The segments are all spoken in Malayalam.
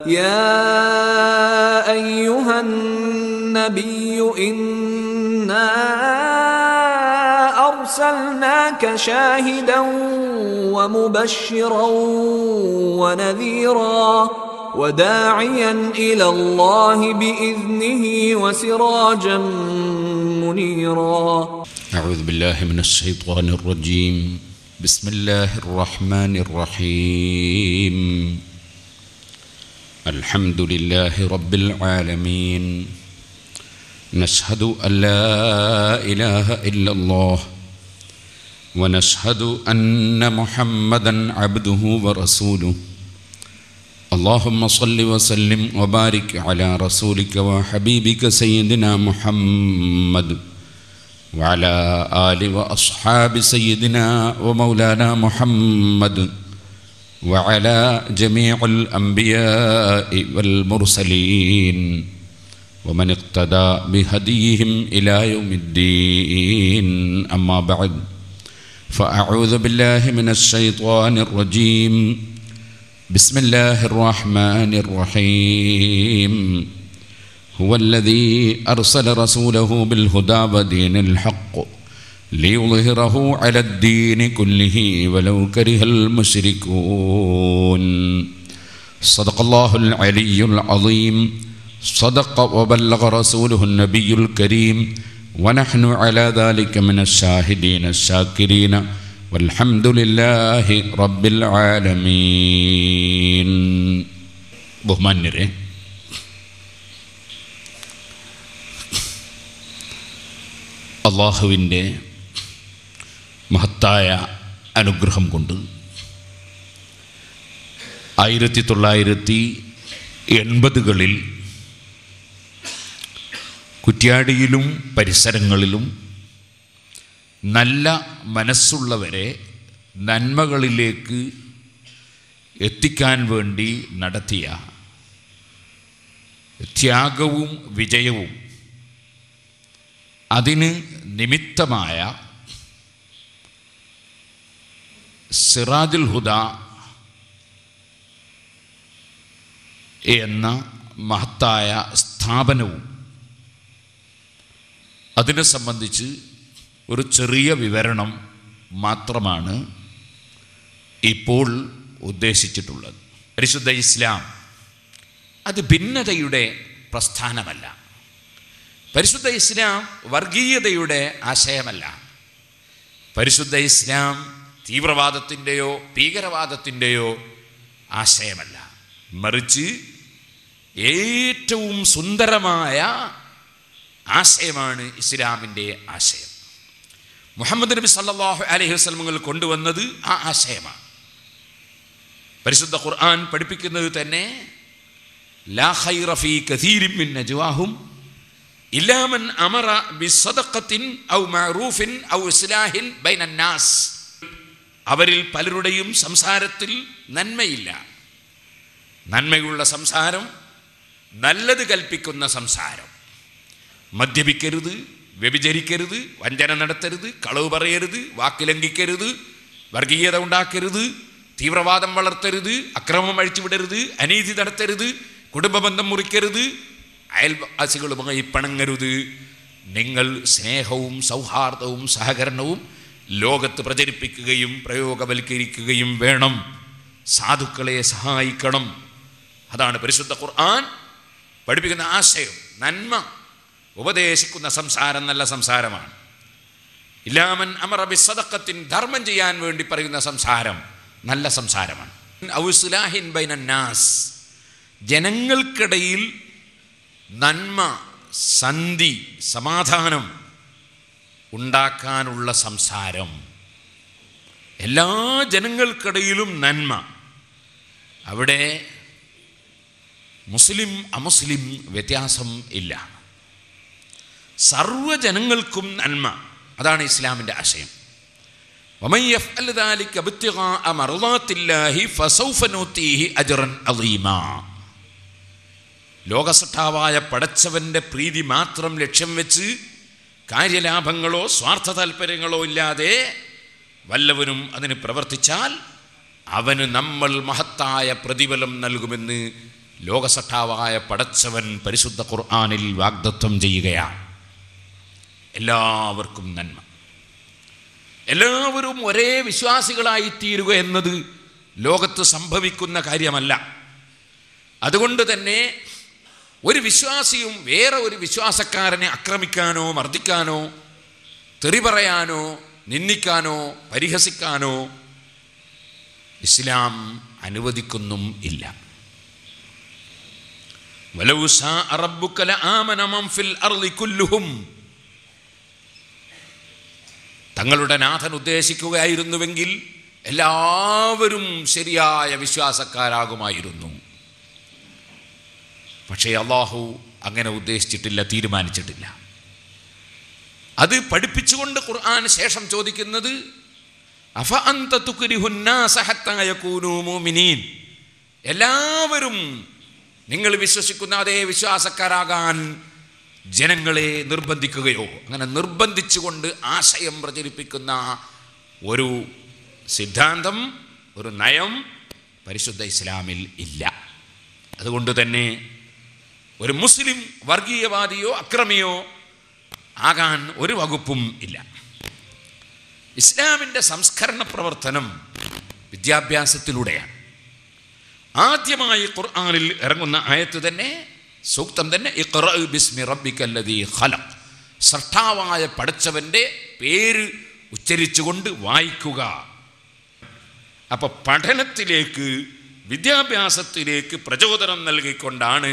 يا أيها النبي إنا أرسلناك شاهدا ومبشرا ونذيرا وداعيا إلى الله بإذنه وسراجا منيرا. أعوذ بالله من الشيطان الرجيم. بسم الله الرحمن الرحيم. الحمد لله رب العالمين. نشهد أن لا إله إلا الله ونشهد أن محمدا عبده ورسوله. اللهم صل وسلم وبارك على رسولك وحبيبك سيدنا محمد وعلى آل وأصحاب سيدنا ومولانا محمد وعلى جميع الأنبياء والمرسلين ومن اقتدى بهديهم إلى يوم الدين. أما بعد، فأعوذ بالله من الشيطان الرجيم. بسم الله الرحمن الرحيم. هو الذي أرسل رسوله بالهدى ودين الحق ليظهره على الدين كله ولو كره المشركون. صدق الله العلي العظيم. صدق وبلغ رسوله النبي الكريم، ونحن على ذلك من الشاهدين الشاكرين والحمد لله رب العالمين. ബഹുമാന്യരെ, അള്ളാഹുവിൻ്റെ മഹത്തായ അനുഗ്രഹം കൊണ്ട് 1980-കളിൽ കുറ്റ്യാടിയിലും പരിസരങ്ങളിലും നല്ല മനസ്സുള്ളവരെ നന്മകളിലേക്ക് എത്തിക്കാൻ വേണ്ടി നടത്തിയ ത്യാഗവും വിജയവും അതിന് നിമിത്തമായ സിറാജുൽ ഹുദ എന്ന മഹത്തായ സ്ഥാപനവും അതിനെ സംബന്ധിച്ച് ഒരു ചെറിയ വിവരണം മാത്രമാണ് ഇപ്പോൾ ഉദ്ദേശിച്ചിട്ടുള്ളത്. പരിശുദ്ധ ഇസ്ലാം അത് ഭിന്നതയുടെ പ്രസ്ഥാനമല്ല. പരിശുദ്ധ ഇസ്ലാം വർഗീയതയുടെ ആശയമല്ല. പരിശുദ്ധ ഇസ്ലാം തീവ്രവാദത്തിൻ്റെയോ ഭീകരവാദത്തിൻ്റെയോ ആശയമല്ല. മറിച്ച് ഏറ്റവും സുന്ദരമായ ആശയമാണ് ഇസ്ലാമിൻ്റെ ആശയം. മുഹമ്മദ് നബി സല്ലല്ലാഹു അലൈഹി വസല്ലം കൊണ്ടുവന്നത് ആ ആശയമാണ്. പരിശുദ്ധ ഖുർആൻ പഠിപ്പിക്കുന്നത് തന്നെ ലാ ഖൈറ ഫീ കസീരിൻ മിൻ നജ്വാഹും ഇല്ലാ മൻ അമറ ബിസ്സദഖത്തിൻ ഔ മഅറൂഫിൻ ഔ ഇസ്ലാഹിൻ ബൈനന്നാസ്. അവരിൽ പലരുടെയും സംസാരത്തിൽ നന്മയില്ല. നന്മയുള്ള സംസാരം, നല്ലത് കൽപ്പിക്കുന്ന സംസാരം. മദ്യപിക്കരുത്, വ്യഭിചരിക്കരുത്, വഞ്ചന നടത്തരുത്, കളവ് പറയരുത്, വാക്ക് ലംഘിക്കരുത്, വർഗീയത ഉണ്ടാക്കരുത്, തീവ്രവാദം വളർത്തരുത്, അക്രമം അഴിച്ചുവിടരുത്, അനീതി നടത്തരുത്, കുടുംബബന്ധം മുറിക്കരുത്, അയൽവാസികളുമായി പിണങ്ങരുത്. നിങ്ങൾ സ്നേഹവും സൗഹാർദ്ദവും സഹകരണവും ലോകത്ത് പ്രചരിപ്പിക്കുകയും പ്രയോഗവൽക്കരിക്കുകയും വേണം. സാധുക്കളെ സഹായിക്കണം. അതാണ് പരിശുദ്ധ ഖുർആൻ പഠിപ്പിക്കുന്ന ആശയം. നന്മ ഉപദേശിക്കുന്ന സംസാരം നല്ല സംസാരമാണ്. ഇല്ലാമൻ അമറ ബിസ്സദഖത്തിൻ, ധർമ്മം ചെയ്യാൻ വേണ്ടി പറയുന്ന സംസാരം നല്ല സംസാരമാണ്. ഔ ഇസ്ലാഹിൻ ബൈനന്നാസ്, ജനങ്ങൾക്കിടയിൽ നന്മ, സന്ധി, സമാധാനം ഉണ്ടാക്കാനുള്ള സംസാരം. എല്ലാ ജനങ്ങൾക്കിടയിലും നന്മ. അവിടെ മുസ്ലിം അമുസ്ലിം വ്യത്യാസം ഇല്ല. സർവ്വജനങ്ങൾക്കും നന്മ. അതാണ് ഇസ്ലാമിൻ്റെ ആശയം. വമൻ യഫ്അൽ ദാലിക ഇബ്തിഗാഅ മർളാത്തില്ലാഹി ഫസൗഫ നൂതീഹി അജ്റൻ അളീമാ. ലോകസട്ടാവായ പടച്ചവൻ്റെ പ്രീതി മാത്രം ലക്ഷ്യം വെച്ച് കാര്യലാഭങ്ങളോ സ്വാർത്ഥ താല്പര്യങ്ങളോ ഇല്ലാതെ വല്ലവനും അതിന് പ്രവർത്തിച്ചാൽ അവന് നമ്മൾ മഹത്തായ പ്രതിഫലം നൽകുമെന്ന് ലോകസട്ടാവായ പടച്ചവൻ പരിശുദ്ധ ഖുർആനിൽ വാഗ്ദത്തം ചെയ്യുകയാണ്. എല്ലാവർക്കും നന്മ, എല്ലാവരും ഒരേ വിശ്വാസികളായി തീരുക എന്നത് ലോകത്ത് സംഭവിക്കുന്ന കാര്യമല്ല. അതുകൊണ്ട് തന്നെ ഒരു വിശ്വാസിയും വേറെ ഒരു വിശ്വാസക്കാരനെ ആക്രമിക്കാനോ മർദ്ദിക്കാനോ തെറി പറയാനോ നിന്ദിക്കാനോ പരിഹസിക്കാനോ ഇസ്ലാം അനുവദിക്കുന്നും ഇല്ല. വലൗ ശാഅ റബ്ബുക ലആമന മൻ ഫിൽ അർളി കുല്ലുഹും, തങ്ങളുടെ നാഥൻ ഉദ്ദേശിക്കുകയായിരുന്നുവെങ്കിൽ എല്ലാവരും ശരിയായ വിശ്വാസക്കാരാകുമായിരുന്നു. പക്ഷേ അല്ലാഹു അങ്ങനെ ഉദ്ദേശിച്ചിട്ടില്ല, തീരുമാനിച്ചിട്ടില്ല. അത് പഠിപ്പിച്ചുകൊണ്ട് ഖുർആൻ ശേഷം ചോദിക്കുന്നത് അഫ അൻത തുക്രിഹുൻ നാസ ഹത്താ യകൂനൂ മുഅ്മിനീൻ, എല്ലാവരും നിങ്ങൾ വിശ്വസിക്കുന്ന അതേ വിശ്വാസക്കാരാകാൻ ജനങ്ങളെ നിർബന്ധിക്കുകയോ? അങ്ങനെ നിർബന്ധിച്ചുകൊണ്ട് ആശയം പ്രചരിപ്പിക്കുന്ന ഒരു സിദ്ധാന്തം, ഒരു നയം പരിശുദ്ധ ഇസ്ലാമിൽ ഇല്ല. അതുകൊണ്ട് തന്നെ ഒരു മുസ്ലിം വർഗീയവാദിയോ അക്രമിയോ ആകാൻ ഒരു വകുപ്പും ഇല്ല. ഇസ്ലാമിൻ്റെ സംസ്കരണ പ്രവർത്തനം വിദ്യാഭ്യാസത്തിലൂടെയാണ്. ആദ്യമായി ഖുർആനിൽ ഇറങ്ങുന്ന ആയത്ത് തന്നെ, സൂക്തം തന്നെ, ഇഖ്റ ബിസ്മി റബ്ബിക്കല്ലദീ ഖലഖ്, സൃഷ്ടാവായ പടച്ചവൻ്റെ പേര് ഉച്ചരിച്ചുകൊണ്ട് വായിക്കുക. അപ്പോൾ പഠനത്തിലേക്ക്, വിദ്യാഭ്യാസത്തിലേക്ക് പ്രചോദനം നൽകിക്കൊണ്ടാണ്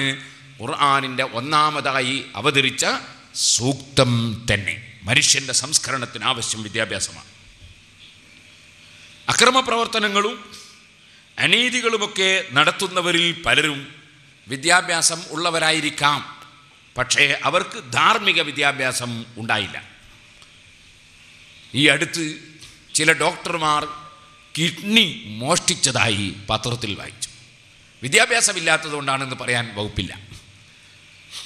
ഖുർആനിൻ്റെ ഒന്നാമതായി അവതരിച്ച സൂക്തം തന്നെ. മനുഷ്യൻ്റെ സംസ്കരണത്തിന് ആവശ്യം വിദ്യാഭ്യാസമാണ്. അക്രമപ്രവർത്തനങ്ങളും അനീതികളുമൊക്കെ നടത്തുന്നവരിൽ പലരും വിദ്യാഭ്യാസം ഉള്ളവരായിരിക്കാം, പക്ഷേ അവർക്ക് ധാർമ്മിക വിദ്യാഭ്യാസം ഉണ്ടായില്ല. ഈ അടുത്ത് ചില ഡോക്ടർമാർ കിഡ്നി മോഷ്ടിച്ചതായി പത്രത്തിൽ വായിച്ചു. വിദ്യാഭ്യാസമില്ലാത്തതുകൊണ്ടാണെന്ന് പറയാൻ വകുപ്പില്ല.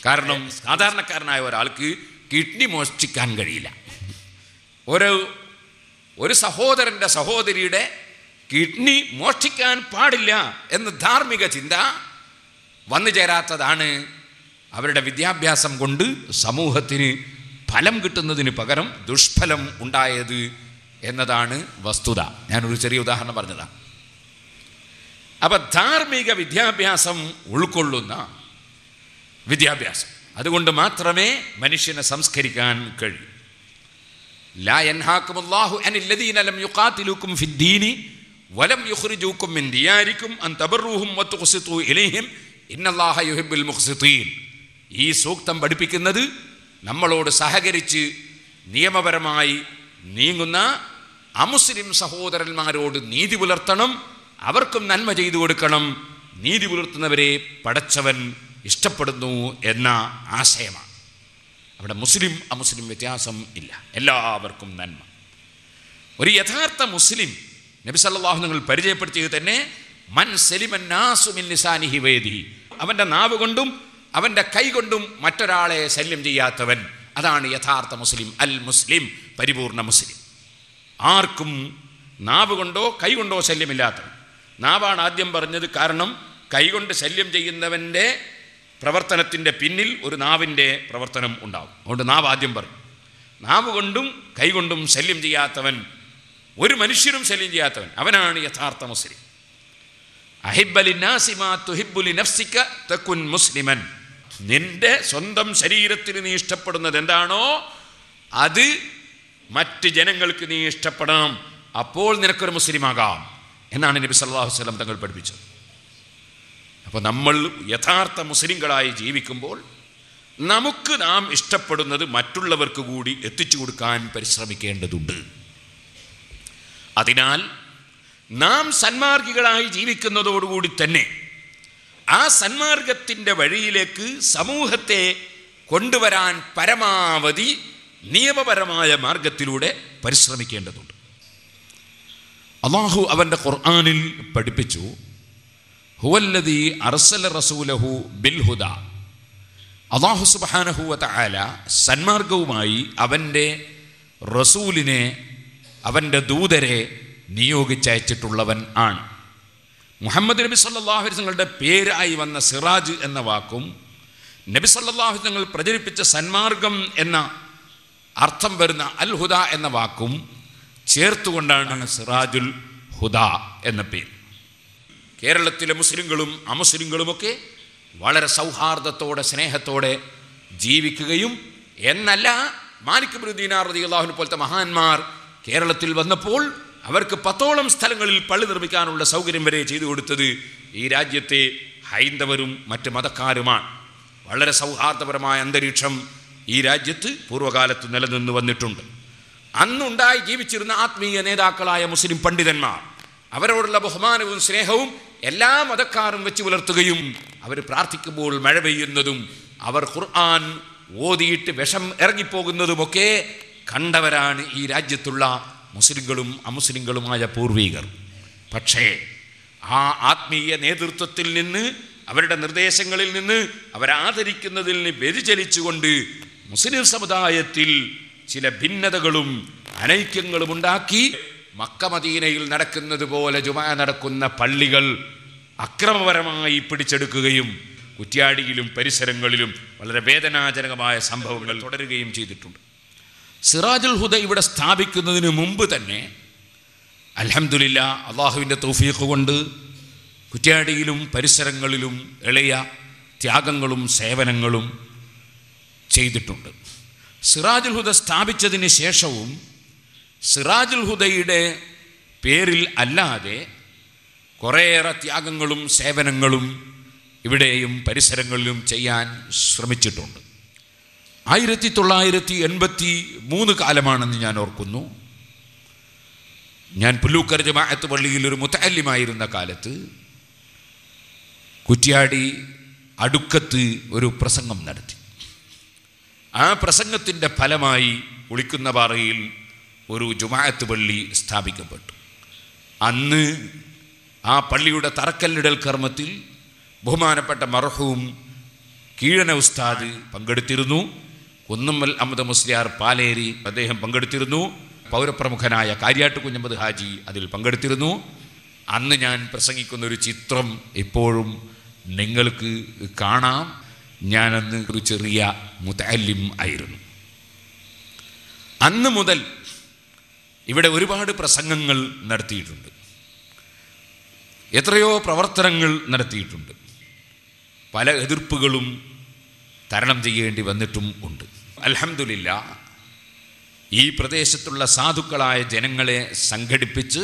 കാരണം സാധാരണക്കാരനായ ഒരാൾക്ക് കിഡ്നി മോഷ്ടിക്കാൻ കഴിയില്ല. ഒരു സഹോദരൻ്റെ സഹോദരിയുടെ കിഡ്നി മോഷ്ടിക്കാൻ പാടില്ല എന്ന ധാർമ്മിക ചിന്ത വന്നു ചേരാത്തതാണ് അവരുടെ വിദ്യാഭ്യാസം കൊണ്ട് സമൂഹത്തിന് ഫലം കിട്ടുന്നതിന് പകരം ദുഷ്ഫലം ഉണ്ടായത് എന്നതാണ് വസ്തുത. ഞാനൊരു ചെറിയ ഉദാഹരണം പറഞ്ഞതാണ്. അപ്പം ധാർമ്മിക വിദ്യാഭ്യാസം ഉൾക്കൊള്ളുന്ന വിദ്യാഭ്യാസം, അതുകൊണ്ട് മാത്രമേ മനുഷ്യനെ സംസ്കരിക്കാൻ കഴിയൂ. ലാ യൻഹാകുമുല്ലാഹു അനില്ലദീന ലം യുഖാതിലുകും ഫിദ്ദീനി വലം യുഖ്രിജൂകും മിൻ ദിയാരികും അൻ തബറൂഹും വതുഖ്സിതു ഇലൈഹിം ഇന്നല്ലാഹ യുഹിബ്ബുൽ മുഖ്സിതീൻ. ഈ സൂക്തം പഠിപ്പിക്കുന്നത് നമ്മളോട് സഹകരിച്ച് നിയമപരമായി നീങ്ങുന്ന അമുസ്ലിം സഹോദരന്മാരോട് നീതി പുലർത്തണം, അവർക്കും നന്മ ചെയ്തു കൊടുക്കണം. നീതി പുലർത്തുന്നവരെ പടച്ചവൻ ഇഷ്ടപ്പെടുന്നു എന്ന ആശയമാണ്. അവിടെ മുസ്ലിം അമുസ്ലിം വ്യത്യാസം ഇല്ല, എല്ലാവർക്കും നന്മ. ഒരു യഥാർത്ഥ മുസ്ലിം നബി സല്ലല്ലാഹു അലൈഹി വസല്ലം പരിചയപ്പെടുത്തിയത് തന്നെ മൻ സലിമൻ നാസു മിൻ ലിസാനിഹി വയദിഹി, അവൻ്റെ നാവ് കൊണ്ടും അവൻ്റെ കൈ കൊണ്ടും മറ്റൊരാളെ ശല്യം ചെയ്യാത്തവൻ, അതാണ് യഥാർത്ഥ മുസ്ലിം. അൽ മുസ്ലിം, പരിപൂർണ മുസ്ലിം. ആർക്കും നാവ് കൊണ്ടോ കൈ കൊണ്ടോ ശല്യമില്ലാത്തവൻ. നാവാണ് ആദ്യം പറഞ്ഞത്, കാരണം കൈകൊണ്ട് ശല്യം ചെയ്യുന്നവൻ്റെ പ്രവർത്തനത്തിൻ്റെ പിന്നിൽ ഒരു നാവിൻ്റെ പ്രവർത്തനം ഉണ്ടാവും. അതുകൊണ്ട് നാവ് ആദ്യം പറഞ്ഞു. നാവ് കൊണ്ടും കൈ കൊണ്ടും ശല്യം ചെയ്യാത്തവൻ, ഒരു മനുഷ്യരും ശല്യം ചെയ്യാത്തവൻ, അവനാണ് യഥാർത്ഥ മുസ്ലിം. അഹിബ്ബ ലിന്നാസി മാ തുഹിബ്ബു ലിനഫ്സിക തകുൻ മുസ്ലിമൻ. നിന്റെ സ്വന്തം ശരീരത്തിന് നീ ഇഷ്ടപ്പെടുന്നത് എന്താണോ അത് മറ്റ് ജനങ്ങൾക്ക് നീ ഇഷ്ടപ്പെടണം, അപ്പോൾ നിനക്കൊരു മുസ്ലിമാകാം എന്നാണ് നബി സല്ലല്ലാഹു അലൈഹി വസല്ലം തങ്ങൾ പഠിപ്പിച്ചത്. അപ്പോൾ നമ്മൾ യഥാർത്ഥ മുസ്ലിങ്ങളായി ജീവിക്കുമ്പോൾ നമുക്ക് നാം ഇഷ്ടപ്പെടുന്നത് മറ്റുള്ളവർക്ക് കൂടി എത്തിച്ചു കൊടുക്കാൻ പരിശ്രമിക്കേണ്ടതുണ്ട്. അതിനാൽ നാം സന്മാർഗികളായി ജീവിക്കുന്നതോടുകൂടി തന്നെ ആ സന്മാർഗത്തിൻ്റെ വഴിയിലേക്ക് സമൂഹത്തെ കൊണ്ടുവരാൻ പരമാവധി നിയമപരമായ മാർഗത്തിലൂടെ പരിശ്രമിക്കേണ്ടതുണ്ട്. അല്ലാഹു അവൻ്റെ ഖുർആനിൽ പഠിപ്പിച്ചു, ഹുവല്ലദീ അർസല റസൂലഹു ബിൽ ഹുദാ. അല്ലാഹു സുബ്ഹാനഹു വ തആല സന്മാർഗവുമായി അവൻ്റെ റസൂലിനെ, അവൻ്റെ ദൂതരെ നിയോഗിച്ചയച്ചിട്ടുള്ളവൻ ആണ്. മുഹമ്മദ് നബി സല്ലല്ലാഹു അലൈഹി വസല്ലമയുടെ പേരായി വന്ന സിറാജ് എന്ന വാക്കും നബി സല്ലല്ലാഹു അലൈഹി വസല്ലം പ്രചരിപ്പിച്ച സന്മാർഗം എന്ന അർത്ഥം വരുന്ന അൽ ഹുദ എന്ന വാക്കും ചേർത്തുകൊണ്ടാണ് സിറാജുൽ ഹുദ എന്ന പേര്. കേരളത്തിലെ മുസ്ലിങ്ങളും അമുസ്ലിങ്ങളുമൊക്കെ വളരെ സൗഹാർദ്ദത്തോടെ സ്നേഹത്തോടെ ജീവിക്കുകയും എന്നല്ല, മാലിക് ഇബ്നു ദീനാർ റളിയല്ലാഹു അൻഹു പോലത്തെ മഹാന്മാർ കേരളത്തിൽ വന്നപ്പോൾ അവർക്ക് 10ഓളം സ്ഥലങ്ങളിൽ പള്ളി നിർമ്മിക്കാനുള്ള സൗകര്യം വരെ ചെയ്തു കൊടുത്തത് ഈ രാജ്യത്തെ ഹൈന്ദവരും മറ്റ് മതക്കാരുമാണ്. വളരെ സൗഹാർദ്ദപരമായ അന്തരീക്ഷം ഈ രാജ്യത്ത് പൂർവ്വകാലത്ത് നിലനിന്ന് വന്നിട്ടുണ്ട്. അന്നുണ്ടായി ജീവിച്ചിരുന്ന ആത്മീയ നേതാക്കളായ മുസ്ലിം പണ്ഡിതന്മാർ അവരോടുള്ള ബഹുമാനവും സ്നേഹവും എല്ലാ മതക്കാരും വെച്ച് പുലർത്തുകയും അവർ പ്രാർത്ഥിക്കുമ്പോൾ മഴ പെയ്യുന്നതും അവർ ഖുർആൻ ഓതിയിട്ട് വിഷം ഇറങ്ങിപ്പോകുന്നതുമൊക്കെ കണ്ടവരാണ് ഈ രാജ്യത്തുള്ള മുസ്ലിങ്ങളും അമുസ്ലിങ്ങളുമായ പൂർവികർ. പക്ഷേ ആ ആത്മീയ നേതൃത്വത്തിൽ നിന്ന്, അവരുടെ നിർദ്ദേശങ്ങളിൽ നിന്ന്, അവരാദരിക്കുന്നതിൽ നിന്ന് വ്യതിചലിച്ചുകൊണ്ട് മുസ്ലിം സമുദായത്തിൽ ചില ഭിന്നതകളും അനൈക്യങ്ങളും ഉണ്ടാക്കി മക്ക മദീനയിൽ നടക്കുന്നത് പോലെ ജുമാ നടക്കുന്ന പള്ളികൾ അക്രമപരമായി പിടിച്ചെടുക്കുകയും കുറ്റ്യാടിയിലും പരിസരങ്ങളിലും വളരെ വേദനാജനകമായ സംഭവങ്ങൾ തുടരുകയും ചെയ്തിട്ടുണ്ട്. സിറാജുൽ ഹുദ ഇവിടെ സ്ഥാപിക്കുന്നതിന് മുമ്പ് തന്നെ അൽഹംദുലില്ലാ അള്ളാഹുവിൻ്റെ തൗഫീഖ് കൊണ്ട് കുറ്റ്യാടിയിലും പരിസരങ്ങളിലും എളിയ ത്യാഗങ്ങളും സേവനങ്ങളും ചെയ്തിട്ടുണ്ട്. സിറാജുൽ ഹുദ സ്ഥാപിച്ചതിന് ശേഷവും സിറാജുൽ ഹുദയുടെ പേരിൽ അല്ലാതെ കുറേയേറെ ത്യാഗങ്ങളും സേവനങ്ങളും ഇവിടെയും പരിസരങ്ങളിലും ചെയ്യാൻ ശ്രമിച്ചിട്ടുണ്ട്. 1983 കാലമാണെന്ന് ഞാൻ ഓർക്കുന്നു. ഞാൻ പുല്ലൂക്കർ ജമാഅത്ത് പള്ളിയിൽ ഒരു മുതഅല്ലിമായിരുന്ന കാലത്ത് കുറ്റ്യാടി അടുക്കത്ത് ഒരു പ്രസംഗം നടത്തി. ആ പ്രസംഗത്തിൻ്റെ ഫലമായി ഉളിക്കുന്നപാറയിൽ ഒരു ജുമാഅത്ത് പള്ളി സ്ഥാപിക്കപ്പെട്ടു. അന്ന് ആ പള്ളിയുടെ തറക്കല്ലിടൽ കർമ്മത്തിൽ ബഹുമാനപ്പെട്ട മർഹൂം കീഴന ഉസ്താദ് പങ്കെടുത്തിരുന്നു. കുന്നമ്മൽ അഹമ്മദ് മുസ്ലിയാർ പാലേരി അദ്ദേഹം പങ്കെടുത്തിരുന്നു. പൗരപ്രമുഖനായ കാര്യാട്ട് കുഞ്ഞമ്മദ് ഹാജി അതിൽ പങ്കെടുത്തിരുന്നു. അന്ന് ഞാൻ പ്രസംഗിക്കുന്നൊരു ചിത്രം ഇപ്പോഴും നിങ്ങൾക്ക് കാണാം. ഞാനന്ന് ഒരു ചെറിയ മുതഅല്ലിം ആയിരുന്നു. അന്ന് മുതൽ ഇവിടെ ഒരുപാട് പ്രസംഗങ്ങൾ നടത്തിയിട്ടുണ്ട്, എത്രയോ പ്രവർത്തനങ്ങൾ നടത്തിയിട്ടുണ്ട്. പല എതിർപ്പുകളും തരണം ചെയ്യേണ്ടി വന്നിട്ടും ഉണ്ട്. അൽഹംദുലില്ലാ ഈ പ്രദേശത്തുള്ള സാധുക്കളായ ജനങ്ങളെ സംഘടിപ്പിച്ച്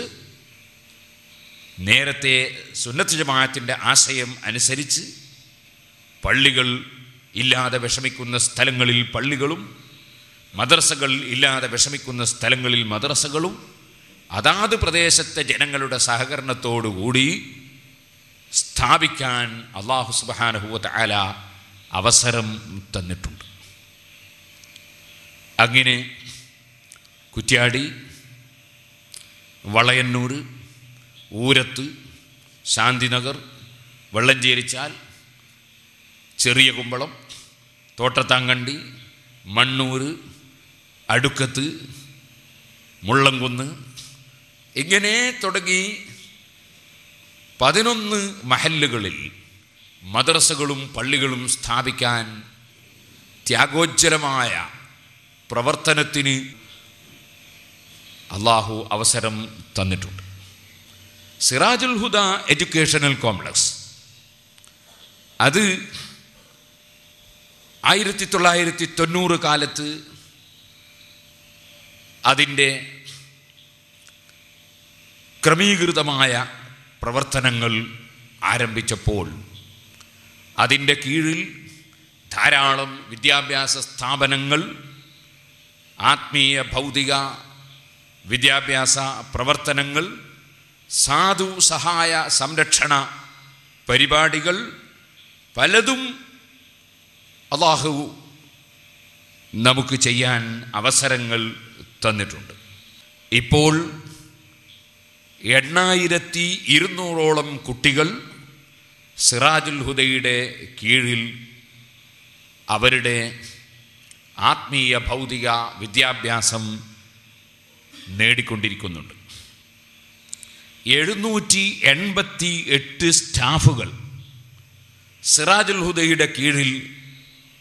നേരത്തെ സുന്നത്ത് ജമാഅത്തിൻ്റെ ആശയം അനുസരിച്ച് പള്ളികൾ ഇല്ലാതെ വിഷമിക്കുന്ന സ്ഥലങ്ങളിൽ പള്ളികളും മദ്രസകൾ ഇല്ലാതെ വിഷമിക്കുന്ന സ്ഥലങ്ങളിൽ മദ്രസകളും അതാത് പ്രദേശത്തെ ജനങ്ങളുടെ സഹകരണത്തോടുകൂടി സ്ഥാപിക്കാൻ അല്ലാഹു സുബ്ഹാനഹു വ തആല അവസരം തന്നിട്ടുണ്ട്. അങ്ങനെ കുറ്റ്യാടി, വളയന്നൂർ, ഊരത്ത്, ശാന്തിനഗർ, വെള്ളഞ്ചേരിച്ചാൽ, ചെറിയ കുമ്പളം, തോട്ടത്താങ്കണ്ടി, മണ്ണൂർ, അടുക്കത്ത്, മുള്ളംകുന്ന്, ഇങ്ങനെ തുടങ്ങി 11 മഹല്ലുകളിൽ മദ്രസകളും പള്ളികളും സ്ഥാപിക്കാൻ ത്യാഗോജ്ജലമായ പ്രവർത്തനത്തിന് അള്ളാഹു അവസരം തന്നിട്ടുണ്ട്. സിറാജുൽ ഹുദ എഡ്യൂക്കേഷണൽ കോംപ്ലക്സ് അത് 1990 കാലത്ത് അതിൻ്റെ ക്രമീകൃതമായ പ്രവർത്തനങ്ങൾ ആരംഭിച്ചപ്പോൾ അതിൻ്റെ കീഴിൽ ധാരാളം വിദ്യാഭ്യാസ സ്ഥാപനങ്ങൾ, ആത്മീയ ഭൗതിക വിദ്യാഭ്യാസ പ്രവർത്തനങ്ങൾ, സാധു സഹായ സംരക്ഷണ പരിപാടികൾ പലതും അല്ലാഹു നമുക്ക് ചെയ്യാൻ അവസരങ്ങൾ തന്നിട്ടുണ്ട്. ഇപ്പോൾ 8200ഓളം കുട്ടികൾ സിറാജുൽ ഹുദയുടെ കീഴിൽ അവരുടെ ആത്മീയ ഭൗതിക വിദ്യാഭ്യാസം നേടിക്കൊണ്ടിരിക്കുന്നുണ്ട്. 788 സ്റ്റാഫുകൾ സിറാജുൽ ഹുദയുടെ കീഴിൽ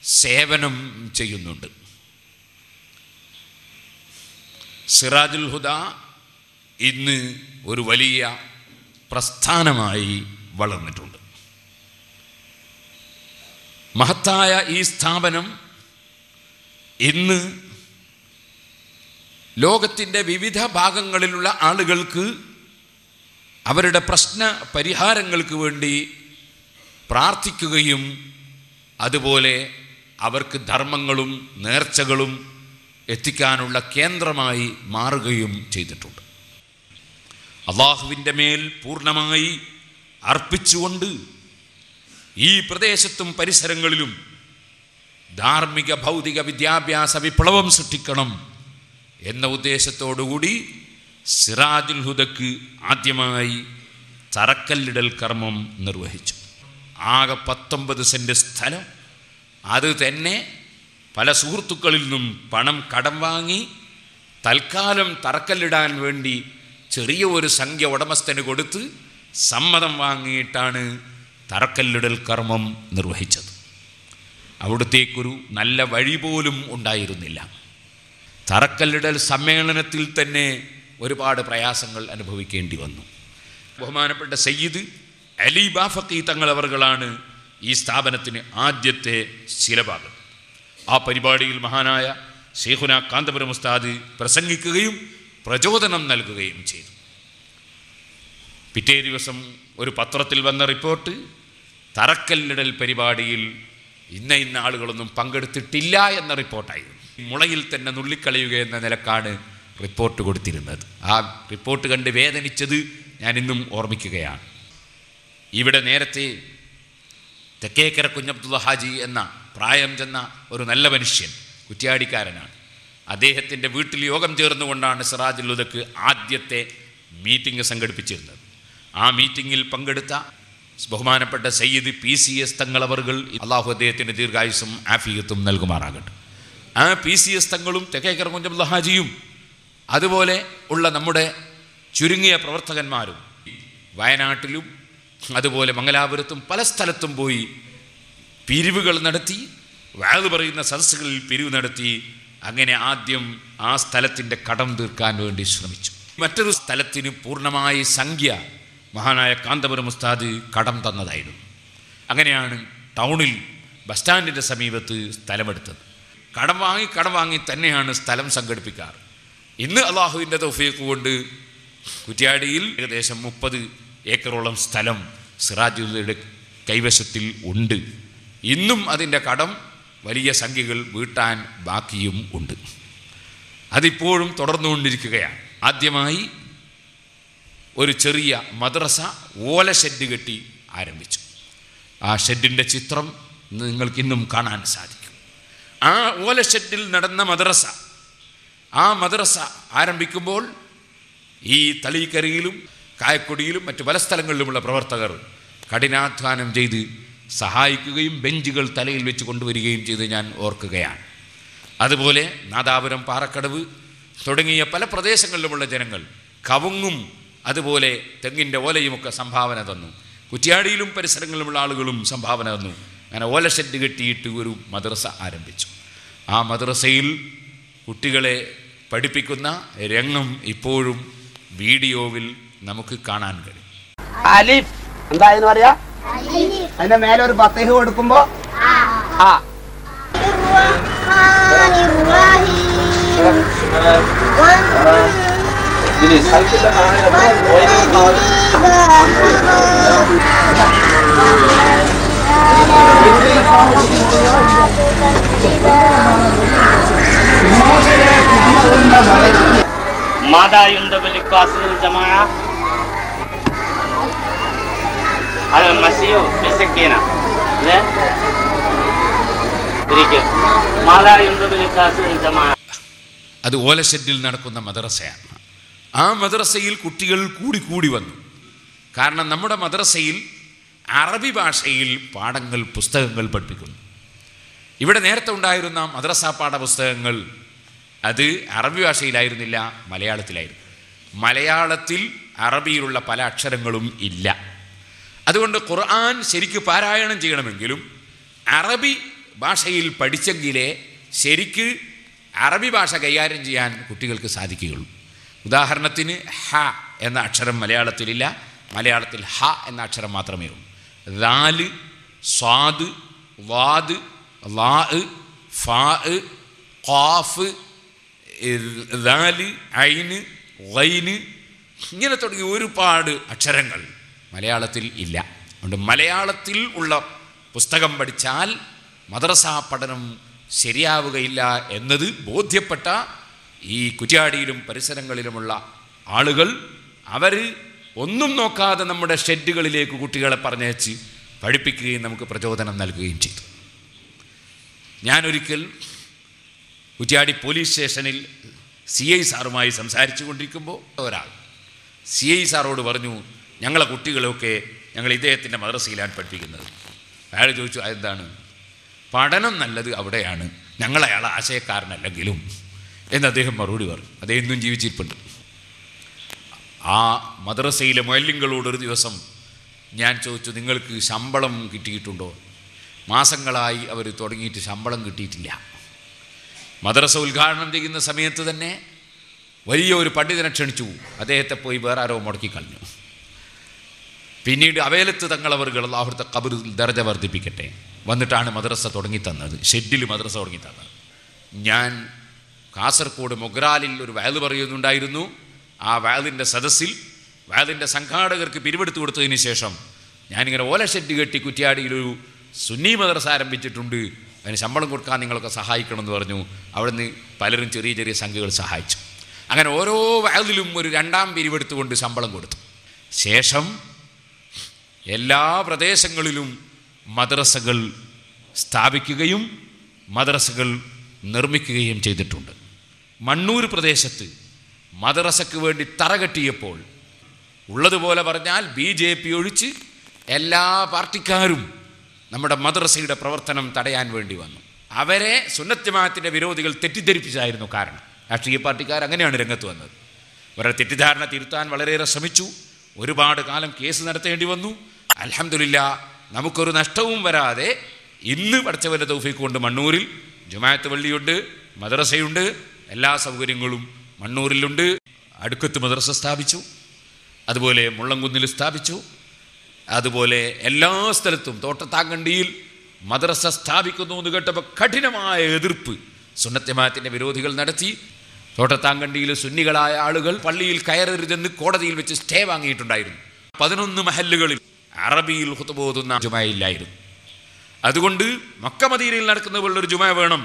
സേവനം ചെയ്യുന്നുണ്ട്. സിറാജുൽ ഹുദ ഇന്ന് ഒരു വലിയ പ്രസ്ഥാനമായി വളർന്നിട്ടുണ്ട്. മഹത്തായ ഈ സ്ഥാപനം ഇന്ന് ലോകത്തിൻ്റെ വിവിധ ഭാഗങ്ങളിലുള്ള ആളുകൾക്ക് അവരുടെ പ്രശ്ന പരിഹാരങ്ങൾക്ക് വേണ്ടി പ്രാർത്ഥിക്കുകയും അതുപോലെ അവർക്ക് ധർമ്മങ്ങളും നേർച്ചകളും എത്തിക്കാനുള്ള കേന്ദ്രമായി മാറുകയും ചെയ്തിട്ടുണ്ട്. അള്ളാഹുവിൻ്റെ മേൽ പൂർണ്ണമായി അർപ്പിച്ചുകൊണ്ട് ഈ പ്രദേശത്തും പരിസരങ്ങളിലും ധാർമ്മിക ഭൗതിക വിദ്യാഭ്യാസ വിപ്ലവം സൃഷ്ടിക്കണം എന്ന ഉദ്ദേശത്തോടുകൂടി സിറാജുൽ ഹുദക്ക് ആദ്യമായി തറക്കല്ലിടൽ കർമ്മം നിർവഹിച്ചു. ആകെ 19 സെൻറ്റ് സ്ഥലം, അത് തന്നെ പല സുഹൃത്തുക്കളിൽ നിന്നും പണം കടം വാങ്ങി തൽക്കാലം തറക്കല്ലിടാൻ വേണ്ടി ചെറിയ ഒരു സംഖ്യ ഉടമസ്ഥന് കൊടുത്ത് സമ്മതം വാങ്ങിയിട്ടാണ് തറക്കല്ലിടൽ കർമ്മം നിർവഹിച്ചത്. അവിടത്തേക്കൊരു നല്ല വഴി പോലും ഉണ്ടായിരുന്നില്ല. തറക്കല്ലിടൽ സമ്മേളനത്തിൽ തന്നെ ഒരുപാട് പ്രയാസങ്ങൾ അനുഭവിക്കേണ്ടി വന്നു. ബഹുമാനപ്പെട്ട സയ്യിദ് അലി ബാഫഖി തങ്ങളവറുകളാണ് ഈ സ്ഥാപനത്തിന് ആദ്യത്തെ ശിലഭാഗം. ആ പരിപാടിയിൽ മഹാനായ ശൈഖുന കാന്തപുരം ഉസ്താദ് പ്രസംഗിക്കുകയും പ്രചോദനം നൽകുകയും ചെയ്തു. പിറ്റേ ദിവസം ഒരു പത്രത്തിൽ വന്ന റിപ്പോർട്ട് തറക്കല്ലിടൽ പരിപാടിയിൽ ഇന്ന ആളുകളൊന്നും പങ്കെടുത്തിട്ടില്ല എന്ന റിപ്പോർട്ടായിരുന്നു. മുളയിൽ തന്നെ നുള്ളിക്കളയുക എന്ന നിലക്കാണ് റിപ്പോർട്ട് കൊടുത്തിരുന്നത്. ആ റിപ്പോർട്ട് കണ്ട് വേദനിച്ചത് ഞാൻ ഇന്നും ഓർമ്മിക്കുകയാണ്. ഇവിടെ നേരത്തെ തെക്കേക്കര കുഞ്ഞബ്ദുള്ള ഹാജി എന്ന പ്രായം ചെന്ന ഒരു നല്ല മനുഷ്യൻ, കുറ്റ്യാടിക്കാരനാണ്. അദ്ദേഹത്തിൻ്റെ വീട്ടിൽ യോഗം ചേർന്നുകൊണ്ടാണ് സിറാജുൽ ഹുദക്ക് ആദ്യത്തെ മീറ്റിംഗ് സംഘടിപ്പിച്ചിരുന്നത്. ആ മീറ്റിങ്ങിൽ പങ്കെടുത്ത ബഹുമാനപ്പെട്ട സയ്യിദ് PCS തങ്ങളവറുകൾ, അള്ളാഹു അദ്ദേഹത്തിൻ്റെ ദീർഘായുസ്സും ആഫിയത്തും നൽകുമാറാകട്ടെ. ആ PCS തങ്ങളും തെക്കേക്കര കുഞ്ഞബ്ദുള്ള ഹാജിയും അതുപോലെ ഉള്ള നമ്മുടെ ചുരുങ്ങിയ പ്രവർത്തകന്മാരും വയനാട്ടിലും അതുപോലെ മംഗലാപുരത്തും പല സ്ഥലത്തും പോയി പിരിവുകൾ നടത്തി, വഅദ് പറയുന്ന സദസ്സുകളിൽ പിരിവ് നടത്തി. അങ്ങനെ ആദ്യം ആ സ്ഥലത്തിൻ്റെ കടം തീർക്കാൻ വേണ്ടി ശ്രമിച്ചു. മറ്റൊരു സ്ഥലത്തിന് പൂർണ്ണമായി സംഖ്യ മഹാനായ കാന്തപുരം ഉസ്താദ് കടം തന്നതായിരുന്നു. അങ്ങനെയാണ് ടൗണിൽ ബസ് സ്റ്റാൻഡിൻ്റെ സമീപത്ത് സ്ഥലമെടുത്തത്. കടം വാങ്ങി തന്നെയാണ് സ്ഥലം സംഘടിപ്പിക്കാറ്. ഇന്ന് അള്ളാഹുവിൻ്റെ തൗഫീഖ് കൊണ്ട് കുറ്റ്യാടിയിൽ ഏകദേശം 30 ഏക്കറോളം സ്ഥലം സിറാജുൽ കൈവശത്തിൽ ഉണ്ട്. ഇന്നും അതിൻ്റെ കടം വലിയ സംഖ്യകൾ വീട്ടാൻ ബാക്കിയും ഉണ്ട്. അതിപ്പോഴും തുടർന്നുകൊണ്ടിരിക്കുകയാണ്. ആദ്യമായി ഒരു ചെറിയ മദ്രസ ഓല ഷെഡ് കെട്ടി ആരംഭിച്ചു. ആ ഷെഡിൻ്റെ ചിത്രം നിങ്ങൾക്കിന്നും കാണാൻ സാധിക്കും. ആ ഓല ഷെഡിൽ നടന്ന മദ്രസ, ആ മദ്രസ ആരംഭിക്കുമ്പോൾ ഈ തളീക്കരയിലും കായക്കൊടിയിലും മറ്റു പല സ്ഥലങ്ങളിലുമുള്ള പ്രവർത്തകർ കഠിനാധ്വാനം ചെയ്ത് സഹായിക്കുകയും ബെഞ്ചുകൾ തലയിൽ വെച്ച് കൊണ്ടുവരികയും ചെയ്ത് ഞാൻ ഓർക്കുകയാണ്. അതുപോലെ നാദാപുരം, പാറക്കടവ് തുടങ്ങിയ പല പ്രദേശങ്ങളിലുമുള്ള ജനങ്ങൾ കവുങ്ങും അതുപോലെ തെങ്ങിൻ്റെ ഓലയുമൊക്കെ സംഭാവന തന്നു. കുറ്റ്യാടിയിലും പരിസരങ്ങളിലുമുള്ള ആളുകളും സംഭാവന തന്നു. അങ്ങനെ ഓല ഷെഡ് കെട്ടിയിട്ട് ഒരു മദ്രസ ആരംഭിച്ചു. ആ മദ്രസയിൽ കുട്ടികളെ പഠിപ്പിക്കുന്ന രംഗം ഇപ്പോഴും വീഡിയോവിൽ നമുക്ക് കാണാൻ കഴിയും. അലിഫ് എന്തായെന്ന് പറയാ? അതിന്റെ മേലെ ഒരു ഫത്തഹ് കൊടുക്കുമ്പോ ആ. ماذا يندب لقاصد الجماعة على المسيح بسكينة لا ماذا يندب لقاصد الجماعة. അത് ഓല ഷെഡിൽ നടക്കുന്ന മദ്രസയാണ്. ആ മദ്രസയിൽ കുട്ടികൾ കൂടി വന്നു. കാരണം നമ്മുടെ മദ്രസയിൽ അറബി ഭാഷയിൽ പാഠങ്ങൾ, പുസ്തകങ്ങൾ പഠിപ്പിക്കുന്നു. ഇവിടെ നേരത്തെ ഉണ്ടായിരുന്ന മദ്രസ പാഠപുസ്തകങ്ങൾ അത് അറബി ഭാഷയിലായിരുന്നില്ല, മലയാളത്തിലായിരുന്നു. മലയാളത്തിൽ അറബിയിലുള്ള പല അക്ഷരങ്ങളും ഇല്ല. അതുകൊണ്ട് ഖുർആൻ ശരിക്ക് പാരായണം ചെയ്യണമെങ്കിലും അറബി ഭാഷയിൽ പഠിച്ചെങ്കിലേ ശരിക്ക് അറബി ഭാഷ കൈകാര്യം ചെയ്യാൻ കുട്ടികൾക്ക് സാധിക്കുകയുള്ളൂ. ഉദാഹരണത്തിന് ഹ എന്ന അക്ഷരം മലയാളത്തിലില്ല. മലയാളത്തിൽ ഹ എന്ന അക്ഷരം മാത്രമേ ഉള്ളൂ. ദാല്, സ്വാദ്, വാദ്, ലാ, ഫാ, ഖാഫ്, ദാല്, ഐന്, ഗൈന് ഇങ്ങനെ തുടങ്ങി ഒരുപാട് അക്ഷരങ്ങൾ മലയാളത്തിൽ ഇല്ല. അതുകൊണ്ട് മലയാളത്തിൽ ഉള്ള പുസ്തകം പഠിച്ചാൽ മദ്രസാ പഠനം ശരിയാവുകയില്ല എന്നത് ബോധ്യപ്പെട്ട ഈ കുറ്റ്യാടിയിലും പരിസരങ്ങളിലുമുള്ള ആളുകൾ അവർ ഒന്നും നോക്കാതെ നമ്മുടെ ഷെഡുകളിലേക്ക് കുട്ടികളെ പറഞ്ഞയച്ച് പഠിപ്പിക്കുകയും നമുക്ക് പ്രചോദനം നൽകുകയും ചെയ്തു. ഞാനൊരിക്കൽ കുറ്റ്യാടി പോലീസ് സ്റ്റേഷനിൽ CI സാറുമായി സംസാരിച്ചു കൊണ്ടിരിക്കുമ്പോൾ ഒരാൾ CI സാറോട് പറഞ്ഞു, ഞങ്ങളെ കുട്ടികളൊക്കെ ഞങ്ങൾ ഇദ്ദേഹത്തിൻ്റെ മദ്രസയിലാണ് പഠിപ്പിക്കുന്നത്. അയാൾ ചോദിച്ചു, അതെന്താണ്? പഠനം നല്ലത് അവിടെയാണ്, ഞങ്ങൾ അയാൾ ആശയക്കാരനല്ലെങ്കിലും എന്ന് അദ്ദേഹം മറുപടി പറഞ്ഞു. അദ്ദേഹം ഇന്നും ജീവിച്ചിരിപ്പുണ്ട്. ആ മദ്രസയിലെ മുഅല്ലിങ്ങളോടൊരു ദിവസം ഞാൻ ചോദിച്ചു, നിങ്ങൾക്ക് ശമ്പളം കിട്ടിയിട്ടുണ്ടോ? മാസങ്ങളായി അവർ തുടങ്ങിയിട്ട് ശമ്പളം കിട്ടിയിട്ടില്ല. മദ്രസ ഉദ്ഘാടനം ചെയ്യുന്ന സമയത്ത് തന്നെ വലിയ ഒരു പണ്ഡിതനെ ക്ഷണിച്ചു. അദ്ദേഹത്തെ പോയി വേറെ ആരോ മുടക്കിക്കളഞ്ഞു. പിന്നീട് അവേലത്ത് തങ്ങളവറുകൾ അല്ലാഹുവിന്റെ ഖബറിൽ ദർജ വർദ്ധിപ്പിക്കട്ടെ വന്നിട്ടാണ് മദ്രസ തുടങ്ങിത്തന്നത്, ഷെഡിൽ മദ്രസ തുടങ്ങിത്തന്നത്. ഞാൻ കാസർഗോഡ് മൊഗ്രാലിൽ ഒരു വയല് പറയുന്നുണ്ടായിരുന്നു. ആ വയലിൻ്റെ സദസ്സിൽ വയലിൻ്റെ സംഘാടകർക്ക് പിരിവെടുത്ത് കൊടുത്തതിന് ശേഷം ഞാനിങ്ങനെ ഓല ഷെഡ് കെട്ടി കുറ്റ്യാടിയിലൊരു സുന്നി മദ്രസ ആരംഭിച്ചിട്ടുണ്ട്, അതിന് ശമ്പളം കൊടുക്കാൻ നിങ്ങളൊക്കെ സഹായിക്കണമെന്ന് പറഞ്ഞു. അവിടുന്ന് പലരും ചെറിയ ചെറിയ സംഖ്യകൾ സഹായിച്ചു. അങ്ങനെ ഓരോ വയലിലും ഒരു 2ാം പിരിവെടുത്തുകൊണ്ട് ശമ്പളം കൊടുത്തു. ശേഷം എല്ലാ പ്രദേശങ്ങളിലും മദ്രസകൾ സ്ഥാപിക്കുകയും മദ്രസകൾ നിർമ്മിക്കുകയും ചെയ്തിട്ടുണ്ട്. മണ്ണൂർ പ്രദേശത്ത് മദ്രസയ്ക്ക് വേണ്ടി തറ കെട്ടിയപ്പോൾ ഉള്ളതുപോലെ പറഞ്ഞാൽ BJP ഒഴിച്ച് എല്ലാ പാർട്ടിക്കാരും നമ്മുടെ മദ്രസയുടെ പ്രവർത്തനം തടയാൻ വേണ്ടി വന്നു. അവരെ സുന്നത്ത് ജമാഅത്തിൻ്റെ വിരോധികൾ തെറ്റിദ്ധരിപ്പിച്ചായിരുന്നു കാരണം. രാഷ്ട്രീയ പാർട്ടിക്കാർ അങ്ങനെയാണ് രംഗത്ത് വന്നത്. അവരുടെ തെറ്റിദ്ധാരണ തിരുത്താൻ വളരെയേറെ ശ്രമിച്ചു. ഒരുപാട് കാലം കേസ് നടത്തേണ്ടി വന്നു. അൽഹംദുലില്ലാ നമുക്കൊരു നഷ്ടവും വരാതെ ഇന്ന് പഠിച്ചവരുടെ തൗഫീഖ് കൊണ്ട് മണ്ണൂരിൽ ജുമാഅത്ത് പള്ളിയുണ്ട്, മദ്രസയുണ്ട്, എല്ലാ സൗകര്യങ്ങളും മണ്ണൂരിലുണ്ട്. അടുക്കത്ത് മദ്രസ സ്ഥാപിച്ചു, അതുപോലെ മുള്ളംകുന്നിൽ സ്ഥാപിച്ചു, അതുപോലെ എല്ലാ സ്ഥലത്തും തോട്ടത്താങ്കണ്ടിയിൽ മദ്രസ സ്ഥാപിക്കുന്നു എന്ന് കേട്ടപ്പോൾ കഠിനമായ എതിർപ്പ് സുന്നത്ത് ജമാഅത്തിൻ്റെ വിരോധികൾ നടത്തി. തോട്ടത്താങ്കണ്ടിയിൽ സുന്നികളായ ആളുകൾ പള്ളിയിൽ കയറരുതെന്ന് കോടതിയിൽ വെച്ച് സ്റ്റേ വാങ്ങിയിട്ടുണ്ടായിരുന്നു. 11 മഹല്ലുകളിൽ അറബിയിൽ ഖുതുബ ഓതുന്ന ജുമയില്ലായിരുന്നു. അതുകൊണ്ട് മക്ക മദീനയിൽ നടക്കുന്ന പോലുള്ളൊരു ജുമ വേണം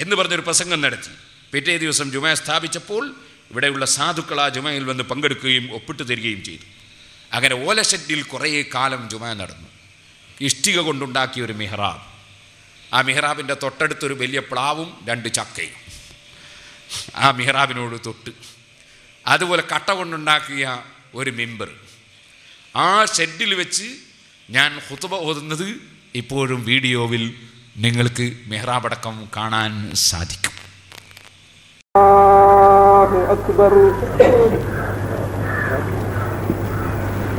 എന്ന് പറഞ്ഞൊരു പ്രസംഗം നടത്തി. പിറ്റേ ദിവസം ജുമ സ്ഥാപിച്ചപ്പോൾ ഇവിടെയുള്ള സാധുക്കൾ ആ ജുമയിൽ വന്ന് പങ്കെടുക്കുകയും ഒപ്പിട്ട് തരികയും ചെയ്തു. അങ്ങനെ ഓലഷെഡിൽ കുറേ കാലം ജുമ നടന്നു. ഇഷ്ടിക കൊണ്ടുണ്ടാക്കിയ ഒരു മിഹ്റാബ്, ആ മിഹ്റാബിൻ്റെ തൊട്ടടുത്തൊരു വലിയ പ്ലാവും 2 ചക്കയും ആ മിഹ്റാബിനോട് തൊട്ട്, അതുപോലെ കട്ട കൊണ്ടുണ്ടാക്കിയ ഒരു മിമ്പർ. ആ ഷെഡിൽ വെച്ച് ഞാൻ ഖുതുബ ഓതുന്നത് ഇപ്പോഴും വീഡിയോവിൽ നിങ്ങൾക്ക് മിഹ്റാബടക്കം കാണാൻ സാധിക്കും.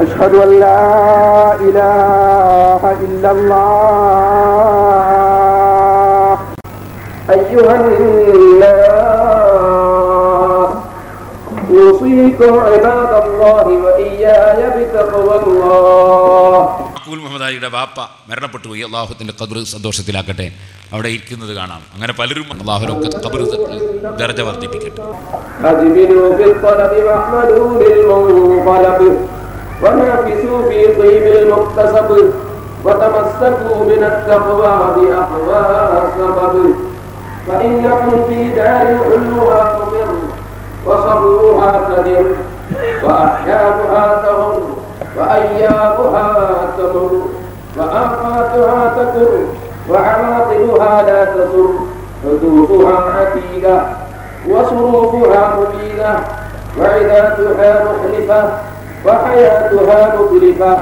أشهد أن لا إله إلا الله أيها الناس أوصيكم عباد الله وإياي بتقوى الله. മുഹമ്മദ് അലിയുടെ വാപ്പ മരണപ്പെട്ടു പോയി. അള്ളാഹുവിൻ്റെ ഖബർ സന്തോഷത്തിലാക്കട്ടെ. അവിടെ ഇരിക്കുന്നത് കാണാം. അങ്ങനെ പലരും അള്ളാഹുവിനൊക്കെ ഖബർ ദർജ വർദ്ധിപ്പിക്കട്ടെ. ونافسوا في طيب المكتسب وتمسكوا من التقوى بأقوى سبب فإنكم في دار علوها تمر وصبوها تدر وأحيانها تغر وأيامها تمر وآفاتها تكر وعواقبها لا تسر حدوثها عتيدة وصروفها مبيدة وعداتها مخلفة وحياتها مطلفة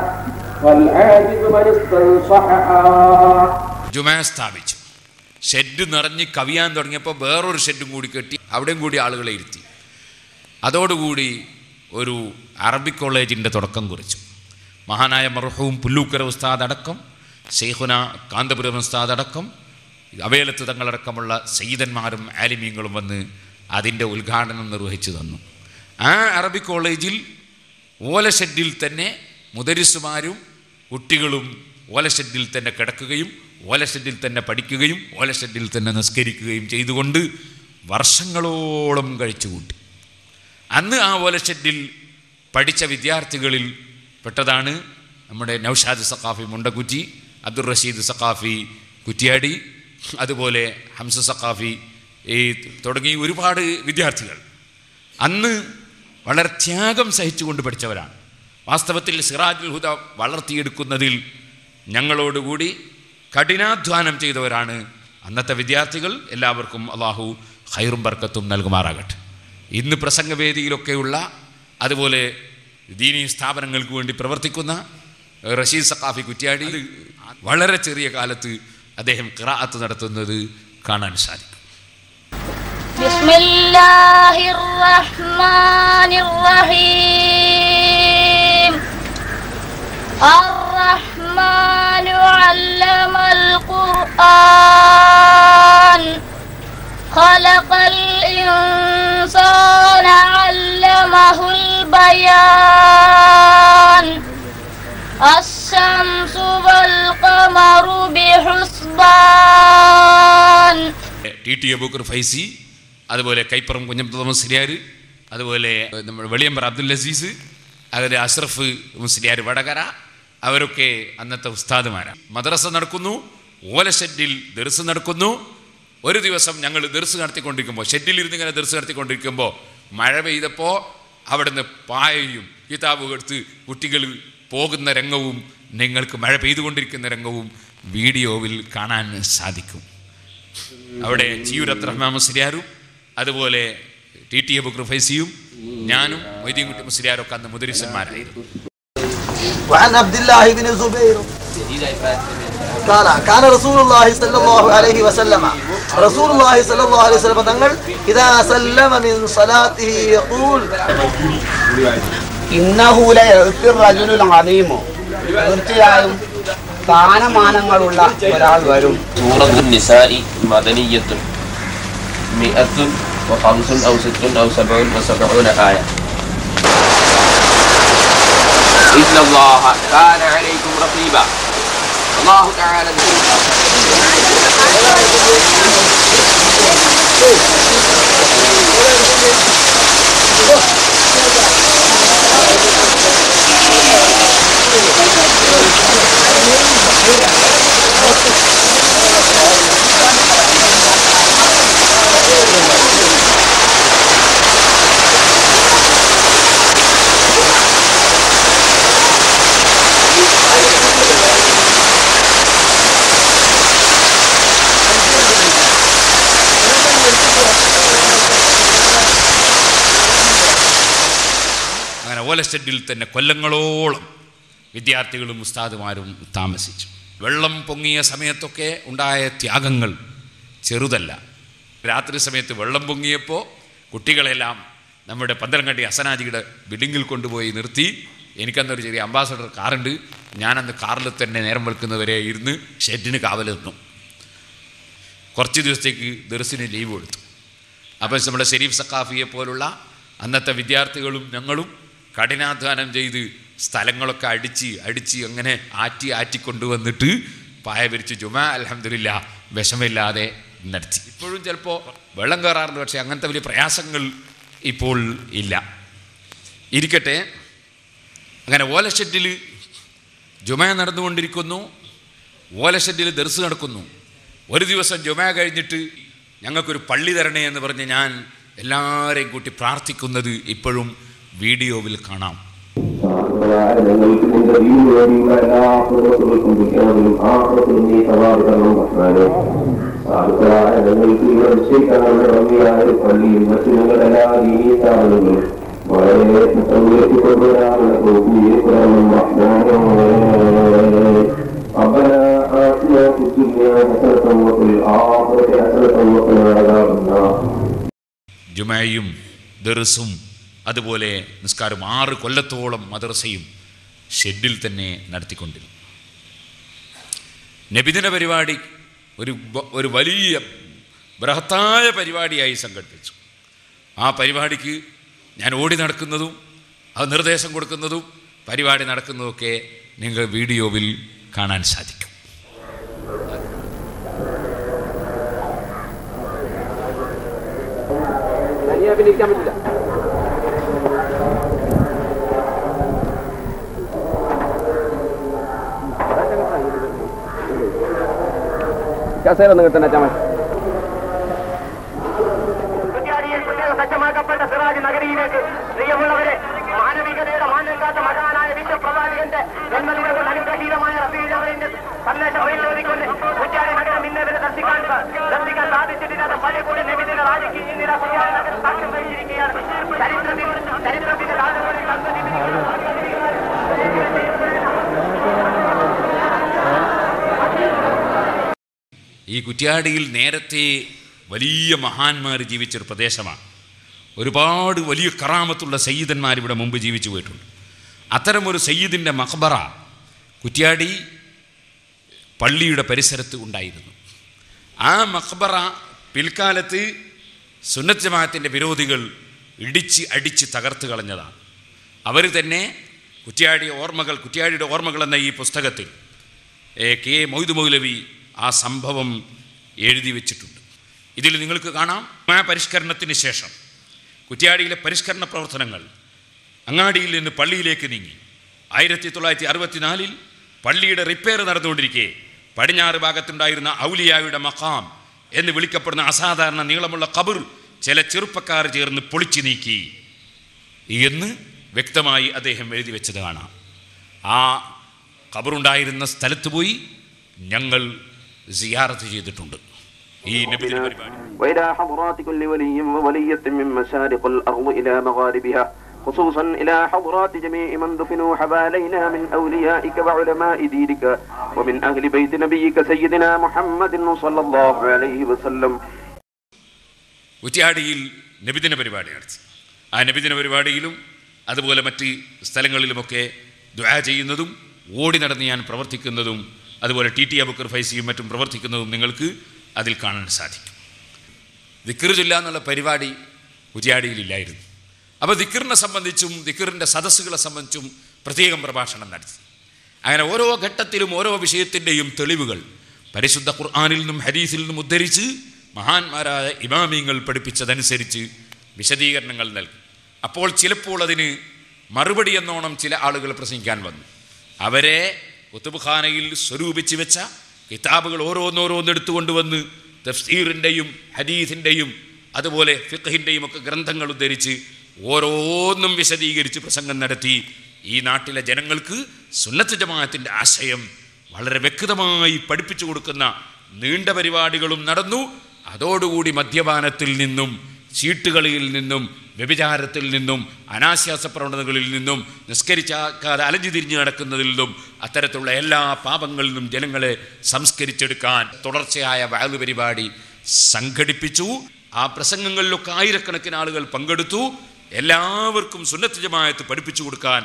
والعاجز من استنصحها. ജുമ സ്ഥാപിച്ചു. ഷെഡ് നിറഞ്ഞ് കവിയാൻ തുടങ്ങിയപ്പോൾ വേറൊരു ഷെഡും കൂടി കെട്ടി അവിടെയും കൂടി ആളുകളെ ഇരുത്തി. അതോടുകൂടി ഒരു അറബിക് കോളേജിൻ്റെ തുടക്കം കുറിച്ചു. മഹാനായ മർഹൂം പുല്ലൂക്കര ഉസ്താദ് അടക്കം, ശൈഖുന കാന്തപുരം ഉസ്താദ് അടക്കം, അവേലത്ത് തങ്ങളടക്കമുള്ള സയ്യിദന്മാരും ആലിമീങ്ങളും വന്ന് അതിൻ്റെ ഉദ്ഘാടനം നിർവഹിച്ചു തന്നു. ആ അറബിക് കോളേജിൽ ഓലഷെഡിൽ തന്നെ മുദരിസുമാരും കുട്ടികളും ഓലഷെഡിൽ തന്നെ കിടക്കുകയും ഓലഷെഡിൽ തന്നെ പഠിക്കുകയും ഓലഷെഡിൽ തന്നെ നിസ്കരിക്കുകയും ചെയ്തുകൊണ്ട് വർഷങ്ങളോളം കഴിച്ചുകൂട്ടി. അന്ന് ആ ഓലഷെഡിൽ പഠിച്ച വിദ്യാർത്ഥികളിൽ പെട്ടതാണ് നമ്മുടെ നൗഷാദ് സഖാഫി മുണ്ടക്കുറ്റി, അബ്ദുൾ റഷീദ് സഖാഫി കുറ്റിയാടി, അതുപോലെ ഹംസ സഖാഫി തുടങ്ങി ഒരുപാട് വിദ്യാർത്ഥികൾ. അന്ന് വളരെ ത്യാഗം സഹിച്ചുകൊണ്ട് പഠിച്ചവരാണ്. വാസ്തവത്തിൽ സിറാജുൽ ഹുദ വളർത്തിയെടുക്കുന്നതിൽ ഞങ്ങളോടുകൂടി കഠിനാധ്വാനം ചെയ്തവരാണ് അന്നത്തെ വിദ്യാർത്ഥികൾ. എല്ലാവർക്കും അള്ളാഹു ഖൈറും ബർക്കത്തും നൽകുമാറാകട്ടെ. ഇന്ന് പ്രസംഗവേദിയിലൊക്കെയുള്ള അതുപോലെ ദീനീ സ്ഥാപനങ്ങൾക്ക് വേണ്ടി പ്രവർത്തിക്കുന്ന റഷീദ് സഖാഫി കുറ്റ്യാടി വളരെ ചെറിയ കാലത്ത് അദ്ദേഹം ഖിറാഅത്ത് നടത്തുന്നത് കാണാൻ സാധിക്കും. ബിസ്മില്ലാഹിർ റഹ്മാനിർ റഹീം. അർ-റഹ്മാനു അല്ലമൽ ഖുർആൻ ഖലഖൽ ഇൻസാന അല്ലമഹുൽ ബയാൻ അശ്ശംസു വൽ ഖമറു ബിഹുസ്ബാൻ. ടി അബൂബക്കർ ഫൈസി, അതുപോലെ കൈപ്പുറം കുഞ്ഞബ്ദുള്ള മുസ്ലിയാർ, അതുപോലെ നമ്മുടെ വെളിയമ്പർ അബ്ദുൽ അസീസ്, അതുപോലെ അഷ്റഫ് മുസ്ലിയാർ വടകര, അവരൊക്കെ അന്നത്തെ ഉസ്താദുമാരാണ്. മദ്രസ നടക്കുന്നു, ഓലഷെഡിൽ ദർസ് നടക്കുന്നു. ഒരു ദിവസം ഞങ്ങൾ ദർസ് നടത്തിക്കൊണ്ടിരിക്കുമ്പോൾ, ഷെഡിലിരുന്ന് ഇങ്ങനെ ദർസ് നടത്തിക്കൊണ്ടിരിക്കുമ്പോൾ മഴ പെയ്തപ്പോൾ അവിടുന്ന് പായയും കിതാബും എടുത്ത് കുട്ടികൾ പോകുന്ന രംഗവും നിങ്ങൾക്ക് മഴ പെയ്തുകൊണ്ടിരിക്കുന്ന രംഗവും വീഡിയോവിൽ കാണാൻ സാധിക്കും. അവിടെ ചിയൂർ അബ്ദുറഹ്മാൻ മുസ്ലിയാരും അതുപോലെ ടി അബൂബക്കർ ഫൈസിയും ഞാനും മൊയ്തീൻ കുട്ടി മുസ്ലിയാരൊക്കെ അന്ന് മുദരിസന്മാരായിരുന്നു. وعن عبد الله بن الزبير قال كان رسول الله صلى الله عليه وسلم رسول الله صلى الله عليه وسلم തങ്ങൾ إذا سلم من صلاته يقول إنه ليأتي الرجل العظيم. തീർച്ചയായും സ്ഥാനമാനങ്ങളുള്ള ഒരാൾ വരും. സൂറത്തുൻ നിസാഇ മദനിയ്യത്തുൻ 105 أو 6 أو 77 آية. إن الله كان عليكم رقيبا. الله تعالى ഓലഷെഡിൽ തന്നെ കൊല്ലങ്ങളോളം വിദ്യാർത്ഥികളും ഉസ്താദുമാരും താമസിച്ചു. വെള്ളം പൊങ്ങിയ സമയത്തൊക്കെ ഉണ്ടായ ത്യാഗങ്ങൾ ചെറുതല്ല. രാത്രി സമയത്ത് വെള്ളം പൊങ്ങിയപ്പോൾ കുട്ടികളെല്ലാം നമ്മുടെ പന്തലങ്ങാടി ഹസനാജിയുടെ ബിൽഡിങ്ങിൽ കൊണ്ടുപോയി നിർത്തി. എനിക്കന്നൊരു ചെറിയ അംബാസഡർ കാറുണ്ട്. ഞാനന്ന് കാറിൽ തന്നെ നേരം വെളുക്കുന്നവരെ ഇരുന്ന് ഷെഡിന് കാവൽ നിന്നു. കുറച്ച് ദിവസത്തേക്ക് ദർസിന് ലീവ് കൊടുത്തു. അപ്പോൾ നമ്മുടെ ഷെരീഫ് സഖാഫിയെ പോലുള്ള അന്നത്തെ വിദ്യാർത്ഥികളും ഞങ്ങളും കഠിനാധ്വാനം ചെയ്ത് സ്ഥലങ്ങളൊക്കെ അടിച്ച് അങ്ങനെ ആറ്റിക്കൊണ്ടുവന്നിട്ട് പായ വിരിച്ച് ജുമാ അൽഹംദുലില്ലാ വിഷമില്ലാതെ നടത്തി. ഇപ്പോഴും ചിലപ്പോൾ വെള്ളം കയറാറുണ്ട്, പക്ഷേ അങ്ങനത്തെ വലിയ പ്രയാസങ്ങൾ ഇപ്പോൾ ഇല്ല. ഇരിക്കട്ടെ. അങ്ങനെ ഓലഷെഡിൽ ജുമാ നടന്നുകൊണ്ടിരിക്കുന്നു, ഓലഷെഡിൽ ദർസ് നടക്കുന്നു. ഒരു ദിവസം ജുമാ കഴിഞ്ഞിട്ട് ഞങ്ങൾക്കൊരു പള്ളി തരണേ എന്ന് പറഞ്ഞ് ഞാൻ എല്ലാവരെയും കൂട്ടി പ്രാർത്ഥിക്കുന്നത് ഇപ്പോഴും വീഡിയോവിൽ കാണാം. ജുമയും ദർസും അതുപോലെ നിസ്കാരം 6 കൊല്ലത്തോളം മദ്രസയും ഷെഡിൽ തന്നെ നടത്തിക്കൊണ്ടിരുന്നു. നബിദിന പരിപാടി ഒരു വലിയ ബൃഹത്തായ പരിപാടിയായി സംഘടിപ്പിച്ചു. ആ പരിപാടിക്ക് ഞാൻ ഓടി നടക്കുന്നതും അത് നിർദ്ദേശം കൊടുക്കുന്നതും പരിപാടി നടക്കുന്നതൊക്കെ നിങ്ങൾ വീഡിയോയിൽ കാണാൻ സാധിക്കും. സജ്ജമാക്കപ്പെട്ട സിറാജ് നഗരിയിലേക്ക് പ്രിയമുള്ളവരെ, മാനവികതയുടെ മാനങ്കാത്ത മഹാനായ വിശ്വപ്രവാചകന്റെ ജന്മദിനത്തിൽ അനുഗ്രഹീതമായ റബീഉൽ സന്ദേശം വഹിച്ചുകൊണ്ട് കുറ്റ്യാടി നഗരം ഇന്നവരെ ദർശിക്കാൻ സാധിച്ചിട്ടില്ലാത്ത പള്ളിക്കൂടി നബിദിന രാജകീയ ഇന്ദിര കുറ്റ്യാടി നഗരം സാക്ഷ്യം വഹിച്ചിരിക്കുകയാണ്. ചരിത്രത്തിന്റെ കാലങ്ങളിൽ ഈ കുറ്റ്യാടിയിൽ നേരത്തെ വലിയ മഹാന്മാർ ജീവിച്ചൊരു പ്രദേശമാണ്. ഒരുപാട് വലിയ കറാമത്തുള്ള സയ്യിദന്മാർ ഇവിടെ മുമ്പ് ജീവിച്ചു പോയിട്ടുണ്ട്. അത്തരമൊരു സയ്യിദിൻ്റെ മഖ്ബറ കുറ്റ്യാടി പള്ളിയുടെ പരിസരത്ത് ഉണ്ടായിരുന്നു. ആ മഖ്ബറ പിൽക്കാലത്ത് സുന്നത്ത് ജമാഅത്തിൻ്റെ വിരോധികൾ അടിച്ച് തകർത്ത് കളഞ്ഞതാണ്. അവർ തന്നെ കുറ്റ്യാടിയുടെ ഓർമ്മകൾ എന്ന ഈ പുസ്തകത്തിൽ കെ മൊയ്ദ് മൗലവി ആ സംഭവം എഴുതി വച്ചിട്ടുണ്ട്. ഇതിൽ നിങ്ങൾക്ക് കാണാം, പരിഷ്കരണത്തിന് ശേഷം കുറ്റ്യാടിയിലെ പരിഷ്കരണ പ്രവർത്തനങ്ങൾ അങ്ങാടിയിൽ നിന്ന് പള്ളിയിലേക്ക് നീങ്ങി. 1964 പള്ളിയുടെ റിപ്പയർ നടന്നുകൊണ്ടിരിക്കെ പടിഞ്ഞാറ് ഭാഗത്തുണ്ടായിരുന്ന ഔലിയായുടെ മഖാം എന്ന് വിളിക്കപ്പെടുന്ന അസാധാരണ നീളമുള്ള ഖബർ ചില ചെറുപ്പക്കാർ ചേർന്ന് പൊളിച്ചു നീക്കി എന്ന് വ്യക്തമായി അദ്ദേഹം എഴുതി വെച്ചത് കാണാം. ആ ഖബറുണ്ടായിരുന്ന സ്ഥലത്ത് പോയി ഞങ്ങൾ സിയാറത്ത് ചെയ്തിട്ടുണ്ട്. ഈ നബിദിന പരിപാടി وإلى حضرات كل ولي وولية من مشارق الأرض إلى مغاربها خصوصا إلى حضرات جميع من دفنوا حوالينا من أوليائك وعلماء دينك ومن أهل بيت نبيك سيدنا محمد صلى الله عليه وسلم. കുറ്റ്യാടിയിൽ നബിദിന പരിപാടി നടത്തി. ആ നബിദിന പരിപാടിയിലും അതുപോലെ മറ്റ് സ്ഥലങ്ങളിലുമൊക്കെ ദുആ ചെയ്യുന്നതും ഓടി നടന്ന് ഞാൻ പ്രവർത്തിക്കുന്നതും അതുപോലെ ടി അബൂബക്കർ ഫൈസിയും മറ്റും പ്രവർത്തിക്കുന്നതും നിങ്ങൾക്ക് അതിൽ കാണാൻ സാധിക്കും. ദിക്ർ ചൊല്ലുക എന്നുള്ള പരിപാടി കുറ്റ്യാടിയിലില്ലായിരുന്നു. അപ്പോൾ ദിക്റിനെ സംബന്ധിച്ചും ദിക്റിൻ്റെ സദസ്സുകളെ സംബന്ധിച്ചും പ്രത്യേകം പ്രഭാഷണം നടത്തി. അങ്ങനെ ഓരോ ഘട്ടത്തിലും ഓരോ വിഷയത്തിൻ്റെയും തെളിവുകൾ പരിശുദ്ധ ഖുർആനിൽ നിന്നും ഹദീസിൽ നിന്നും ഉദ്ധരിച്ച് മഹാന്മാരായ ഇമാമിങ്ങൾ പഠിപ്പിച്ചതനുസരിച്ച് വിശദീകരണങ്ങൾ നൽകി. അപ്പോൾ ചിലപ്പോൾ അതിന് മറുപടി എന്നോണം ചില ആളുകൾ പ്രസംഗിക്കാൻ വന്നു. അവരെ കുത്തുബ്ഖാനയിൽ സ്വരൂപിച്ച് വെച്ച കിതാബുകൾ ഓരോന്നോരോന്നെടുത്തുകൊണ്ടുവന്ന് തഫ്സീറിൻ്റെയും ഹദീസിൻ്റെയും അതുപോലെ ഫിഖ്ഹിൻ്റെയും ഒക്കെ ഗ്രന്ഥങ്ങൾ ഉദ്ധരിച്ച് ഓരോന്നും വിശദീകരിച്ച് പ്രസംഗം നടത്തി. ഈ നാട്ടിലെ ജനങ്ങൾക്ക് സുന്നത്ത് ജമാഅത്തിൻ്റെ ആശയം വളരെ വ്യക്തമായി പഠിപ്പിച്ചു കൊടുക്കുന്ന നീണ്ട പരിപാടികളും നടന്നു. അതോടുകൂടി മദ്യപാനത്തിൽ നിന്നും ചീട്ടുകളിയിൽ നിന്നും വ്യഭിചാരത്തിൽ നിന്നും അനാശ്വാസ പ്രവണതകളിൽ നിന്നും നിസ്കരിച്ചാക്കാതെ അലഞ്ഞു തിരിഞ്ഞു നടക്കുന്നതിൽ നിന്നും അത്തരത്തിലുള്ള എല്ലാ പാപങ്ങളിൽ നിന്നും ജനങ്ങളെ സംസ്കരിച്ചെടുക്കാൻ തുടർച്ചയായ വഅദ് പരിപാടി സംഘടിപ്പിച്ചു. ആ പ്രസംഗങ്ങളിലൊക്കെ ആയിരക്കണക്കിന് ആളുകൾ പങ്കെടുത്തു. എല്ലാവർക്കും സുന്നത്ത് ജമാഅത്ത് പഠിപ്പിച്ചു കൊടുക്കാൻ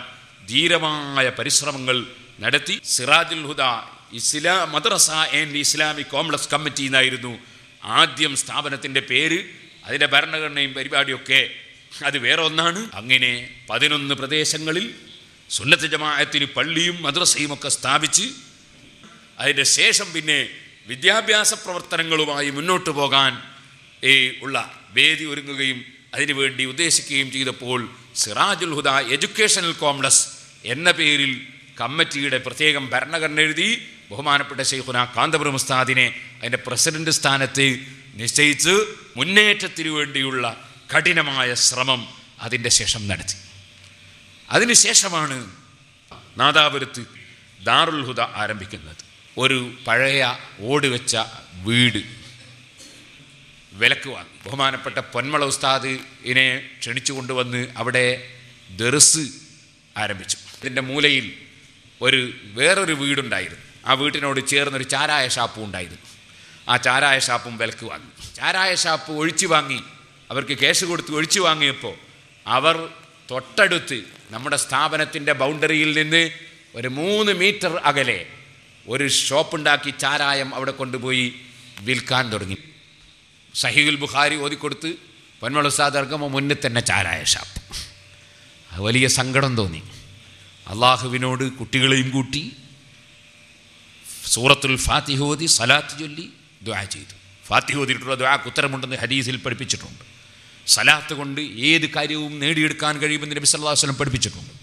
ധീരമായ പരിശ്രമങ്ങൾ നടത്തി. സിറാജുൽ ഹുദ മദ്രസ ആൻഡ് ഇസ്ലാമിക് കോംപ്ലക്സ് കമ്മിറ്റി എന്നായിരുന്നു ആദ്യം സ്ഥാപനത്തിൻ്റെ പേര്. അതിൻ്റെ ഭരണഘടനയും പരിപാടിയൊക്കെ അത് വേറെ ഒന്നാണ്. അങ്ങനെ 11 പ്രദേശങ്ങളിൽ സുന്നത്ത് ജമാഅത്തിന് പള്ളിയും മദ്രസയും ഒക്കെ സ്ഥാപിച്ച് അതിൻ്റെ ശേഷം പിന്നെ വിദ്യാഭ്യാസ പ്രവർത്തനങ്ങളുമായി മുന്നോട്ട് പോകാൻ ഉള്ള വേദി ഒരുങ്ങുകയും അതിനുവേണ്ടി ഉദ്ദേശിക്കുകയും ചെയ്തപ്പോൾ സിറാജുൽ ഹുദ എഡ്യൂക്കേഷണൽ കോംപ്ലക്സ് എന്ന പേരിൽ കമ്മിറ്റിയുടെ പ്രത്യേകം ഭരണഘടന എഴുതി ബഹുമാനപ്പെട്ട ശൈഖുന കാന്തപുരം ഉസ്താദിനെ അതിൻ്റെ പ്രസിഡന്റ് സ്ഥാനത്ത് നിശ്ചയിച്ച് മുന്നേറ്റത്തിനു വേണ്ടിയുള്ള കഠിനമായ ശ്രമം അതിൻ്റെ ശേഷം നടത്തി. അതിനുശേഷമാണ് നാദാപുരത്ത് ദാറുൽ ഹുദ ആരംഭിക്കുന്നത്. ഒരു പഴയ ഓടുവെച്ച വീട് വിലക്ക് വാങ്ങി ബഹുമാനപ്പെട്ട പൊന്മള ഉസ്താദിനെ ക്ഷണിച്ചു കൊണ്ടുവന്ന് അവിടെ ദർസ് ആരംഭിച്ചു. ഇതിൻ്റെ മൂലയിൽ വേറൊരു വീടുണ്ടായിരുന്നു. ആ വീട്ടിനോട് ചേർന്നൊരു ചാരായ ഷാപ്പും ഉണ്ടായിരുന്നു. ആ ചാരായ ഷാപ്പും വിലക്ക് വാങ്ങി. ചാരായ ഷാപ്പ് ഒഴിച്ചു വാങ്ങി, അവർക്ക് ക്യാഷ് കൊടുത്ത് ഒഴിച്ചു വാങ്ങിയപ്പോൾ അവർ തൊട്ടടുത്ത് നമ്മുടെ സ്ഥാപനത്തിൻ്റെ ബൗണ്ടറിയിൽ നിന്ന് ഒരു 3 മീറ്റർ അകലെ ഒരു ഷോപ്പുണ്ടാക്കി ചാരായം അവിടെ കൊണ്ടുപോയി വിൽക്കാൻ തുടങ്ങി. സഹീഹുൽ ബുഖാരി ഓതിക്കൊടുത്ത് പൊന്മള ഉസ്താദ് ഇറങ്ങുമ്പോൾ മുന്നിൽ തന്നെ ചാരായ ഷാപ്പ്. വലിയ സങ്കടം തോന്നി. അള്ളാഹുവിനോട് കുട്ടികളെയും കൂട്ടി സൂറത്തുൽ ഫാത്തിഹ ഓതി സലാത്ത് ചൊല്ലി ദുആ ചെയ്തു. ഫാത്തിഹ ഓതിയിട്ടുള്ള ദുആക്ക് ഉത്തരമുണ്ടെന്ന് ഹദീസിൽ പഠിപ്പിച്ചിട്ടുണ്ട്. സലാത്ത് കൊണ്ട് ഏത് കാര്യവും നേടിയെടുക്കാൻ കഴിയുമെന്ന് നബി സല്ലല്ലാഹു അലൈഹി വസല്ലം പഠിപ്പിച്ചിട്ടുണ്ട്.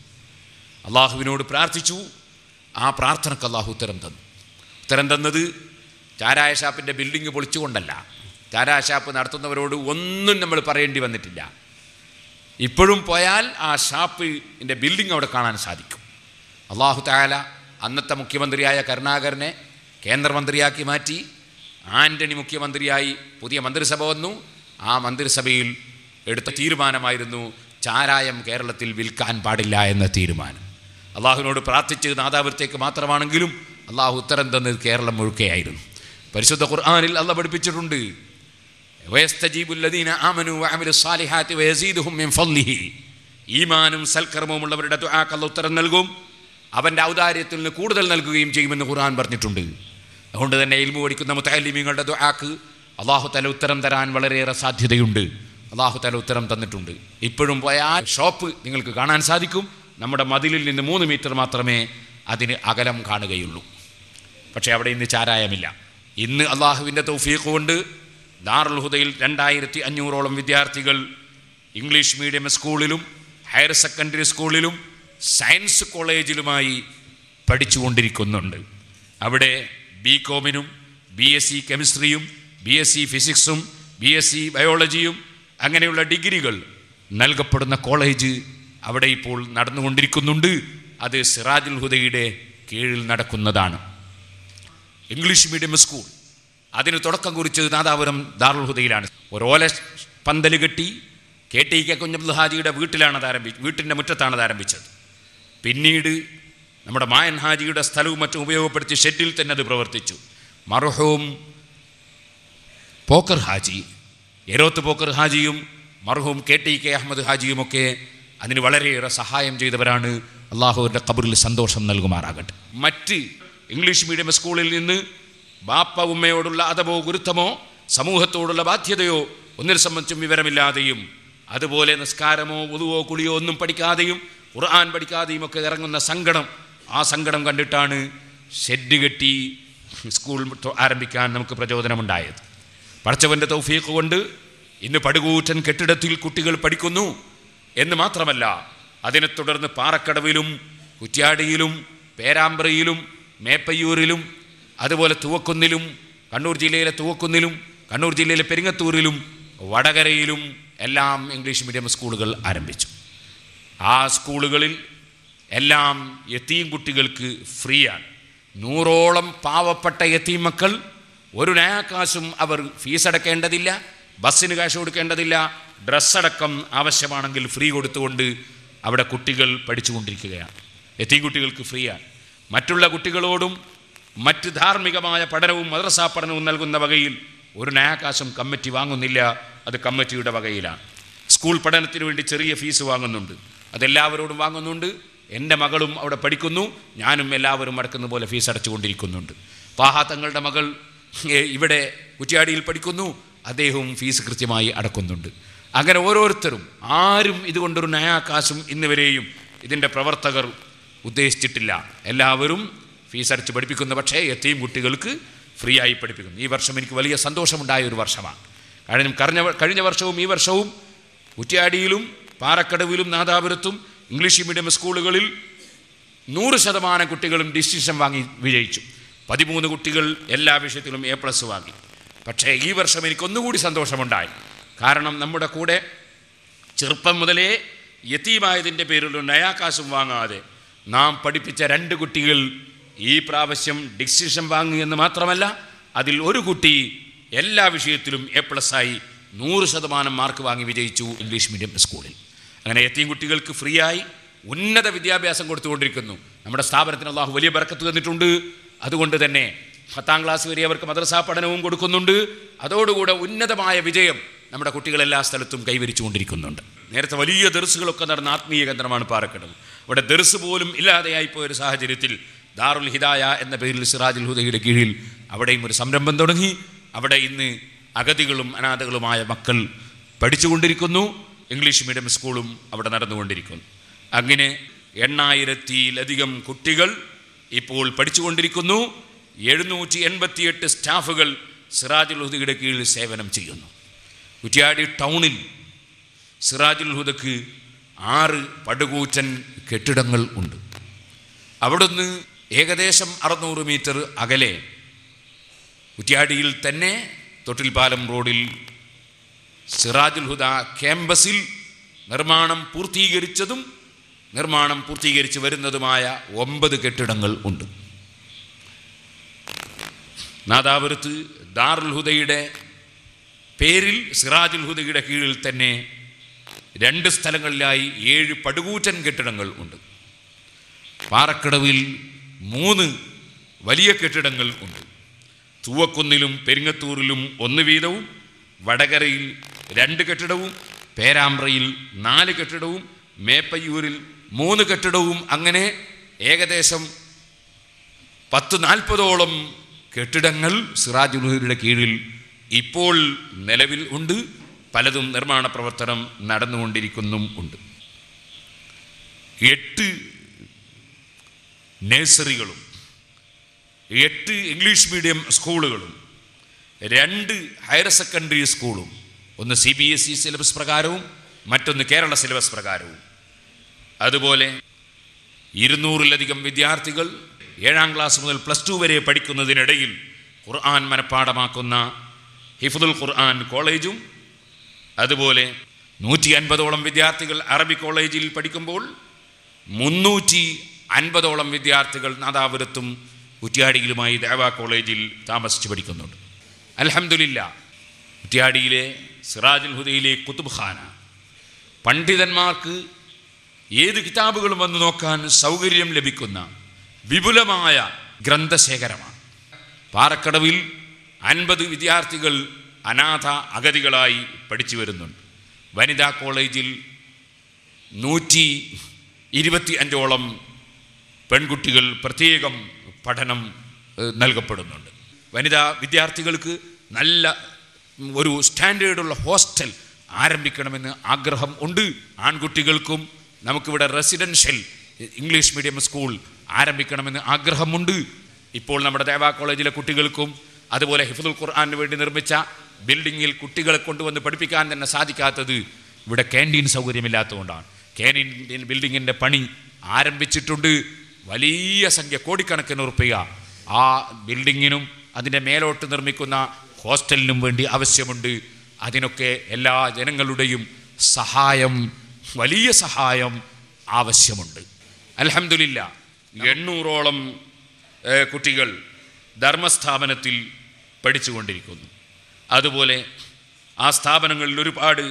അള്ളാഹുവിനോട് പ്രാർത്ഥിച്ചു. ആ പ്രാർത്ഥനയ്ക്ക് അള്ളാഹു ഉത്തരം തന്നു. ഉത്തരം തന്നത് ചാരായ ഷാപ്പിൻ്റെ ബിൽഡിങ് പൊളിച്ചുകൊണ്ടല്ല. ചാരായ ഷാപ്പ് നടത്തുന്നവരോട് ഒന്നും നമ്മൾ പറയേണ്ടി വന്നിട്ടില്ല. ഇപ്പോഴും പോയാൽ ആ ഷാപ്പിൻ്റെ ബിൽഡിംഗ് അവിടെ കാണാൻ സാധിക്കും. അള്ളാഹു തആല അന്നത്തെ മുഖ്യമന്ത്രിയായ കരുണാകരനെ കേന്ദ്രമന്ത്രിയാക്കി മാറ്റി. ആൻ്റണി മുഖ്യമന്ത്രിയായി പുതിയ മന്ത്രിസഭ വന്നു. ആ മന്ത്രിസഭയിൽ എടുത്ത തീരുമാനമായിരുന്നു ചാരായം കേരളത്തിൽ വിൽക്കാൻ പാടില്ല എന്ന തീരുമാനം. അള്ളാഹുവിനോട് പ്രാർത്ഥിച്ചത് നാദാപുരത്തേക്ക് മാത്രമാണെങ്കിലും അള്ളാഹു ഉത്തരം തന്നത് കേരളം മുഴുക്കെയായിരുന്നു. പരിശുദ്ധ ഖുർആനിൽ അള്ളാഹ് പഠിപ്പിച്ചിട്ടുണ്ട്, വയസ്തജീബുല്ലദീന ആമനു വഅമിലുസ് സാലിഹാത്തി വയസീദുഹും മിൻ ഫളിഹി. ഈമാനും സൽക്കർമ്മവുമുള്ളവരുടെ ദുആക്ക് അള്ളാഹു ഉത്തരം നൽകും, അവൻ്റെ ഔദാര്യത്തിൽ നിന്ന് കൂടുതൽ നൽകുകയും ചെയ്യുമെന്ന് ഖുർആൻ പറഞ്ഞിട്ടുണ്ട്. അതുകൊണ്ട് തന്നെ ഇൽമു പഠിക്കുന്ന മുതഅല്ലിമീങ്ങളുടെ ദുആക്ക് അള്ളാഹു തആല ഉത്തരം തരാൻ വളരെയേറെ സാധ്യതയുണ്ട്. അള്ളാഹു തആല ഉത്തരം തന്നിട്ടുണ്ട്. ഇപ്പോഴും പോയാൽ ഷോപ്പ് നിങ്ങൾക്ക് കാണാൻ സാധിക്കും. നമ്മുടെ മതിലിൽ നിന്ന് 3 മീറ്റർ മാത്രമേ അതിന് അകലം കാണുകയുള്ളൂ. പക്ഷേ അവിടെ ഇന്ന് ചാരായമില്ല. ഇന്ന് അള്ളാഹുവിൻ്റെ തൗഫീഖ് കൊണ്ട് ദാറുൽ ഹുദയിൽ 2500ഓളം വിദ്യാർത്ഥികൾ ഇംഗ്ലീഷ് മീഡിയം സ്കൂളിലും ഹയർ സെക്കൻഡറി സ്കൂളിലും സയൻസ് കോളേജിലുമായി പഠിച്ചുകൊണ്ടിരിക്കുന്നുണ്ട്. അവിടെ ബികോമിനും BSc കെമിസ്ട്രിയും BSc ഫിസിക്സും BSc ബയോളജിയും അങ്ങനെയുള്ള ഡിഗ്രികൾ നൽകപ്പെടുന്ന കോളേജ് അവിടെ ഇപ്പോൾ നടന്നുകൊണ്ടിരിക്കുന്നുണ്ട്. അത് സിറാജുൽ ഹുദയുടെ കീഴിൽ നടക്കുന്നതാണ്. ഇംഗ്ലീഷ് മീഡിയം സ്കൂൾ അതിന് തുടക്കം കുറിച്ചത് നാദാപുരം ദാറുൽ ഹുദയിലാണ്. ഒരോല പന്തൽ കെട്ടി KTK കുഞ്ഞബ്ദുൽ ഹാജിയുടെ വീട്ടിൻ്റെ മുറ്റത്താണ് അത് ആരംഭിച്ചത്. പിന്നീട് നമ്മുടെ മായൻ ഹാജിയുടെ സ്ഥലവും മറ്റും ഉപയോഗപ്പെടുത്തി ഷെഡിൽ തന്നെ അത് പ്രവർത്തിച്ചു. മർഹൂം പോക്കർ ഹാജി, എരോത്ത് പോക്കർ ഹാജിയും മർഹൂം KTK അഹമ്മദ് ഹാജിയുമൊക്കെ അതിന് വളരെയേറെ സഹായം ചെയ്തവരാണ്. അള്ളാഹുവിൻ്റെ ഖബറിൽ സന്തോഷം നൽകുമാറാകട്ടെ. മറ്റ് ഇംഗ്ലീഷ് മീഡിയം സ്കൂളിൽ നിന്ന് ബാപ്പ ഉമ്മയോടുള്ള അദബോ ഗുരുത്വമോ സമൂഹത്തോടുള്ള ബാധ്യതയോ ഒന്നിനെ സംബന്ധിച്ചും വിവരമില്ലാതെയും അതുപോലെ നിസ്കാരമോ വുളുവോ കുളിയോ ഒന്നും പഠിക്കാതെയും ഖുർആൻ പഠിക്കാതെയും ഒക്കെ ഇറങ്ങുന്ന സങ്കടം, ആ സങ്കടം കണ്ടിട്ടാണ് ഷെഡ് കെട്ടി സ്കൂൾ ആരംഭിക്കാൻ നമുക്ക് പ്രചോദനമുണ്ടായത്. പടച്ചവൻ്റെ തൗഫീഖ് കൊണ്ട് ഇന്ന് പടുകൂറ്റൻ കെട്ടിടത്തിൽ കുട്ടികൾ പഠിക്കുന്നു എന്ന് മാത്രമല്ല, അതിനെ തുടർന്ന് പാറക്കടവിലും കുറ്റ്യാടിയിലും പേരാമ്പ്രയിലും മേപ്പയ്യൂരിലും അതുപോലെ തൂവക്കുന്നിലും കണ്ണൂർ ജില്ലയിലെ തൂവക്കുന്നിലും കണ്ണൂർ ജില്ലയിലെ പെരിങ്ങത്തൂരിലും വടകരയിലും എല്ലാം ഇംഗ്ലീഷ് മീഡിയം സ്കൂളുകൾ ആരംഭിച്ചു. ആ സ്കൂളുകളിൽ എല്ലാം യതീം കുട്ടികൾക്ക് ഫ്രീയാണ്. 100ഓളം പാവപ്പെട്ട യതീം മക്കൾ ഒരു നയാകാശും അവർ ഫീസ് അടക്കേണ്ടതില്ല, ബസ്സിന് കാശ് കൊടുക്കേണ്ടതില്ല, ഡ്രസ്സടക്കം ആവശ്യമാണെങ്കിൽ ഫ്രീ കൊടുത്തുകൊണ്ട് അവിടെ കുട്ടികൾ പഠിച്ചുകൊണ്ടിരിക്കുകയാണ്. യതീം കുട്ടികൾക്ക് ഫ്രീയാണ്. മറ്റുള്ള കുട്ടികളോടും മറ്റ് ധാർമ്മികമായ പഠനവും മദ്രസാ പഠനവും നൽകുന്ന വകയിൽ ഒരു നയാകാശം കമ്മിറ്റി വാങ്ങുന്നില്ല, അത് കമ്മിറ്റിയുടെ വകയിലാണ്. സ്കൂൾ പഠനത്തിന് വേണ്ടി ചെറിയ ഫീസ് വാങ്ങുന്നുണ്ട്, അതെല്ലാവരോടും വാങ്ങുന്നുണ്ട്. എൻ്റെ മകളും അവിടെ പഠിക്കുന്നു, ഞാനും എല്ലാവരും അടക്കുന്ന പോലെ ഫീസ് അടച്ചുകൊണ്ടിരിക്കുന്നുണ്ട്. താഹ തങ്ങളുടെ മകൾ ഇവിടെ കുറ്റ്യാടിയിൽ പഠിക്കുന്നു, അദ്ദേഹവും ഫീസ് കൃത്യമായി അടക്കുന്നുണ്ട്. അങ്ങനെ ഓരോരുത്തരും, ആരും ഇതുകൊണ്ടൊരു നയാകാശം ഇന്നുവരെയും ഇതിൻ്റെ പ്രവർത്തകർ ഉദ്ദേശിച്ചിട്ടില്ല. എല്ലാവരും ഫീസ് അടച്ച് പഠിപ്പിക്കുന്നു. പക്ഷേ യതീം കുട്ടികൾക്ക് ഫ്രീ ആയി പഠിപ്പിക്കുന്നു. ഈ വർഷം എനിക്ക് വലിയ സന്തോഷമുണ്ടായ ഒരു വർഷമാണ്. കാരണം കഴിഞ്ഞ വർഷവും ഈ വർഷവും കുറ്റ്യാടിയിലും പാറക്കടവിലും നാദാപുരത്തും ഇംഗ്ലീഷ് മീഡിയം സ്കൂളുകളിൽ 100% കുട്ടികളും ഡിസ്റ്റിങ്ഷൻ വാങ്ങി വിജയിച്ചു. 13 കുട്ടികൾ എല്ലാ വിഷയത്തിലും A+ വാങ്ങി. പക്ഷേ ഈ വർഷം എനിക്കൊന്നുകൂടി സന്തോഷമുണ്ടായി. കാരണം നമ്മുടെ കൂടെ ചെറുപ്പം മുതലേ യതീമായതിൻ്റെ പേരിൽ നയാകാശം വാങ്ങാതെ നാം പഠിപ്പിച്ച 2 കുട്ടികൾ ഈ പ്രാവശ്യം ഡിസ്റ്റിങ്ഷൻ വാങ്ങി എന്ന് മാത്രമല്ല, അതിൽ ഒരു കുട്ടി എല്ലാ വിഷയത്തിലും A+ ആയി 100% മാർക്ക് വാങ്ങി വിജയിച്ചു ഇംഗ്ലീഷ് മീഡിയം സ്കൂളിൽ. അങ്ങനെ യതീം കുട്ടികൾക്ക് ഫ്രീ ആയി ഉന്നത വിദ്യാഭ്യാസം കൊടുത്തുകൊണ്ടിരിക്കുന്നു. നമ്മുടെ സ്ഥാപനത്തിന് അല്ലാഹു വലിയ ബർക്കത്ത് തന്നിട്ടുണ്ട്. അതുകൊണ്ട് തന്നെ 10ാം ക്ലാസ് വരെ അവർക്ക് മദ്രസാ പഠനവും കൊടുക്കുന്നുണ്ട്. അതോടുകൂടെ ഉന്നതമായ വിജയം നമ്മുടെ കുട്ടികൾ എല്ലാ സ്ഥലത്തും കൈവരിച്ചുകൊണ്ടിരിക്കുന്നുണ്ട്. നേരത്തെ വലിയ ദർസുകളൊക്കെ നടന്ന ആത്മീയ കേന്ദ്രമാണ് പാറക്കടവ്. ഇവിടെ ദർസ് പോലും ഇല്ലാതെയായിപ്പോയൊരു സാഹചര്യത്തിൽ ദാറുൽ ഹിദായ എന്ന പേരിൽ സിറാജുൽ ഹുദയുടെ കീഴിൽ അവിടെയും ഒരു സംരംഭം തുടങ്ങി. അവിടെ ഇന്ന് അഗതികളും അനാഥകളുമായ മക്കൾ പഠിച്ചുകൊണ്ടിരിക്കുന്നു. ഇംഗ്ലീഷ് മീഡിയം സ്കൂളും അവിടെ നടന്നുകൊണ്ടിരിക്കുന്നു. അങ്ങനെ 8000-ലധികം കുട്ടികൾ ഇപ്പോൾ പഠിച്ചുകൊണ്ടിരിക്കുന്നു. 788 സ്റ്റാഫുകൾ സിറാജുൽ ഹുദയുടെ കീഴിൽ സേവനം ചെയ്യുന്നു. കുറ്റ്യാടി ടൗണിൽ സിറാജുൽ ഹുദക്ക് 6 പടുകൂറ്റൻ കെട്ടിടങ്ങൾ ഉണ്ട്. അവിടുന്ന് ഏകദേശം 600 മീറ്റർ അകലെ കുറ്റ്യാടിയിൽ തന്നെ തൊട്ടിൽപ്പാലം റോഡിൽ സിറാജുൽ ഹുദ ക്യാമ്പസിൽ നിർമ്മാണം പൂർത്തീകരിച്ചതും നിർമ്മാണം പൂർത്തീകരിച്ച് വരുന്നതുമായ 9 കെട്ടിടങ്ങൾ ഉണ്ട്. നാദാപുരത്ത് ദാറുൽ ഹുദയുടെ പേരിൽ സിറാജുൽ ഹുദയുടെ കീഴിൽ തന്നെ 2 സ്ഥലങ്ങളിലായി 7 പടുകൂറ്റൻ കെട്ടിടങ്ങൾ ഉണ്ട്. പാറക്കടവിൽ 3 വലിയ കെട്ടിടങ്ങൾ ഉണ്ട്. തൂവക്കുന്നിലും പെരിങ്ങത്തൂരിലും 1 വീതവും, വടകരയിൽ 2 കെട്ടിടവും, പേരാമ്പ്രയിൽ 4 കെട്ടിടവും, മേപ്പയ്യൂരിൽ 3 കെട്ടിടവും, അങ്ങനെ ഏകദേശം 10-40ഓളം കെട്ടിടങ്ങൾ സിറാജുൽ ഹുദയുടെ കീഴിൽ ഇപ്പോൾ നിലവിൽ ഉണ്ട്. പലതും നിർമ്മാണ പ്രവർത്തനം നടന്നുകൊണ്ടിരിക്കുന്നും ഉണ്ട്. 8 നഴ്സറികളും 8 ഇംഗ്ലീഷ് മീഡിയം സ്കൂളുകളും 2 ഹയർ സെക്കൻഡറി സ്കൂളും, ഒന്ന് CBSE സിലബസ് പ്രകാരവും മറ്റൊന്ന് കേരള സിലബസ് പ്രകാരവും. അതുപോലെ 200-ലധികം വിദ്യാർത്ഥികൾ 7ാം ക്ലാസ് മുതൽ +2 വരെ പഠിക്കുന്നതിനിടയിൽ ഖുർആൻ മനഃപ്പാഠമാക്കുന്ന ഹിഫ്ദുൽ ഖുർആൻ കോളേജും, അതുപോലെ 150ഓളം വിദ്യാർത്ഥികൾ അറബി കോളേജിൽ പഠിക്കുമ്പോൾ 350ഓളം വിദ്യാർത്ഥികൾ നാദാപുരത്തും കുറ്റ്യാടിയിലുമായി ദഅവാ കോളേജിൽ താമസിച്ച് പഠിക്കുന്നുണ്ട്. അൽഹംദുലില്ലാ, കുറ്റ്യാടിയിലെ സിറാജുൽ ഹുദയിലെ കുതുബ് ഖാന പണ്ഡിതന്മാർക്ക് ഏത് കിതാബുകളും വന്ന് നോക്കാൻ സൗകര്യം ലഭിക്കുന്ന വിപുലമായ ഗ്രന്ഥശേഖരമാണ്. പാറക്കടവിൽ 50 വിദ്യാർത്ഥികൾ അനാഥ അഗതികളായി പഠിച്ചു വരുന്നുണ്ട്. വനിതാ കോളേജിൽ 125ഓളം പെൺകുട്ടികൾ പ്രത്യേകം പഠനം നൽകപ്പെടുന്നുണ്ട്. വനിതാ വിദ്യാർത്ഥികൾക്ക് നല്ല ഒരു സ്റ്റാൻഡേർഡുള്ള ഹോസ്റ്റൽ ആരംഭിക്കണമെന്ന് ആഗ്രഹം ഉണ്ട്. ആൺകുട്ടികൾക്കും നമുക്കിവിടെ റെസിഡൻഷ്യൽ ഇംഗ്ലീഷ് മീഡിയം സ്കൂൾ ആരംഭിക്കണമെന്ന് ആഗ്രഹമുണ്ട്. ഇപ്പോൾ നമ്മുടെ ദേവാ കോളേജിലെ കുട്ടികൾക്കും അതുപോലെ ഹിഫ്ദുൽ ഖുർആന് വേണ്ടി നിർമ്മിച്ച ബിൽഡിങ്ങിൽ കുട്ടികളെ കൊണ്ടുവന്ന് പഠിപ്പിക്കാൻ തന്നെ സാധിക്കാത്തത് ഇവിടെ ക്യാൻറ്റീൻ സൗകര്യമില്ലാത്തതുകൊണ്ടാണ്. ക്യാൻറ്റീൻ ബിൽഡിങ്ങിൻ്റെ പണി ആരംഭിച്ചിട്ടുണ്ട്. വലിയ സംഖ്യ, കോടിക്കണക്കിന് ഉറുപ്പിക ആ ബിൽഡിങ്ങിനും അതിൻ്റെ മേലോട്ട് നിർമ്മിക്കുന്ന ഹോസ്റ്റലിനും വേണ്ടി ആവശ്യമുണ്ട്. അതിനൊക്കെ എല്ലാ ജനങ്ങളുടെയും സഹായം, വലിയ സഹായം ആവശ്യമുണ്ട്. അൽഹംദുലില്ലാ, 800ഓളം കുട്ടികൾ ധർമ്മസ്ഥാപനത്തിൽ പഠിച്ചുകൊണ്ടിരിക്കുന്നു. അതുപോലെ ആ സ്ഥാപനങ്ങളിൽ ഒരുപാട്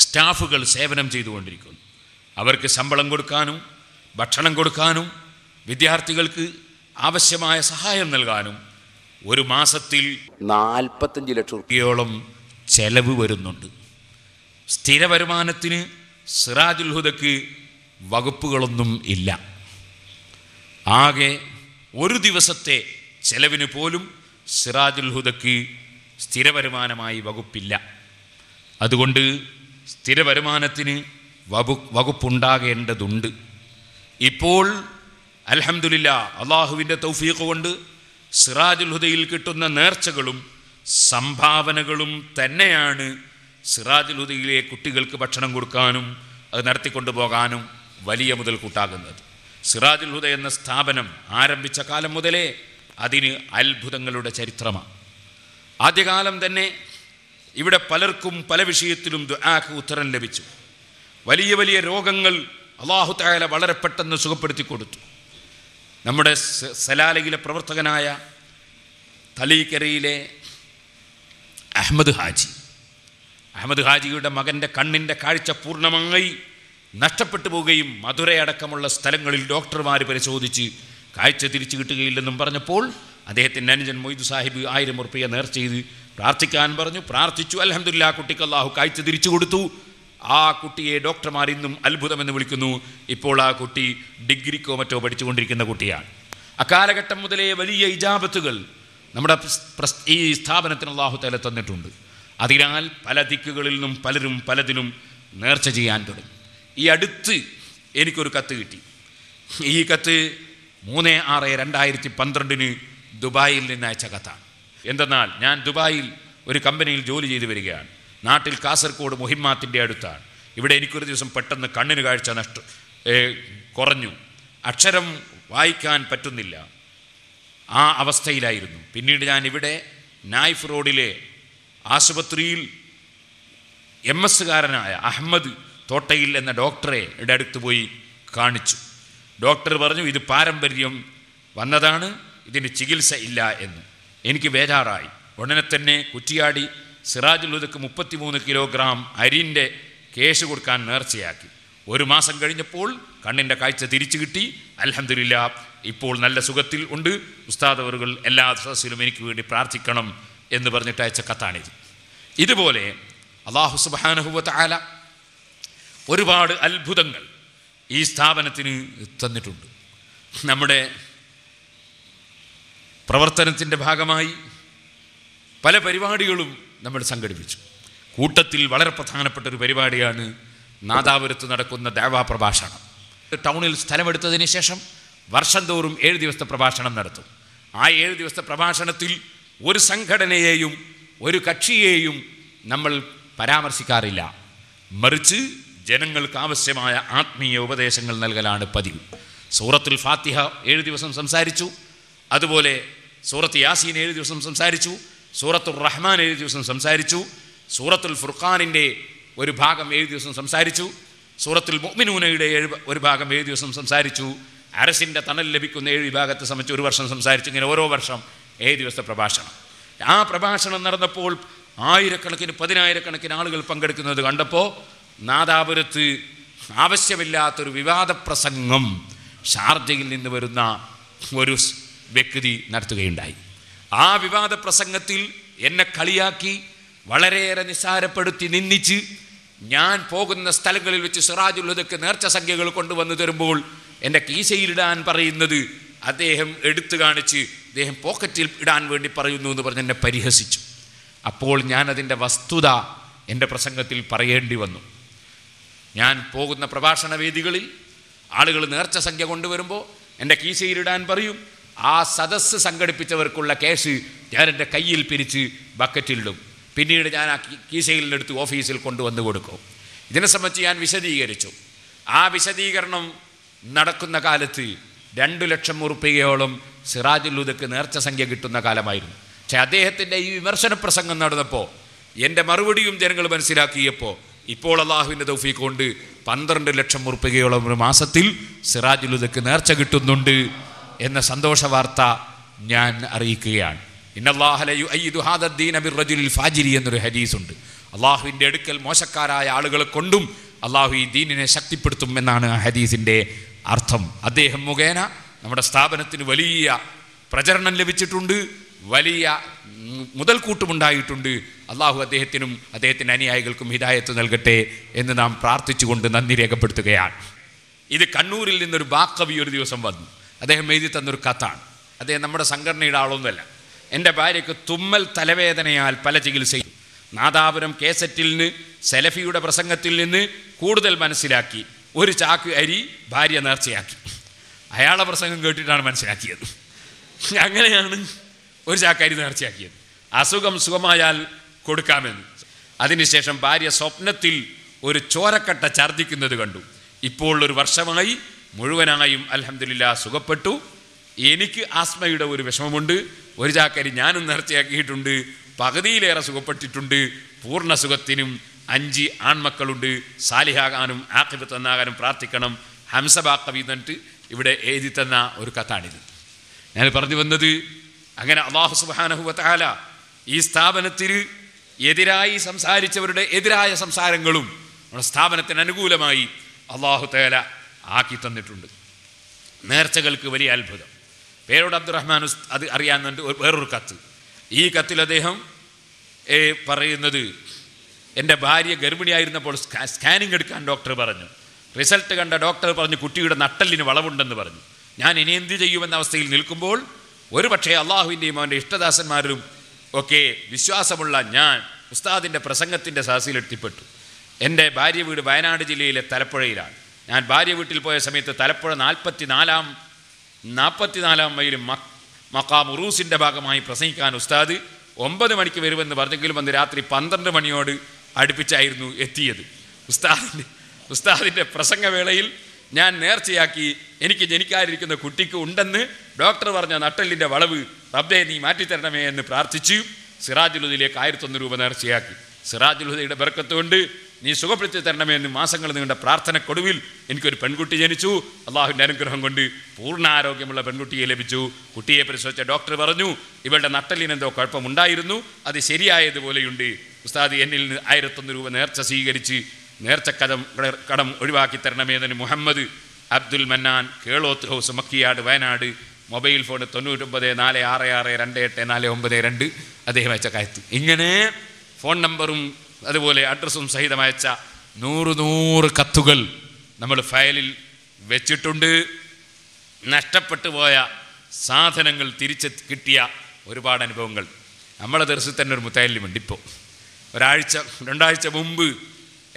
സ്റ്റാഫുകൾ സേവനം ചെയ്തുകൊണ്ടിരിക്കുന്നു. അവർക്ക് ശമ്പളം കൊടുക്കാനും ഭക്ഷണം കൊടുക്കാനും വിദ്യാർത്ഥികൾക്ക് ആവശ്യമായ സഹായം നൽകാനും ഒരു മാസത്തിൽ 45 ലക്ഷം രൂപയോളം ചെലവ് വരുന്നുണ്ട്. സ്ഥിര വരുമാനത്തിന് സിറാജുൽ ഹുദക്ക് വകുപ്പുകളൊന്നും ഇല്ല. ആകെ ഒരു ദിവസത്തെ ചെലവിന് പോലും സിറാജുൽ ഹുദക്ക് സ്ഥിര വരുമാനമായി വകുപ്പില്ല. അതുകൊണ്ട് സ്ഥിര വരുമാനത്തിന് വകുപ്പുണ്ടാകേണ്ടതുണ്ട്. ഇപ്പോൾ അൽഹംദുലില്ലാ, അള്ളാഹുവിൻ്റെ തൗഫീഖ് കൊണ്ട് സിറാജുൽ ഹുദയിൽ കിട്ടുന്ന നേർച്ചകളും സംഭാവനകളും തന്നെയാണ് സിറാജുൽ ഹുദയിലെ കുട്ടികൾക്ക് ഭക്ഷണം കൊടുക്കാനും അത് നടത്തിക്കൊണ്ടു പോകാനും വലിയ മുതൽക്കൂട്ടാകുന്നത്. സിറാജുൽ ഹുദ എന്ന സ്ഥാപനം ആരംഭിച്ച കാലം മുതലേ അതിന് അത്ഭുതങ്ങളുടെ ചരിത്രമാണ്. ആദ്യകാലം തന്നെ ഇവിടെ പലർക്കും പല വിഷയത്തിലും ദുആക്ക് ഉത്തരം ലഭിച്ചു. വലിയ വലിയ രോഗങ്ങൾ അല്ലാഹു തആല വളരെ പെട്ടെന്ന് സുഖപ്പെടുത്തി കൊടുത്തു. നമ്മുടെ സലാലയിലെ പ്രവർത്തകനായ തലീക്കരയിലെ അഹമ്മദ് ഹാജിയുടെ മകൻ്റെ കണ്ണിൻ്റെ കാഴ്ച പൂർണ്ണമായി നഷ്ടപ്പെട്ടു പോവുകയും മധുരയടക്കമുള്ള സ്ഥലങ്ങളിൽ ഡോക്ടർമാർ പരിശോധിച്ച് കാഴ്ച തിരിച്ചു കിട്ടുകയില്ലെന്നും പറഞ്ഞപ്പോൾ അദ്ദേഹത്തിൻ്റെ അനുജൻ മൊയ്തു സാഹിബ് 1000 ഉറുപ്പിക നേർച്ച ചെയ്ത് പ്രാർത്ഥിക്കാൻ പറഞ്ഞു. പ്രാർത്ഥിച്ചു. അൽഹംദുലില്ലാഹ് കുട്ടിക്ക് അല്ലാഹു കാഴ്ച തിരിച്ചു കൊടുത്തു. ആ കുട്ടിയെ ഡോക്ടർമാർ ഇന്നും അത്ഭുതമെന്ന് വിളിക്കുന്നു. ഇപ്പോൾ ആ കുട്ടി ഡിഗ്രിക്കോ മറ്റോ പഠിച്ചുകൊണ്ടിരിക്കുന്ന കുട്ടിയാണ്. അക്കാലഘട്ടം മുതലേ വലിയ ഇജാബത്തുകൾ നമ്മുടെ ഈ സ്ഥാപനത്തിന് അല്ലാഹു തആല തന്നിട്ടുണ്ട്. അതിനാൽ പല ദിക്കുകളിൽ നിന്നും പലരും പലതിനും നേർച്ച ചെയ്യാൻ തുടങ്ങി. ഈ അടുത്ത് എനിക്കൊരു കത്ത് കിട്ടി. ഈ കത്ത് 3/6/2012 ദുബായിൽ നിന്ന് അയച്ച കത്താണ്. എന്തെന്നാൽ ഞാൻ ദുബായിൽ ഒരു കമ്പനിയിൽ ജോലി ചെയ്തു വരികയാണ്. നാട്ടിൽ കാസർഗോഡ് മുഹിമ്മാത്തിൻ്റെ അടുത്താണ്. ഇവിടെ എനിക്കൊരു ദിവസം പെട്ടെന്ന് കണ്ണിന് കാഴ്ച കുറഞ്ഞു. അക്ഷരം വായിക്കാൻ പറ്റുന്നില്ല. ആ അവസ്ഥയിലായിരുന്നു. പിന്നീട് ഞാൻ ഇവിടെ നായിഫ് റോഡിലെ ആശുപത്രിയിൽ MS-കാരനായ അഹമ്മദ് തോട്ടയിൽ എന്ന ഡോക്ടറെ അടുത്ത് പോയി കാണിച്ചു. ഡോക്ടർ പറഞ്ഞു ഇത് പാരമ്പര്യം വന്നതാണ്, ഇതിന് ചികിത്സ ഇല്ല എന്ന്. എനിക്ക് ബേജാറായി. ഉടനെ തന്നെ കുറ്റിയാടി സിറാജുൽ ഹുദക്ക് 33 കിലോഗ്രാം അരിൻ്റെ കേശ് കൊടുക്കാൻ നേർച്ചയാക്കി. 1 മാസം കഴിഞ്ഞപ്പോൾ കണ്ണിൻ്റെ കാഴ്ച തിരിച്ചു കിട്ടി. അൽഹംദുലില്ലാ ഇപ്പോൾ നല്ല സുഖത്തിൽ ഉണ്ട്. ഉസ്താദ് അവറുകൾ എല്ലാ സദസ്സിലും എനിക്ക് വേണ്ടി പ്രാർത്ഥിക്കണം എന്ന് പറഞ്ഞിട്ട് അയച്ച കത്താണിത്. ഇതുപോലെ അല്ലാഹു സുബ്ഹാനഹു വ തആല ഒരുപാട് അത്ഭുതങ്ങൾ ഈ സ്ഥാപനത്തിന് തന്നിട്ടുണ്ട്. നമ്മുടെ പ്രവർത്തനത്തിൻ്റെ ഭാഗമായി പല പരിപാടികളും നമ്മൾ സംഘടിപ്പിച്ചു. കൂട്ടത്തിൽ വളരെ പ്രധാനപ്പെട്ട ഒരു പരിപാടിയാണ് നാദാപുരത്ത് നടക്കുന്ന ദഅവാ പ്രഭാഷണം. ടൗണിൽ സ്ഥലമെടുത്തതിന് ശേഷം വർഷം തോറും 7 ദിവസത്തെ പ്രഭാഷണം നടത്തും. ആ 7 ദിവസത്തെ പ്രഭാഷണത്തിൽ ഒരു സംഘടനയെയും ഒരു കക്ഷിയെയും നമ്മൾ പരാമർശിക്കാറില്ല. മറിച്ച് ജനങ്ങൾക്ക് ആവശ്യമായ ആത്മീയ ഉപദേശങ്ങൾ നൽകലാണ് പതിവ്. സൂറത്തുൽ ഫാത്തിഹ 7 ദിവസം സംസാരിച്ചു. അതുപോലെ സൂറത്ത് യാസീൻ 7 ദിവസം സംസാരിച്ചു. സൂറത്തുർ റഹ്മാൻ 7 ദിവസം സംസാരിച്ചു. സൂറത്തുൽ ഫുർഖാനിൻ്റെ ഒരു ഭാഗം 7 ദിവസം സംസാരിച്ചു. സൂറത്തുൽ മുഅ്മിനൂനയുടെ ഒരു ഭാഗം 7 ദിവസം സംസാരിച്ചു. അരസിൻ്റെ തണൽ ലഭിക്കുന്ന 7 വിഭാഗത്തെ സംബന്ധിച്ച് 1 വർഷം സംസാരിച്ചു. ഇങ്ങനെ ഓരോ വർഷം 7 ദിവസത്തെ പ്രഭാഷണം. ആ പ്രഭാഷണം നടന്നപ്പോൾ ആയിരക്കണക്കിന് 10,000-കണക്കിന് ആളുകൾ പങ്കെടുക്കുന്നത് കണ്ടപ്പോൾ നാദാപുരത്ത് ആവശ്യമില്ലാത്തൊരു വിവാദ പ്രസംഗം ഷാർജയിൽ നിന്ന് വരുന്ന ഒരു വ്യക്തി നടത്തുകയുണ്ടായി. ആ വിവാദ പ്രസംഗത്തിൽ എന്നെ കളിയാക്കി വളരെയേറെ നിസ്സാരപ്പെടുത്തി നിന്ദിച്ച് ഞാൻ പോകുന്ന സ്ഥലങ്ങളിൽ വെച്ച് സിറാജുൽ ഹുദക്ക് നേർച്ച സംഖ്യകൾ കൊണ്ടുവന്ന് തരുമ്പോൾ എൻ്റെ കീശയിലിടാൻ പറയുന്നത് അദ്ദേഹം എടുത്തു കാണിച്ച് അദ്ദേഹം പോക്കറ്റിൽ ഇടാൻ വേണ്ടി പറയുന്നു എന്ന് പറഞ്ഞ് എന്നെ പരിഹസിച്ചു. അപ്പോൾ ഞാനതിൻ്റെ വസ്തുത എൻ്റെ പ്രസംഗത്തിൽ പറയേണ്ടി വന്നു. ഞാൻ പോകുന്ന പ്രഭാഷണ വേദികളിൽ ആളുകൾ നേർച്ച സംഖ്യ കൊണ്ടുവരുമ്പോൾ എൻ്റെ കീശയിലിടാൻ പറയും. ആ സദസ്സ് സംഘടിപ്പിച്ചവർക്കുള്ള കേസ് ഞാൻ എൻ്റെ കയ്യിൽ പിരിച്ച് ബക്കറ്റിലിടും. പിന്നീട് ഞാൻ ആ കീശയിലെടുത്ത് ഓഫീസിൽ കൊണ്ടുവന്ന് കൊടുക്കും. ഇതിനെ സംബന്ധിച്ച് ഞാൻ വിശദീകരിച്ചു. ആ വിശദീകരണം നടക്കുന്ന കാലത്ത് 2 ലക്ഷം ഉറുപ്പികയോളം സിറാജുൽ ഹുദക്ക് നേർച്ച സംഖ്യ കിട്ടുന്ന കാലമായിരുന്നു. പക്ഷെ അദ്ദേഹത്തിൻ്റെ ഈ വിമർശന പ്രസംഗം നടന്നപ്പോൾ എൻ്റെ മറുപടിയും ജനങ്ങൾ മനസ്സിലാക്കിയപ്പോൾ ഇപ്പോൾ അള്ളാഹുവിൻ്റെ തൗഫീഖ് കൊണ്ട് 12 ലക്ഷം ഉറുപ്പികയോളം ഒരു മാസത്തിൽ സിറാജുൽ ഹുദക്ക് നേർച്ച കിട്ടുന്നുണ്ട് എന്ന സന്തോഷ വാർത്ത ഞാൻ അറിയിക്കുകയാണ്. ഇന്നല്ലാഹ ലയുഅയ്യിദു ഹാദ ദീന ബിർറജുലിൽ ഫാജിരി എന്നൊരു ഹദീസുണ്ട്. അള്ളാഹുവിൻ്റെ അടുക്കൽ മോശക്കാരായ ആളുകളെ കൊണ്ടും അള്ളാഹു ഈ ദീനിനെ ശക്തിപ്പെടുത്തും എന്നാണ് ആ ഹദീസിൻ്റെ അർത്ഥം. അദ്ദേഹം മുഖേന നമ്മുടെ സ്ഥാപനത്തിന് വലിയ പ്രചരണം ലഭിച്ചിട്ടുണ്ട്, വലിയ മുതൽക്കൂട്ടുമുണ്ടായിട്ടുണ്ട്. അള്ളാഹു അദ്ദേഹത്തിനും അദ്ദേഹത്തിൻ്റെ അനുയായികൾക്കും ഹിദായത്ത് നൽകട്ടെ എന്ന് നാം പ്രാർത്ഥിച്ചുകൊണ്ട് നന്ദി രേഖപ്പെടുത്തുകയാണ്. ഇത് കണ്ണൂരിൽ നിന്നൊരു ബാക്കവി ഒരു ദിവസം വന്നു. അദ്ദേഹം എഴുതി തന്നൊരു കത്താണ്. അദ്ദേഹം നമ്മുടെ സംഘടനയുടെ ആളൊന്നുമല്ല. എൻ്റെ ഭാര്യയ്ക്ക് തുമ്മൽ തലവേദനയാൽ പല ചികിത്സയും നാദാപുരം കേസറ്റിൽ നിന്ന് സെലഫിയുടെ പ്രസംഗത്തിൽ നിന്ന് കൂടുതൽ മനസ്സിലാക്കി. ഒരു ചാക്ക് അരി ഭാര്യ നേർച്ചയാക്കി. അയാളുടെ പ്രസംഗം കേട്ടിട്ടാണ് മനസ്സിലാക്കിയത്. അങ്ങനെയാണ് ഒരു ചാക്ക് അരി നേർച്ചയാക്കിയത്. അസുഖം സുഖമായാൽ കൊടുക്കാമെന്ന്. അതിനുശേഷം ഭാര്യ സ്വപ്നത്തിൽ ഒരു ചോരക്കട്ട ഛർദ്ദിക്കുന്നത് കണ്ടു. ഇപ്പോൾ 1 വർഷമായി മുഴുവനായും അൽഹംദുലില്ലാഹ് സുഖപ്പെട്ടു. എനിക്ക് ആസ്മയുടെ ഒരു വിഷമമുണ്ട്. ഒരു ചാക്കരി ഞാനും നേർച്ചയാക്കിയിട്ടുണ്ട്. പകുതിയിലേറെ സുഖപ്പെട്ടിട്ടുണ്ട്. പൂർണ്ണ സുഖത്തിനും 5 ആൺമക്കളുണ്ട്. സാലിഹാകാനും ആഖിബത്ത് നന്നാകാനും പ്രാർത്ഥിക്കണം. ഹംസ ബാക്കവി എന്നിട്ട് ഇവിടെ എഴുതി തന്ന ഒരു കത്താണിത്. ഞാൻ പറഞ്ഞു വന്നത്, അങ്ങനെ അല്ലാഹു സുബ്ഹാനഹു വ തആല ഈ സ്ഥാപനത്തിന് എതിരായി സംസാരിച്ചവരുടെ എതിരായ സംസാരങ്ങളും നമ്മുടെ സ്ഥാപനത്തിന് അനുകൂലമായി അല്ലാഹു തആല ആക്കി തന്നിട്ടുണ്ട്. നേർച്ചകൾക്ക് വലിയ അത്ഭുതം. പേരോട് അബ്ദുറഹ്മാൻ അത് അറിയാവുന്നുണ്ട്. വേറൊരു കത്ത്. ഈ കത്തിൽ അദ്ദേഹം പറയുന്നത്, എൻ്റെ ഭാര്യ ഗർഭിണിയായിരുന്നപ്പോൾ സ്കാനിങ് എടുക്കാൻ ഡോക്ടർ പറഞ്ഞു. റിസൾട്ട് കണ്ട ഡോക്ടർ പറഞ്ഞു കുട്ടിയുടെ നട്ടെല്ലിന് വളവുണ്ടെന്ന് പറഞ്ഞു. ഞാൻ ഇനി എന്ത് ചെയ്യുമെന്ന അവസ്ഥയിൽ നിൽക്കുമ്പോൾ ഒരു പക്ഷേ അള്ളാഹുവിൻ്റെയും അവൻ്റെ ഇഷ്ടദാസന്മാരും ഒക്കെ വിശ്വാസമുള്ള ഞാൻ ഉസ്താദിൻ്റെ പ്രസംഗത്തിൻ്റെ സദസ്സിലെത്തിപ്പെട്ടു. എൻ്റെ ഭാര്യ വീട് വയനാട് ജില്ലയിലെ തലപ്പുഴയിലാണ്. ഞാൻ ഭാര്യ വീട്ടിൽ പോയ സമയത്ത് തലപ്പുഴ 44 മൈൽ മഖാം ഉറൂസിൻ്റെ ഭാഗമായി പ്രസംഗിക്കാൻ ഉസ്താദ് 9 മണിക്ക് വരുമെന്ന് പറഞ്ഞെങ്കിലും അന്ന് രാത്രി 12 മണിയോട് അടുപ്പിച്ചായിരുന്നു എത്തിയത്. ഉസ്താദിൻ്റെ പ്രസംഗവേളയിൽ ഞാൻ നേർച്ചയാക്കി എനിക്ക് ജനിക്കാതിരിക്കുന്ന കുട്ടിക്ക് ഉണ്ടെന്ന് ഡോക്ടർ പറഞ്ഞ നട്ടെല്ലിൻ്റെ വളവ് റബ്ബേ നീ മാറ്റിത്തരണമേ എന്ന് പ്രാർത്ഥിച്ചു. സിറാജുൽ ഹുദയിലേക്ക് 1001 രൂപ നേർച്ചയാക്കി. സിറാജുൽ ഹുദയുടെ ബർക്കത്ത് കൊണ്ട് നീ സുഖപ്പെടുത്തി തരണമേ എന്ന് മാസങ്ങൾ നീണ്ട പ്രാർത്ഥനക്കൊടുവിൽ എനിക്കൊരു പെൺകുട്ടി ജനിച്ചു. അള്ളാഹുവിൻ്റെ അനുഗ്രഹം കൊണ്ട് പൂർണ്ണ ആരോഗ്യമുള്ള പെൺകുട്ടിയെ ലഭിച്ചു. കുട്ടിയെ പരിശോധിച്ച ഡോക്ടർ പറഞ്ഞു ഇവളുടെ നട്ടലിനെന്തോ കുഴപ്പമുണ്ടായിരുന്നു, അത് ശരിയായതുപോലെയുണ്ട്. ഉസ്താദ് എന്നിൽ നിന്ന് 1001 രൂപ നേർച്ച സ്വീകരിച്ച് കടം ഒഴിവാക്കി തരണമേന്ന് Muhammad Abdul Mannan, Keloth house, Makkiyad, Wayanad. Mobile phone 9946628492 അദ്ദേഹം അയച്ച കയത്ത്. ഇങ്ങനെ ഫോൺ നമ്പറും അതുപോലെ അഡ്രസ്സും സഹിതം അയച്ച 100 കത്തുകൾ നമ്മൾ ഫയലിൽ വെച്ചിട്ടുണ്ട്. നഷ്ടപ്പെട്ടു പോയ സാധനങ്ങൾ തിരിച്ച് കിട്ടിയ ഒരുപാട് അനുഭവങ്ങൾ നമ്മളെ ദിവസത്തിൽ തന്നെ ഒരു മുത്തല്ലിമുണ്ട്. ഇപ്പോൾ 2 ആഴ്ച മുമ്പ്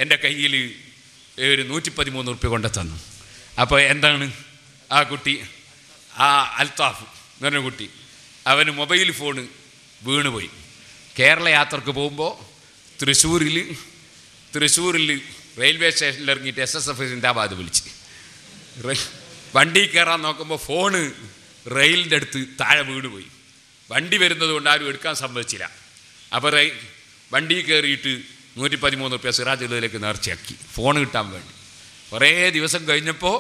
എൻ്റെ കയ്യിൽ ഒരു 113 ഉറുപ്പ്യ കൊണ്ട് തന്നു. അപ്പോൾ എന്താണ് ആ കുട്ടി, ആ അൽത്താഫ് എന്ന് പറഞ്ഞ കുട്ടി, അവന് മൊബൈൽ ഫോണ് വീണുപോയി. കേരള യാത്രക്ക് പോകുമ്പോൾ തൃശ്ശൂരിൽ റെയിൽവേ സ്റ്റേഷനിൽ ഇറങ്ങിയിട്ട് SSF സിന്ദാബാദ് വിളിച്ച് വണ്ടി കയറാൻ നോക്കുമ്പോൾ ഫോണ് റെയിലിൻ്റെ അടുത്ത് താഴെ വീണുപോയി. വണ്ടി വരുന്നത് കൊണ്ട് ആരും എടുക്കാൻ സമ്മതിച്ചില്ല. അപ്പോൾ വണ്ടി കയറിയിട്ട് 113 ഉറുപ്പ്യ സിറാജുൽ ഹുദയിലേക്ക് നേർച്ചയാക്കി ഫോൺ കിട്ടാൻ വേണ്ടി. കുറേ ദിവസം കഴിഞ്ഞപ്പോൾ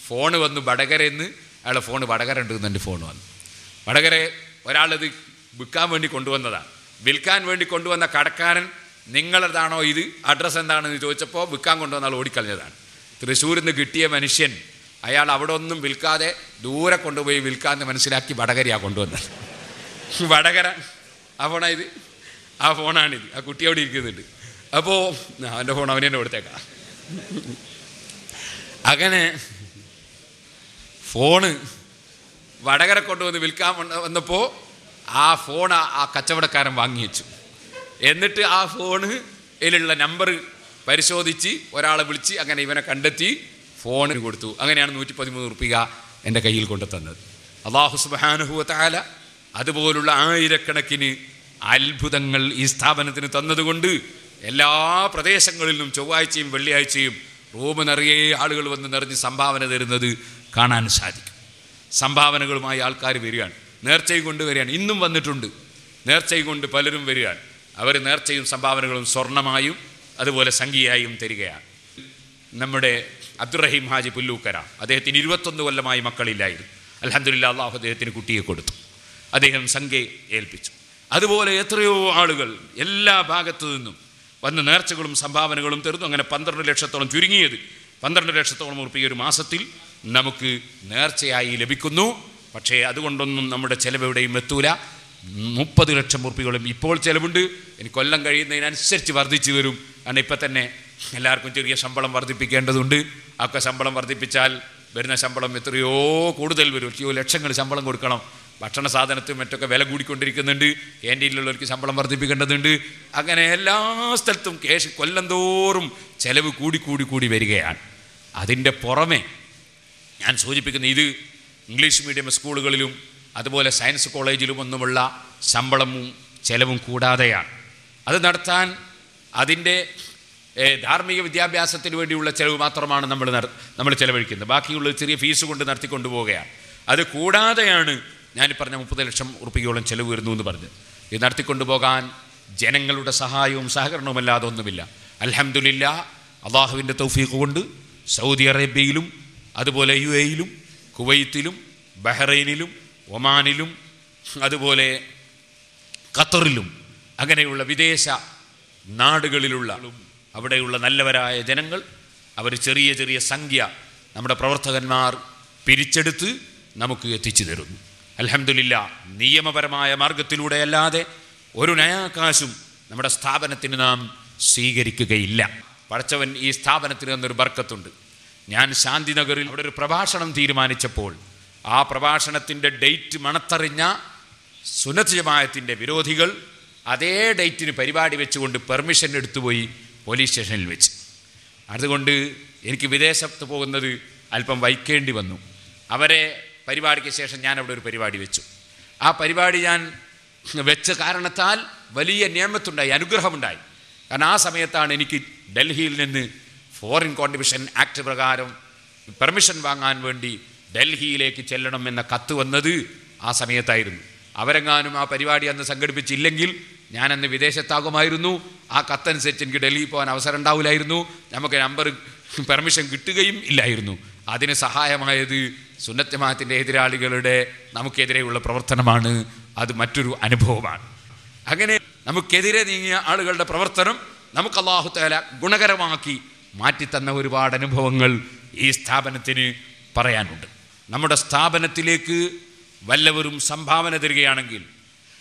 ഫോണ് വന്നു വടകരയിൽ നിന്ന്. അയാളെ ഫോണ് വടകര ഉണ്ട് എൻ്റെ ഫോൺ വന്നു. വടകര ഒരാളത് വിൽക്കാൻ വേണ്ടി കൊണ്ടുവന്നതാണ്. വിൽക്കാൻ വേണ്ടി കൊണ്ടുവന്ന കടക്കാരൻ നിങ്ങളതാണോ ഇത്, അഡ്രസ്സ് എന്താണെന്ന് ചോദിച്ചപ്പോൾ വിൽക്കാൻ കൊണ്ടുവന്ന ആൾ ഓടിക്കളഞ്ഞതാണ്. തൃശ്ശൂരിൽ നിന്ന് കിട്ടിയ മനുഷ്യൻ അയാൾ അവിടെ ഒന്നും വിൽക്കാതെ ദൂരെ കൊണ്ടുപോയി വിൽക്കാമെന്ന് മനസ്സിലാക്കി വടകരയാണ് കൊണ്ടുവന്നത്. വടകര ആ ഫോണായത്, ആ ഫോണാണിത്. ആ കുട്ടി അവിടെ ഇരിക്കുന്നുണ്ട്. അപ്പോൾ അവൻ്റെ ഫോൺ അവനെ തന്നെ കൊടുത്തേക്കാം. അങ്ങനെ ഫോണ് വടകര കൊണ്ടുവന്ന് വിൽക്കാൻ വന്നപ്പോൾ ആ ഫോൺ ആ കച്ചവടക്കാരൻ വാങ്ങി വെച്ചു. എന്നിട്ട് ആ ഫോണിലുള്ള നമ്പർ പരിശോധിച്ച് ഒരാളെ വിളിച്ച് അങ്ങനെ ഇവനെ കണ്ടെത്തി ഫോണിന് കൊടുത്തു. അങ്ങനെയാണ് 113 ഉറുപ്പിക എൻ്റെ കയ്യിൽ കൊണ്ടു തന്നത്. അല്ലാഹു സുബ്ഹാനഹു വ തആല അതുപോലുള്ള ആയിരക്കണക്കിന് അത്ഭുതങ്ങൾ ഈ സ്ഥാപനത്തിന് തന്നതുകൊണ്ട് എല്ലാ പ്രദേശങ്ങളിലും ചൊവ്വാഴ്ചയും വെള്ളിയാഴ്ചയും റൂം നിറയെ ആളുകൾ വന്ന് നിറഞ്ഞ് സംഭാവന തരുന്നത് കാണാൻ സാധിക്കും. സംഭാവനകളുമായി ആൾക്കാർ വരികയാണ്, നേർച്ചയും കൊണ്ട് വരികയാണ്. ഇന്നും വന്നിട്ടുണ്ട്, നേർച്ചയും കൊണ്ട് പലരും വരികയാണ്. അവർ നേർച്ചയും സംഭാവനകളും സ്വർണമായും അതുപോലെ സംഖ്യയായും തരികയാണ്. നമ്മുടെ അബ്ദുറഹീം ഹാജി പുല്ലൂക്കര, അദ്ദേഹത്തിന് 21 കൊല്ലമായി മക്കളില്ലായിരുന്നു. അൽഹംദുലില്ലാഹ് അല്ലാഹു അദ്ദേഹത്തിന് കുട്ടിയെ കൊടുത്തു. അദ്ദേഹം സംഖ്യ ഏൽപ്പിച്ചു. അതുപോലെ എത്രയോ ആളുകൾ എല്ലാ ഭാഗത്തു നിന്നും വന്ന് നേർച്ചകളും സംഭാവനകളും തരുന്നു. അങ്ങനെ 12 ലക്ഷത്തോളം, ചുരുങ്ങിയത് 12 ലക്ഷത്തോളം ഉറുപ്പിക ഒരു മാസത്തിൽ നമുക്ക് നേർച്ചയായി ലഭിക്കുന്നു. പക്ഷേ അതുകൊണ്ടൊന്നും നമ്മുടെ ചിലവെവിടെയും എത്തൂല. 30 ലക്ഷം ഉറുപ്പികളും ഇപ്പോൾ ചിലവുണ്ട്. ഇനി കൊല്ലം കഴിയുന്നതിനനുസരിച്ച് വർദ്ധിച്ചു വരും. കാരണം ഇപ്പം തന്നെ എല്ലാവർക്കും ചെറിയ ശമ്പളം വർദ്ധിപ്പിക്കേണ്ടതുണ്ട്. ഒക്കെ ശമ്പളം വർദ്ധിപ്പിച്ചാൽ വരുന്ന ശമ്പളം എത്രയോ കൂടുതൽ വരും. എത്രയോ ലക്ഷങ്ങൾ ശമ്പളം കൊടുക്കണം. ഭക്ഷണ സാധനത്തിനും മറ്റൊക്കെ വില കൂടിക്കൊണ്ടിരിക്കുന്നുണ്ട്. ക്യാൻറ്റീനിലുള്ളവർക്ക് ശമ്പളം വർദ്ധിപ്പിക്കേണ്ടതുണ്ട്. അങ്ങനെ എല്ലാ സ്ഥലത്തും കൊല്ലം തോറും ചിലവ് കൂടി വരികയാണ്. അതിൻ്റെ പുറമെ ഞാൻ സൂചിപ്പിക്കുന്ന ഇത് ഇംഗ്ലീഷ് മീഡിയം സ്കൂളുകളിലും അതുപോലെ സയൻസ് കോളേജിലും ഒന്നുമുള്ള ശമ്പളവും ചിലവും കൂടാതെയാണ്. അത് നടത്താൻ അതിൻ്റെ ധാർമ്മിക വിദ്യാഭ്യാസത്തിന് വേണ്ടിയുള്ള ചിലവ് മാത്രമാണ് നമ്മൾ ചിലവഴിക്കുന്നത്. ബാക്കിയുള്ളത് ചെറിയ ഫീസ് കൊണ്ട് നടത്തിക്കൊണ്ടു പോവുകയാണ്. അത് കൂടാതെയാണ് ഞാൻ പറഞ്ഞ 30 ലക്ഷം ഉറുപ്പികയോളം ചിലവ് വരുന്നു എന്ന് പറഞ്ഞത്. ഇത് നടത്തിക്കൊണ്ടു പോകാൻ ജനങ്ങളുടെ സഹായവും സഹകരണവും അല്ലാതെ ഒന്നുമില്ല. അൽഹംദുലില്ലാഹ് അള്ളാഹുവിൻ്റെ തൗഫീഖ് കൊണ്ട് സൗദി അറേബ്യയിലും അതുപോലെ UAE-യിലും കുവൈത്തിലും ബഹ്റൈനിലും ഒമാനിലും അതുപോലെ ഖത്തറിലും അങ്ങനെയുള്ള വിദേശ നാടുകളിലുള്ള അവിടെയുള്ള നല്ലവരായ ജനങ്ങൾ അവർ ചെറിയ സംഖ്യ നമ്മുടെ പ്രവർത്തകന്മാർ പിരിച്ചെടുത്ത് നമുക്ക് എത്തിച്ചു തരുന്നു. അൽഹംദുലില്ലാഹ് നിയമപരമായ മാർഗത്തിലൂടെ അല്ലാതെ ഒരു നയാകാശും നമ്മുടെ സ്ഥാപനത്തിന് നാം സ്വീകരിക്കുകയില്ല. പടച്ചവൻ ഈ സ്ഥാപനത്തിന് എന്നൊരു ബർക്കത്തുണ്ട്. ഞാൻ ശാന്തിനഗറിൽ അവിടെ ഒരു പ്രഭാഷണം തീരുമാനിച്ചപ്പോൾ ആ പ്രഭാഷണത്തിൻ്റെ ഡേറ്റ് മണത്തറിഞ്ഞ സുന്നത്ത് ജമാഅത്തിൻ്റെ വിരോധികൾ അതേ ഡേറ്റിന് പരിപാടി വെച്ചുകൊണ്ട് പെർമിഷൻ എടുത്തുപോയി പോലീസ് സ്റ്റേഷനിൽ വെച്ച്. അതുകൊണ്ട് എനിക്ക് വിദേശത്ത് പോകുന്നത് അല്പം വൈക്കേണ്ടി വന്നു. അവരെ പരിപാടിക്ക് ശേഷം ഞാൻ അവിടെ ഒരു പരിപാടി വെച്ചു. ആ പരിപാടി ഞാൻ വെച്ച കാരണത്താൽ വലിയ നിയമത്തുണ്ടായി, അനുഗ്രഹമുണ്ടായി. കാരണം ആ സമയത്താണ് എനിക്ക് ഡൽഹിയിൽ നിന്ന് ഫോറിൻ കോൺട്രിബ്യൂഷൻ ആക്ട് പ്രകാരം പെർമിഷൻ വാങ്ങാൻ വേണ്ടി ഡൽഹിയിലേക്ക് ചെല്ലണം എന്ന കത്ത് വന്നത് ആ സമയത്തായിരുന്നു. അവരെങ്ങാനും ആ പരിപാടി അന്ന് സംഘടിപ്പിച്ചില്ലെങ്കിൽ ഞാനന്ന് വിദേശത്താകുമായിരുന്നു. ആ കത്തനുസരിച്ച് എനിക്ക് ഡൽഹിയിൽ പോകാൻ അവസരം ഉണ്ടാവില്ലായിരുന്നു. നമുക്ക് നമ്പർ പെർമിഷൻ കിട്ടുകയും ഇല്ലായിരുന്നു. അതിന് സഹായമായത് സുന്നത്ത് ജമാഅത്തിൻ്റെ എതിരാളികളുടെ നമുക്കെതിരെയുള്ള പ്രവർത്തനമാണ്. അത് മറ്റൊരു അനുഭവമാണ്. അങ്ങനെ നമുക്കെതിരെ നീങ്ങിയ ആളുകളുടെ പ്രവർത്തനം നമുക്ക് അല്ലാഹു തആല ഗുണകരമാക്കി മാറ്റിത്തന്ന ഒരുപാട് അനുഭവങ്ങൾ ഈ സ്ഥാപനത്തിന് പറയാനുണ്ട്. നമ്മുടെ സ്ഥാപനത്തിലേക്ക് വല്ലവരും സംഭാവന തരികയാണെങ്കിൽ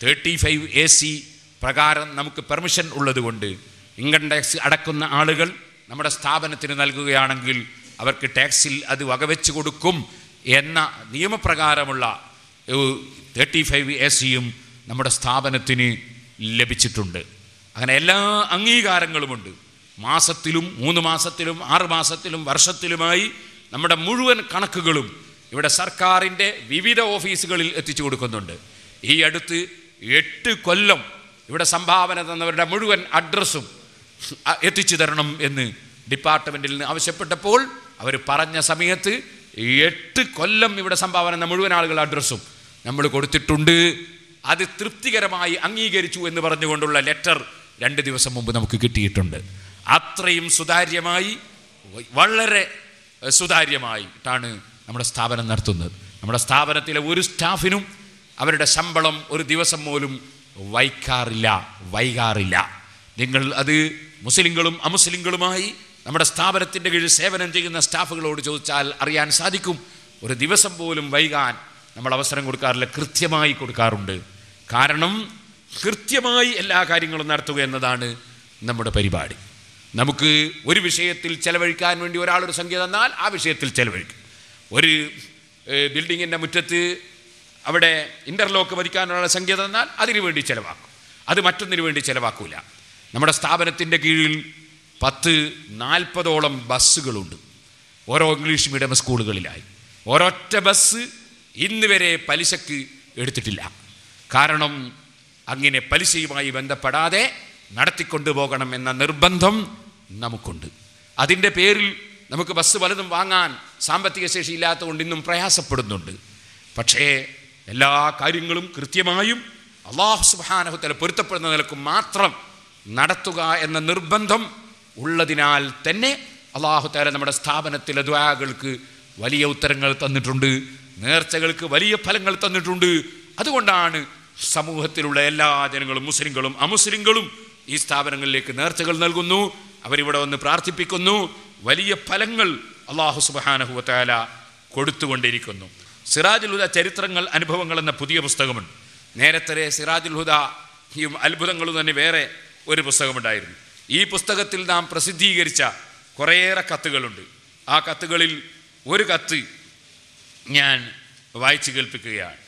35 AC പ്രകാരം നമുക്ക് പെർമിഷൻ ഉള്ളതുകൊണ്ട് ഇൻകം ടാക്സ് അടക്കുന്ന ആളുകൾ നമ്മുടെ സ്ഥാപനത്തിന് നൽകുകയാണെങ്കിൽ അവർക്ക് ടാക്സിൽ അത് വകവെച്ച് കൊടുക്കും എന്ന നിയമപ്രകാരമുള്ള 35 AC-യും നമ്മുടെ സ്ഥാപനത്തിന് ലഭിച്ചിട്ടുണ്ട്. അങ്ങനെ എല്ലാ അംഗീകാരങ്ങളുമുണ്ട്. മാസത്തിലും 3 മാസത്തിലും 6 മാസത്തിലും വർഷത്തിലുമായി നമ്മുടെ മുഴുവൻ കണക്കുകളും ഇവിടെ സർക്കാരിൻ്റെ വിവിധ ഓഫീസുകളിൽ എത്തിച്ചു കൊടുക്കുന്നുണ്ട്. ഈ അടുത്ത് 8 കൊല്ലം ഇവിടെ സംഭാവന തന്നവരുടെ മുഴുവൻ അഡ്രസ്സും എത്തിച്ചു തരണം എന്ന് ഡിപ്പാർട്ട്മെൻറ്റിൽ നിന്ന് ആവശ്യപ്പെട്ടപ്പോൾ അവർ പറഞ്ഞ സമയത്ത് 8 കൊല്ലം ഇവിടെ സംഭാവന എന്ന മുഴുവൻ ആളുകളുടെ അഡ്രസ്സും നമ്മൾ കൊടുത്തിട്ടുണ്ട്. അത് തൃപ്തികരമായി അംഗീകരിച്ചു എന്ന് പറഞ്ഞുകൊണ്ടുള്ള ലെറ്റർ 2 ദിവസം മുമ്പ് നമുക്ക് കിട്ടിയിട്ടുണ്ട്. അത്രയും സുതാര്യമായി, വളരെ സുതാര്യമായിട്ടാണ് നമ്മുടെ സ്ഥാപനം നടത്തുന്നത്. നമ്മുടെ സ്ഥാപനത്തിലെ ഒരു സ്റ്റാഫിനും അവരുടെ ശമ്പളം ഒരു ദിവസം പോലും വൈകാറില്ല. നിങ്ങൾ അത് മുസ്ലിങ്ങളും അമുസ്ലിങ്ങളുമായി നമ്മുടെ സ്ഥാപനത്തിൻ്റെ കീഴിൽ സേവനം ചെയ്യുന്ന സ്റ്റാഫുകളോട് ചോദിച്ചാൽ അറിയാൻ സാധിക്കും. ഒരു ദിവസം പോലും വൈകാൻ നമ്മൾ അവസരം കൊടുക്കാറില്ല, കൃത്യമായി കൊടുക്കാറുണ്ട്. കാരണം കൃത്യമായി എല്ലാ കാര്യങ്ങളും നടത്തുക എന്നതാണ് നമ്മുടെ പരിപാടി. നമുക്ക് ഒരു വിഷയത്തിൽ ചെലവഴിക്കാൻ വേണ്ടി ഒരാളൊരു സംഖ്യ തന്നാൽ ആ വിഷയത്തിൽ ചെലവഴിക്കും. ഒരു ബിൽഡിങ്ങിൻ്റെ മുറ്റത്ത് അവിടെ ഇൻ്റർലോക്ക് വരിക്കാനുള്ള സംഖ്യ തന്നാൽ അതിനു വേണ്ടി ചിലവാക്കും. അത് മറ്റൊന്നിനു വേണ്ടി ചിലവാക്കില്ല. നമ്മുടെ സ്ഥാപനത്തിൻ്റെ കീഴിൽ 10-40ഓളം ബസ്സുകളുണ്ട് ഓരോ ഇംഗ്ലീഷ് മീഡിയം സ്കൂളുകളിലായി. ഒരൊറ്റ ബസ് ഇന്ന് വരെ പലിശക്ക് എടുത്തിട്ടില്ല. കാരണം അങ്ങനെ പലിശയുമായി ബന്ധപ്പെടാതെ നടത്തിക്കൊണ്ടു പോകണം എന്ന നിർബന്ധം നമുക്കുണ്ട്. അതിൻ്റെ പേരിൽ നമുക്ക് ബസ് പലതും വാങ്ങാൻ സാമ്പത്തിക ശേഷി ഇല്ലാത്തതുകൊണ്ട് ഇന്നും പ്രയാസപ്പെടുന്നുണ്ട്. പക്ഷേ എല്ലാ കാര്യങ്ങളും കൃത്യമായും അല്ലാഹു സുബ്ഹാനഹു വ തആല പൊരുത്തപ്പെടുന്ന നിലക്ക് മാത്രം നടത്തുക എന്ന നിർബന്ധം ഉള്ളതിനാൽ തന്നെ അല്ലാഹു തആല നമ്മുടെ സ്ഥാപനത്തിലെ ദുആകൾക്ക് വലിയ ഉത്തരങ്ങൾ തന്നിട്ടുണ്ട്, നേർച്ചകൾക്ക് വലിയ ഫലങ്ങൾ തന്നിട്ടുണ്ട്. അതുകൊണ്ടാണ് സമൂഹത്തിലുള്ള എല്ലാ ജനങ്ങളും, മുസ്ലിങ്ങളും അമുസ്ലിങ്ങളും ഈ സ്ഥാപനങ്ങളിലേക്ക് നേർച്ചകൾ നൽകുന്നു. അവരിവിടെ വന്ന് പ്രാർത്ഥിപ്പിക്കുന്നു. വലിയ ഫലങ്ങൾ അല്ലാഹു സുബ്ഹാനഹു വ തആല കൊടുത്തുകൊണ്ടിരിക്കുന്നു. സിറാജുൽ ഹുദ ചരിത്രങ്ങൾ അനുഭവങ്ങൾ എന്ന പുതിയ പുസ്തകമുണ്ട്. നേരത്തെ സിറാജുൽ ഹുദയും അത്ഭുതങ്ങളും തന്നെ വേറെ ഒരു പുസ്തകമുണ്ടായിരുന്നു. ഈ പുസ്തകത്തിൽ നാം പ്രസിദ്ധീകരിച്ച കുറേയേറെ കത്തുകളുണ്ട്. ആ കത്തുകളിൽ ഒരു കത്ത് ഞാൻ വായിച്ചു കേൾപ്പിക്കുകയാണ്.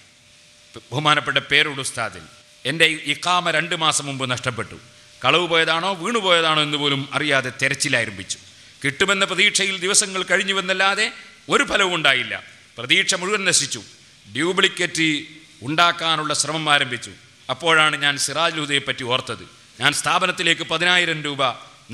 ബഹുമാനപ്പെട്ട പേരോട് ഉസ്താദിൽ എൻ്റെ ഇഖാമ 2 മാസം മുമ്പ് നഷ്ടപ്പെട്ടു. കളവ് പോയതാണോ വീണുപോയതാണോ എന്ന് പോലും അറിയാതെ തെരച്ചിലാരംഭിച്ചു. കിട്ടുമെന്ന പ്രതീക്ഷയിൽ ദിവസങ്ങൾ കഴിഞ്ഞുവെന്നല്ലാതെ ഒരു ഫലവും ഉണ്ടായില്ല. പ്രതീക്ഷ മുഴുവൻ നശിച്ചു. ഡ്യൂപ്ലിക്കേറ്റ് ഉണ്ടാക്കാനുള്ള ശ്രമം ആരംഭിച്ചു. അപ്പോഴാണ് ഞാൻ സിറാജുൽ ഹുദയെ പറ്റി ഓർത്തത്. ഞാൻ സ്ഥാപനത്തിലേക്ക് 10,000 രൂപ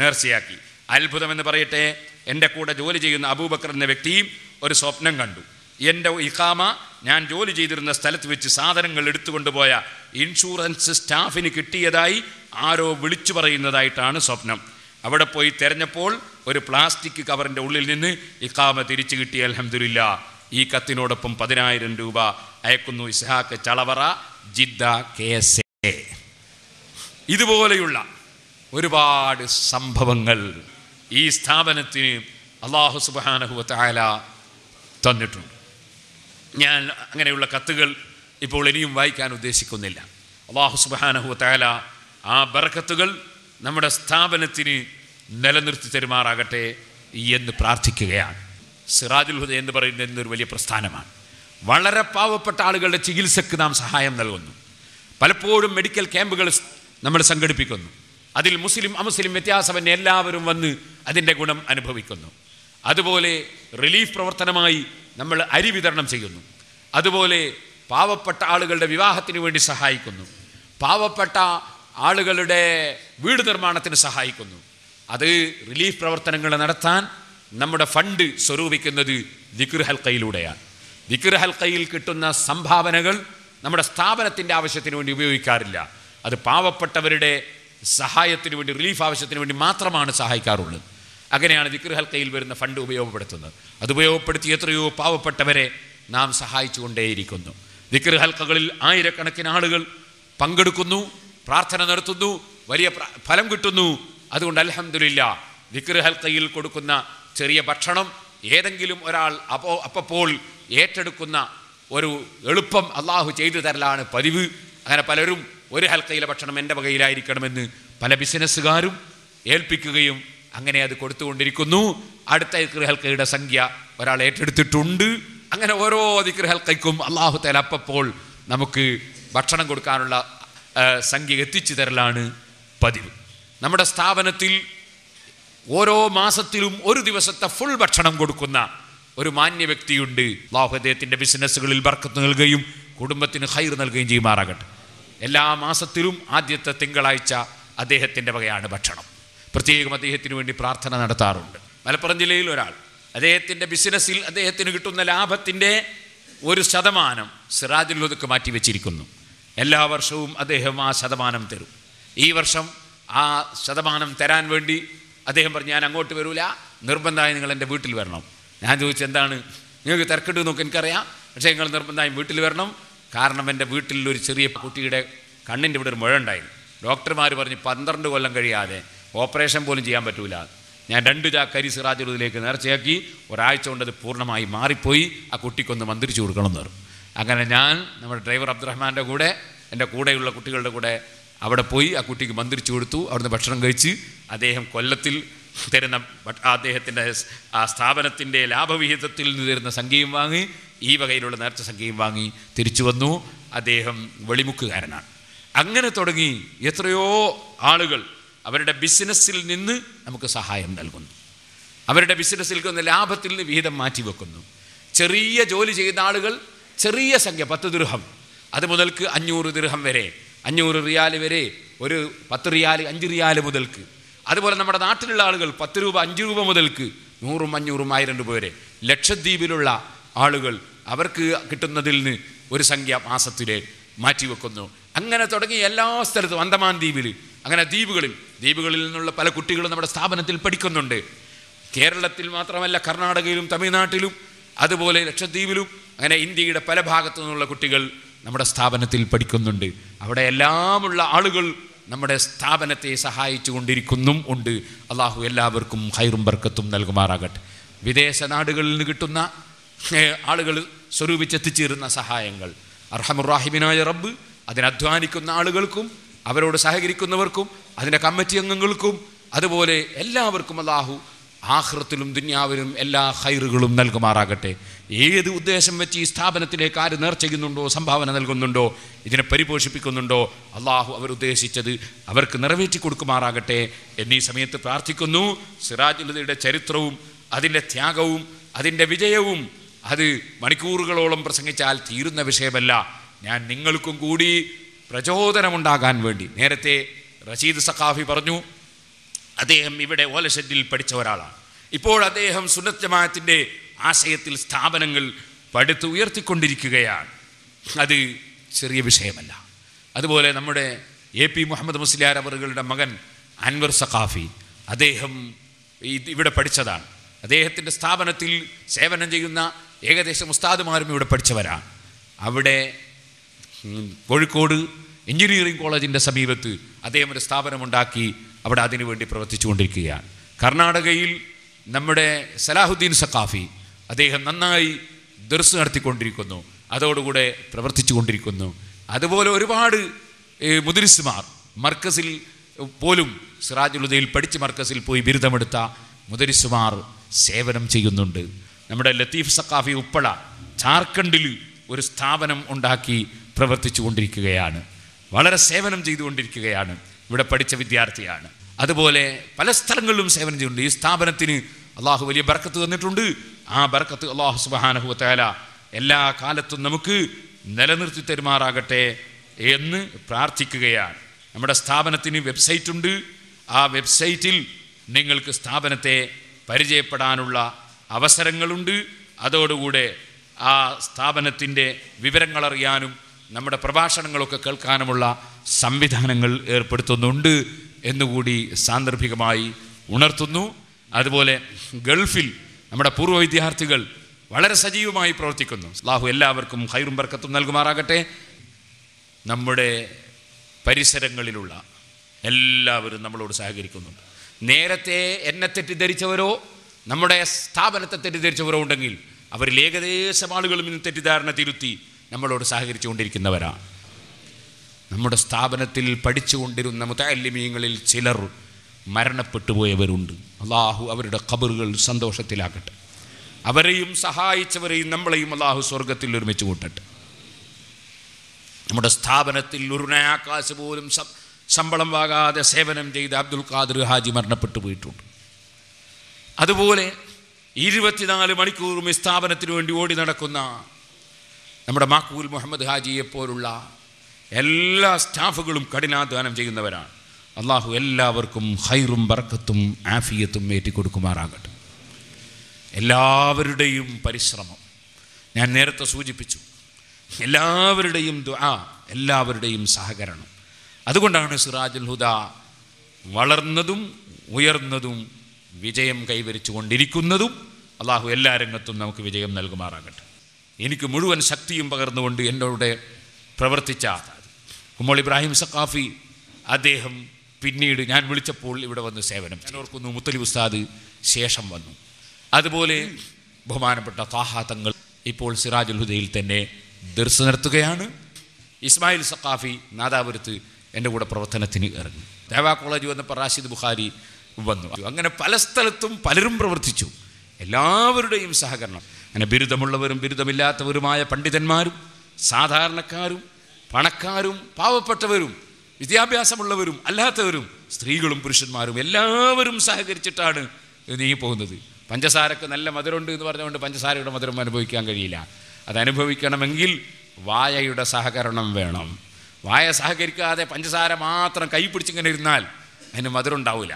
നേർച്ചയാക്കി. അത്ഭുതമെന്ന് പറയട്ടെ, എൻ്റെ കൂടെ ജോലി ചെയ്യുന്ന അബൂബക്കർ എന്ന വ്യക്തിയും ഒരു സ്വപ്നം കണ്ടു. എൻ്റെ ഇഖാമ ഞാൻ ജോലി ചെയ്തിരുന്ന സ്ഥലത്ത് വെച്ച് സാധനങ്ങൾ എടുത്തുകൊണ്ടുപോയ ഇൻഷുറൻസ് സ്റ്റാഫിന് കിട്ടിയതായി ആരോ വിളിച്ചു പറയുന്നതായിട്ടാണ് സ്വപ്നം. അവിടെ പോയി തിരഞ്ഞപ്പോൾ ഒരു പ്ലാസ്റ്റിക് കവറിൻ്റെ ഉള്ളിൽ നിന്ന് ഇഖാമ തിരിച്ചു കിട്ടി. അൽഹംദുലില്ലാ. ഈ കത്തിനോടൊപ്പം 10,000 രൂപ അയക്കുന്നു. Ishaq Chalavara, Jeddah, KSA. ഇതുപോലെയുള്ള ഒരുപാട് സംഭവങ്ങൾ ഈ സ്ഥാപനത്തിന് അല്ലാഹു സുബ്ഹാനഹു വ തആല തന്നിട്ടുണ്ട്. ഞാൻ അങ്ങനെയുള്ള കത്തുകൾ ഇപ്പോൾ ഇനിയും വായിക്കാൻ ഉദ്ദേശിക്കുന്നില്ല. അല്ലാഹു സുബ്ഹാനഹു വ തആല ആ ബറക്കത്തുകൾ നമ്മുടെ സ്ഥാപനത്തിന് നിലനിർത്തി തരുമാറാകട്ടെ എന്ന് പ്രാർത്ഥിക്കുകയാണ്. സിറാജുൽ ഹുദ എന്ന് പറയുന്നത് എന്നൊരു വലിയ പ്രസ്ഥാനമാണ്. വളരെ പാവപ്പെട്ട ആളുകളുടെ ചികിത്സക്ക് നാം സഹായം നൽകുന്നു. പലപ്പോഴും മെഡിക്കൽ ക്യാമ്പുകൾ നമ്മൾ സംഘടിപ്പിക്കുന്നു. അതിൽ മുസ്ലിം അമുസ്ലിം വ്യത്യാസമന്യേ എല്ലാവരും വന്ന് അതിൻ്റെ ഗുണം അനുഭവിക്കുന്നു. അതുപോലെ റിലീഫ് പ്രവർത്തനമായി നമ്മൾ അരി വിതരണം ചെയ്യുന്നു. അതുപോലെ പാവപ്പെട്ട ആളുകളുടെ വിവാഹത്തിന് വേണ്ടി സഹായിക്കുന്നു. പാവപ്പെട്ട ആളുകളുടെ വീട് നിർമ്മാണത്തിന് സഹായിക്കുന്നു. അത് റിലീഫ് പ്രവർത്തനങ്ങൾ നടത്താൻ നമ്മുടെ ഫണ്ട് സ്വരൂപിക്കുന്നത് ദിക്ർ ഹൽക്കയിലൂടെയാണ്. ദിക്ർ ഹൽക്കയിൽ കിട്ടുന്ന സംഭാവനകൾ നമ്മുടെ സ്ഥാപനത്തിൻ്റെ ആവശ്യത്തിന് വേണ്ടി ഉപയോഗിക്കാറില്ല. അത് പാവപ്പെട്ടവരുടെ സഹായത്തിന് വേണ്ടി, റിലീഫ് ആവശ്യത്തിന് വേണ്ടി മാത്രമാണ് സഹായിക്കാറുള്ളത്. അങ്ങനെയാണ് ദിക്ർ ഹൽക്കയിൽ വരുന്ന ഫണ്ട് ഉപയോഗപ്പെടുത്തുന്നത്. അത് ഉപയോഗപ്പെടുത്തി എത്രയോ പാവപ്പെട്ടവരെ നാം സഹായിച്ചു കൊണ്ടേയിരിക്കുന്നു. ദിക്ർ ഹൽക്കകളിൽ ആയിരക്കണക്കിന് ആളുകൾ പങ്കെടുക്കുന്നു, പ്രാർത്ഥന നടത്തുന്നു, വലിയ ഫലം കിട്ടുന്നു. അതുകൊണ്ട് അൽഹംദുലില്ലാ ദിക്ർ ഹൽക്കയിൽ കൊടുക്കുന്ന ചെറിയ ഭക്ഷണം ഏതെങ്കിലും ഒരാൾ അപ്പോൾ ഏറ്റെടുക്കുന്ന ഒരു എളുപ്പം അള്ളാഹു ചെയ്തു തരലാണ് പതിവ്. അങ്ങനെ പലരും ഒരു ഹൽക്കയിലെ ഭക്ഷണം എൻ്റെ വകയിലായിരിക്കണമെന്ന് പല ബിസിനസ്സുകാരും ഏൽപ്പിക്കുകയും അങ്ങനെ അത് കൊടുത്തുകൊണ്ടിരിക്കുന്നു. അടുത്ത ദിക്ർ ഹൽക്കയുടെ സംഖ്യ ഒരാൾ ഏറ്റെടുത്തിട്ടുണ്ട്. അങ്ങനെ ഓരോ ദിക്ർ ഹൽക്കയ്ക്കും അള്ളാഹു തആല അപ്പോൾ നമുക്ക് ഭക്ഷണം കൊടുക്കാനുള്ള സംഖ്യ എത്തിച്ചു തരലാണ് പതിവ്. നമ്മുടെ സ്ഥാപനത്തിൽ ഓരോ മാസത്തിലും ഒരു ദിവസത്തെ ഫുൾ ഭക്ഷണം കൊടുക്കുന്ന ഒരു മാന്യ വ്യക്തിയുണ്ട്. അല്ലാഹു അദ്ദേഹത്തിൻ്റെ ബിസിനസ്സുകളിൽ ബർക്കത്ത് നൽകുകയും കുടുംബത്തിന് ഖൈർ നൽകുകയും ചെയ്യുമാറാകട്ടെ. എല്ലാ മാസത്തിലും ആദ്യത്തെ തിങ്കളാഴ്ച അദ്ദേഹത്തിൻ്റെ വകയാണ് ഭക്ഷണം. പ്രത്യേകം അദ്ദേഹത്തിന് വേണ്ടി പ്രാർത്ഥന നടത്താറുണ്ട്. മലപ്പുറം ജില്ലയിൽ ഒരാൾ അദ്ദേഹത്തിൻ്റെ ബിസിനസ്സിൽ അദ്ദേഹത്തിന് കിട്ടുന്ന ലാഭത്തിൻ്റെ 1% സിറാജുൽ ഹുദക്ക് മാറ്റി വെച്ചിരിക്കുന്നു. എല്ലാ വർഷവും അദ്ദേഹം ആ ശതമാനം തരും. ഈ വർഷം ആ ശതമാനം തരാൻ വേണ്ടി അദ്ദേഹം പറഞ്ഞു, ഞാൻ അങ്ങോട്ട് വരൂല, നിർബന്ധമായി നിങ്ങൾ എൻ്റെ വീട്ടിൽ വരണം. ഞാൻ ചോദിച്ചു, എന്താണ് നിങ്ങൾക്ക് തിരക്കിട്ട് നോക്കി എനിക്കറിയാം, പക്ഷേ നിങ്ങൾ നിർബന്ധമായും വീട്ടിൽ വരണം. കാരണം എൻ്റെ വീട്ടിൽ ഒരു ചെറിയ കുട്ടിയുടെ കണ്ണിൻ്റെ ഇവിടെ ഒരു മുഴ ഉണ്ടായിരുന്നു. ഡോക്ടർമാർ പറഞ്ഞു 12 കൊല്ലം കഴിയാതെ ഓപ്പറേഷൻ പോലും ചെയ്യാൻ പറ്റൂല. ഞാൻ 2 ചാക്കരി സിറാജുൽ ഹുദയിലേക്ക് നേർച്ചയാക്കി. ഒരാഴ്ച കൊണ്ട് അത് പൂർണ്ണമായി മാറിപ്പോയി. ആ കുട്ടിക്കൊന്ന് മന്ത്രിച്ചു കൊടുക്കണമെന്ന് പറഞ്ഞു. അങ്ങനെ ഞാൻ നമ്മുടെ ഡ്രൈവർ അബ്ദുറഹ്മാൻ്റെ കൂടെ എൻ്റെ കൂടെയുള്ള കുട്ടികളുടെ കൂടെ അവിടെ പോയി ആ കുട്ടിക്ക് മന്ത്രിച്ചു കൊടുത്തു. അവിടുന്ന് ഭക്ഷണം കഴിച്ച് അദ്ദേഹം കൊല്ലത്തിൽ തരുന്ന അദ്ദേഹത്തിൻ്റെ ആ സ്ഥാപനത്തിൻ്റെ ലാഭവിഹിതത്തിൽ നിന്ന് തരുന്ന സംഖ്യയും വാങ്ങി, ഈ വകയിലുള്ള നേർച്ച സംഖ്യയും വാങ്ങി തിരിച്ചു വന്നു. അദ്ദേഹം വെളിമുക്കുകാരനാണ്. അങ്ങനെ തുടങ്ങി എത്രയോ ആളുകൾ അവരുടെ ബിസിനസ്സിൽ നിന്ന് നമുക്ക് സഹായം നൽകുന്നു. അവരുടെ ബിസിനസ്സിൽ നിന്ന് ലാഭത്തിൽ നിന്ന് വിഹിതം മാറ്റിവെക്കുന്നു. ചെറിയ ജോലി ചെയ്യുന്ന ആളുകൾ ചെറിയ സംഖ്യ 10 ദിർഹം, അത് മുതൽക്ക് 500 ദിർഹം വരെ, 500 റിയാൽ വരെ, ഒരു 10 റിയാൽ 5 റിയാൽ മുതൽക്ക്. അതുപോലെ നമ്മുടെ നാട്ടിലുള്ള ആളുകൾ 10 രൂപ 5 രൂപ മുതൽക്ക് 100, 500, 1000 രൂപ വരെ. ലക്ഷദ്വീപിലുള്ള ആളുകൾ അവർക്ക് കിട്ടുന്നതിൽ നിന്ന് ഒരു സംഖ്യ മാസത്തിൽ മാറ്റിവെക്കുന്നു. അങ്ങനെ തുടങ്ങി എല്ലാ സ്ഥലത്തും, അന്തമാൻ ദ്വീപിൽ, അങ്ങനെ ദ്വീപുകളിൽ നിന്നുള്ള പല കുട്ടികളും നമ്മുടെ സ്ഥാപനത്തിൽ പഠിക്കുന്നുണ്ട്. കേരളത്തിൽ മാത്രമല്ല, കർണാടകയിലും തമിഴ്നാട്ടിലും അതുപോലെ ലക്ഷദ്വീപിലും, അങ്ങനെ ഇന്ത്യയുടെ പല ഭാഗത്തു നിന്നുള്ള കുട്ടികൾ നമ്മുടെ സ്ഥാപനത്തിൽ പഠിക്കുന്നുണ്ട്. അവിടെ എല്ലാമുള്ള ആളുകൾ നമ്മുടെ സ്ഥാപനത്തെ സഹായിച്ചു കൊണ്ടിരിക്കുന്നും ഉണ്ട്. അള്ളാഹു എല്ലാവർക്കും ഖൈറും ബർക്കത്തും നൽകുമാറാകട്ടെ. വിദേശ നാടുകളിൽ നിന്ന് കിട്ടുന്ന ആളുകൾ സ്വരൂപിച്ചെത്തിച്ചേരുന്ന സഹായങ്ങൾ അർഹമുറാഹിമിനായ റബ്ബ് അതിനധ്വാനിക്കുന്ന ആളുകൾക്കും അവരോട് സഹകരിക്കുന്നവർക്കും അതിൻ്റെ കമ്മിറ്റി അംഗങ്ങൾക്കും അതുപോലെ എല്ലാവർക്കും അള്ളാഹു ആഖിറത്തിലും ദുനിയാവിലും എല്ലാ ഖൈറുകളും നൽകുമാറാകട്ടെ. ഏത് ഉദ്ദേശം വെച്ച് ഈ സ്ഥാപനത്തിലേക്ക് ആര് നേർ ചെയ്യുന്നുണ്ടോ, സംഭാവന നൽകുന്നുണ്ടോ, ഇതിനെ പരിപോഷിപ്പിക്കുന്നുണ്ടോ, അള്ളാഹു അവരുദ്ദേശിച്ചത് അവർക്ക് നിറവേറ്റി കൊടുക്കുമാറാകട്ടെ എന്നീ സമയത്ത് പ്രാർത്ഥിക്കുന്നു. സിറാജുൽ ഹുദയുടെ ചരിത്രവും അതിൻ്റെ ത്യാഗവും അതിൻ്റെ വിജയവും അത് മണിക്കൂറുകളോളം പ്രസംഗിച്ചാൽ തീരുന്ന വിഷയമല്ല. ഞാൻ നിങ്ങൾക്കും കൂടി പ്രചോദനമുണ്ടാകാൻ വേണ്ടി, നേരത്തെ റഷീദ് സഖാഫി പറഞ്ഞു, അദ്ദേഹം ഇവിടെ ഓലഷെഡിൽ പഠിച്ച ഒരാളാണ്. ഇപ്പോൾ അദ്ദേഹം സുന്നത്ത് ജമാഅത്തിൻ്റെ ആശയത്തിൽ സ്ഥാപനങ്ങൾ പടുത്ത് ഉയർത്തിക്കൊണ്ടിരിക്കുകയാണ്. അത് ചെറിയ വിഷയമല്ല. അതുപോലെ നമ്മുടെ AP മുഹമ്മദ് മുസ്ലിയാർ അവറുകളുടെ മകൻ അൻവർ സഖാഫി, അദ്ദേഹം ഇവിടെ പഠിച്ചതാണ്. അദ്ദേഹത്തിൻ്റെ സ്ഥാപനത്തിൽ സേവനം ചെയ്യുന്ന ഏകദേശം ഉസ്താദുമാരും ഇവിടെ പഠിച്ചവരാണ്. അവിടെ കോഴിക്കോട് എഞ്ചിനീയറിംഗ് കോളേജിൻ്റെ സമീപത്ത് അദ്ദേഹം ഒരു സ്ഥാപനമുണ്ടാക്കി അവിടെ അതിനുവേണ്ടി പ്രവർത്തിച്ചു കൊണ്ടിരിക്കുകയാണ്. കർണാടകയിൽ നമ്മുടെ സലാഹുദ്ദീൻ സഖാഫി, അദ്ദേഹം നന്നായി ദർസ് നടത്തിക്കൊണ്ടിരിക്കുന്നു, അതോടുകൂടെ പ്രവർത്തിച്ചു കൊണ്ടിരിക്കുന്നു. അതുപോലെ ഒരുപാട് മുദരിസ്മാർ മർക്കസിൽ പോലും സിറാജുൽ ഹുദയിൽ പഠിച്ച് മർക്കസിൽ പോയി ബിരുദമെടുത്ത മുദരിസുമാർ സേവനം ചെയ്യുന്നുണ്ട്. നമ്മുടെ ലത്തീഫ് സഖാഫി ഉപ്പള ജാർഖണ്ഡിൽ ഒരു സ്ഥാപനം ഉണ്ടാക്കി പ്രവർത്തിച്ചു കൊണ്ടിരിക്കുകയാണ്. വളരെ സേവനം ചെയ്തുകൊണ്ടിരിക്കുകയാണ്. ഇവിടെ പഠിച്ച വിദ്യാർത്ഥിയാണ്. അതുപോലെ പല സ്ഥലങ്ങളിലും സേവനം ചെയ്യുന്നുണ്ട്. ഈ സ്ഥാപനത്തിന് അള്ളാഹു വലിയ ബർക്കത്ത് തന്നിട്ടുണ്ട്. ആ ബർക്കത്ത് അള്ളാഹു സുബ്ഹാനഹു വ തആല എല്ലാ കാലത്തും നമുക്ക് നിലനിർത്തി തരുമാറാകട്ടെ എന്ന് പ്രാർത്ഥിക്കുകയാണ്. നമ്മുടെ സ്ഥാപനത്തിന് വെബ്സൈറ്റ് ഉണ്ട്. ആ വെബ്സൈറ്റിൽ നിങ്ങൾക്ക് സ്ഥാപനത്തെ പരിചയപ്പെടാനുള്ള അവസരങ്ങളുണ്ട്. അതോടുകൂടെ ആ സ്ഥാപനത്തിൻ്റെ വിവരങ്ങളറിയാനും നമ്മുടെ പ്രഭാഷണങ്ങളൊക്കെ കേൾക്കാനുമുള്ള സംവിധാനങ്ങൾ ഏർപ്പെടുത്തുന്നുണ്ട് എന്നുകൂടി സാന്ദർഭികമായി ഉണർത്തുന്നു. അതുപോലെ ഗൾഫിൽ നമ്മുടെ പൂർവ്വ വിദ്യാർത്ഥികൾ വളരെ സജീവമായി പ്രവർത്തിക്കുന്നു. അല്ലാഹു എല്ലാവർക്കും ഖൈറും ബർക്കത്തും നൽകുമാറാകട്ടെ. നമ്മുടെ പരിസരങ്ങളിലുള്ള എല്ലാവരും നമ്മളോട് സഹകരിക്കുന്നുണ്ട്. നേരത്തെ എന്നെ തെറ്റിദ്ധരിച്ചവരോ നമ്മുടെ സ്ഥാപനത്തെ തെറ്റിദ്ധരിച്ചവരോ ഉണ്ടെങ്കിൽ അവരിൽ ഏകദേശം ആളുകളും ഇന്ന് തെറ്റിദ്ധാരണ തിരുത്തി നമ്മളോട് സഹകരിച്ചുകൊണ്ടിരിക്കുന്നവരാണ്. നമ്മുടെ സ്ഥാപനത്തിൽ പഠിച്ചുകൊണ്ടിരുന്ന മുതഅല്ലിമീങ്ങളിൽ ചിലർ മരണപ്പെട്ടു പോയവരുണ്ട്. അള്ളാഹു അവരുടെ ഖബറുകൾ സന്തോഷത്തിലാക്കട്ടെ. അവരെയും സഹായിച്ചവരെയും നമ്മളെയും അള്ളാഹു സ്വർഗത്തിൽ ഒരുമിച്ച് കൂട്ടട്ടെ. നമ്മുടെ സ്ഥാപനത്തിൽ ഒരു നയാക്കാശ് പോലും ശമ്പളം വാങ്ങാതെ സേവനം ചെയ്ത അബ്ദുൽ ഖാദിർ ഹാജി മരണപ്പെട്ടു പോയിട്ടുണ്ട്. അതുപോലെ 24 മണിക്കൂറും ഈ സ്ഥാപനത്തിന് വേണ്ടി ഓടി നടക്കുന്ന നമ്മുടെ മാക്കൂൽ മുഹമ്മദ് ഹാജിയെപ്പോലുള്ള എല്ലാ സ്റ്റാഫുകളും കഠിനാധ്വാനം ചെയ്യുന്നവരാണ്. അള്ളാഹു എല്ലാവർക്കും ഖൈറും ബർക്കത്തും ആഫിയത്തും ഏറ്റിക്കൊടുക്കുമാറാകട്ടെ. എല്ലാവരുടെയും പരിശ്രമം ഞാൻ നേരത്തെ സൂചിപ്പിച്ചു. എല്ലാവരുടെയും ദുആ, എല്ലാവരുടെയും സഹകരണം. അതുകൊണ്ടാണ് സിറാജുൽ ഹുദ വളർന്നതും ഉയർന്നതും വിജയം കൈവരിച്ചു കൊണ്ടിരിക്കുന്നതും. അള്ളാഹു എല്ലാ രംഗത്തും നമുക്ക് വിജയം നൽകുമാറാകട്ടെ. എനിക്ക് മുഴുവൻ ശക്തിയും പകർന്നുകൊണ്ട് എന്നോട് പ്രവർത്തിച്ച കുമ്മോൾ ഇബ്രാഹിം സഖാഫി, അദ്ദേഹം പിന്നീട് ഞാൻ വിളിച്ചപ്പോൾ ഇവിടെ വന്ന് സേവനം ഞാൻ ഓർക്കുന്നു. മുത്തലി ഉസ്താദ് ശേഷം വന്നു. അതുപോലെ ബഹുമാനപ്പെട്ട ത്വാഹ തങ്ങൾ ഇപ്പോൾ സിറാജുൽ ഹുദയിൽ തന്നെ ദർസ് നടത്തുകയാണ്. ഇസ്മായിൽ സഖാഫി നാദാപുരത്ത് എൻ്റെ കൂടെ പ്രവർത്തനത്തിന് ഇറങ്ങി. ദേവാ കോളേജ് വന്നപ്പോൾ റാഷിദ് ബുഖാരി വന്നു. അങ്ങനെ പല സ്ഥലത്തും പലരും പ്രവർത്തിച്ചു. എല്ലാവരുടെയും സഹകരണം. അങ്ങനെ ബിരുദമുള്ളവരും ബിരുദമില്ലാത്തവരുമായ പണ്ഡിതന്മാരും സാധാരണക്കാരും പണക്കാരും പാവപ്പെട്ടവരും വിദ്യാഭ്യാസമുള്ളവരും അല്ലാത്തവരും സ്ത്രീകളും പുരുഷന്മാരും എല്ലാവരും സഹകരിച്ചിട്ടാണ് നീങ്ങി പോകുന്നത്. പഞ്ചസാരക്ക് നല്ല മധുരമുണ്ട് എന്ന് പറഞ്ഞുകൊണ്ട് പഞ്ചസാരയുടെ മധുരം അനുഭവിക്കാൻ കഴിയില്ല. അതനുഭവിക്കണമെങ്കിൽ വായയുടെ സഹകരണം വേണം. വായ സഹകരിക്കാതെ പഞ്ചസാര മാത്രം കൈ പിടിച്ചിങ്ങനെ ഇരുന്നാൽ അതിന് മധുരം ഉണ്ടാവില്ല.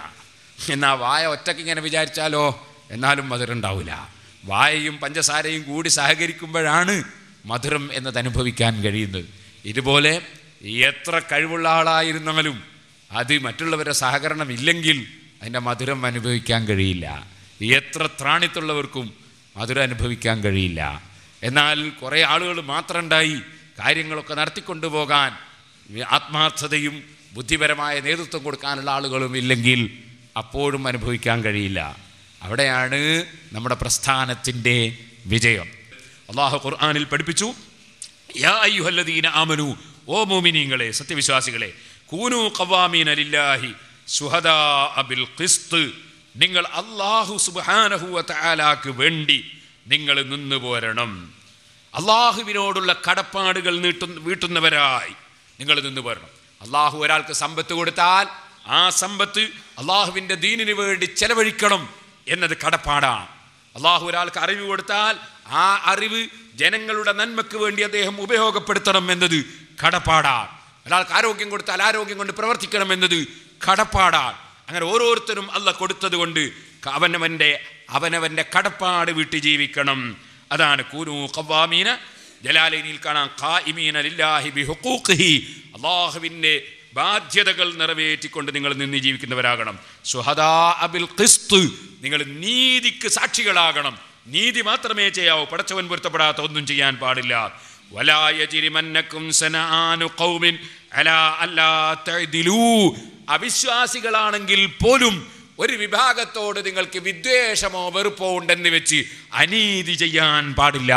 എന്നാൽ വായ ഒറ്റയ്ക്ക് ഇങ്ങനെ വിചാരിച്ചാലോ എന്നാലും മധുരം ഉണ്ടാവില്ല. വായയും പഞ്ചസാരയും കൂടി സഹകരിക്കുമ്പോഴാണ് മധുരം എന്നത് അനുഭവിക്കാൻ കഴിയുന്നത്. ഇതുപോലെ എത്ര കഴിവുള്ള ആളായിരുന്നാലും അത് മറ്റുള്ളവരുടെ സഹകരണം ഇല്ലെങ്കിൽ അതിൻ്റെ മധുരം അനുഭവിക്കാൻ കഴിയില്ല. എത്ര ത്രാണിത്തുള്ളവർക്കും മധുരം അനുഭവിക്കാൻ കഴിയില്ല. എന്നാൽ കുറേ ആളുകൾ മാത്രം ഉണ്ടായി കാര്യങ്ങളൊക്കെ നടത്തിക്കൊണ്ടുപോകാൻ ആത്മാർത്ഥതയും ബുദ്ധിപരമായ നേതൃത്വം കൊടുക്കാനുള്ള ആളുകളും ഇല്ലെങ്കിൽ അപ്പോഴും അനുഭവിക്കാൻ കഴിയില്ല. അവിടെയാണ് നമ്മുടെ പ്രസ്ഥാനത്തിൻ്റെ വിജയം. അല്ലാഹു ഖുർആനിൽ പഠിപ്പിച്ചു, യാ അയ്യുഹല്ലദീന ആമനു, ഓ മുഅ്മിനീങ്ങളെ സത്യവിശ്വാസികളെ, കൂനൂ ഖവാമീന ലില്ലാഹി ശുഹദാഅ ബിൽ ഖിസ്ത്, നിങ്ങൾ അല്ലാഹു സുബ്ഹാനഹു വ തആലാക്ക് വേണ്ടി നിങ്ങൾ നിന്നു പോരണം. അള്ളാഹുവിനോടുള്ള കടപ്പാടുകൾ വീട്ടുന്നവരായി നിങ്ങൾ നിന്ന് പോരണം. അള്ളാഹു ഒരാൾക്ക് സമ്പത്ത് കൊടുത്താൽ ആ സമ്പത്ത് അള്ളാഹുവിൻ്റെ ദീനിന് വേണ്ടി ചെലവഴിക്കണം എന്നത് കടപ്പാടാണ്. അള്ളാഹു ഒരാൾക്ക് അറിവ് കൊടുത്താൽ ആ അറിവ് ജനങ്ങളുടെ നന്മയ്ക്ക് വേണ്ടി അദ്ദേഹം ഉപയോഗപ്പെടുത്തണം എന്നത് കടപ്പാടാണ്. ഒരാൾക്ക് ആരോഗ്യം കൊടുത്താൽ ആരോഗ്യം കൊണ്ട് പ്രവർത്തിക്കണം എന്നത് കടപ്പാടാണ്. അങ്ങനെ ഓരോരുത്തരും അള്ളാഹ് കൊടുത്തത് കൊണ്ട് അവനവൻ്റെ കടപ്പാട് വീട്ടി ജീവിക്കണം. അതാണ് കൂനൂ ഖവാമീന. ജലാലൈനിൽ കാണാം ഖായിമീന ലില്ലാഹി ബിഹുഖൂഖിഹി, അല്ലാഹുവിൻ്റെ ബാധ്യതകൾ നിറവേറ്റിക്കൊണ്ട് നിങ്ങൾ നിന്ന് ജീവിക്കുന്നവരാകണം. ശുഹദാഅ ബിൽ ഖിസ്ത്, നിങ്ങൾ നീതിക്ക് സാക്ഷികളാകണം. നീതി മാത്രമേ ചെയ്യാവൂ, പടച്ചവൻ പൊരുത്തപ്പെടാത്ത ഒന്നും ചെയ്യാൻ പാടില്ല. വലാ യജ്രിമന്നകും സനആനു ഖൗമിൻ അലാ അല്ലാ തഅദിലൂ, അവിശ്വാസികളാണെങ്കിൽ പോലും ഒരു വിഭാഗത്തോട് നിങ്ങൾക്ക് വിദ്വേഷമോ വെറുപ്പോ ഉണ്ടെന്ന് വെച്ച് അനീതി ചെയ്യാൻ പാടില്ല.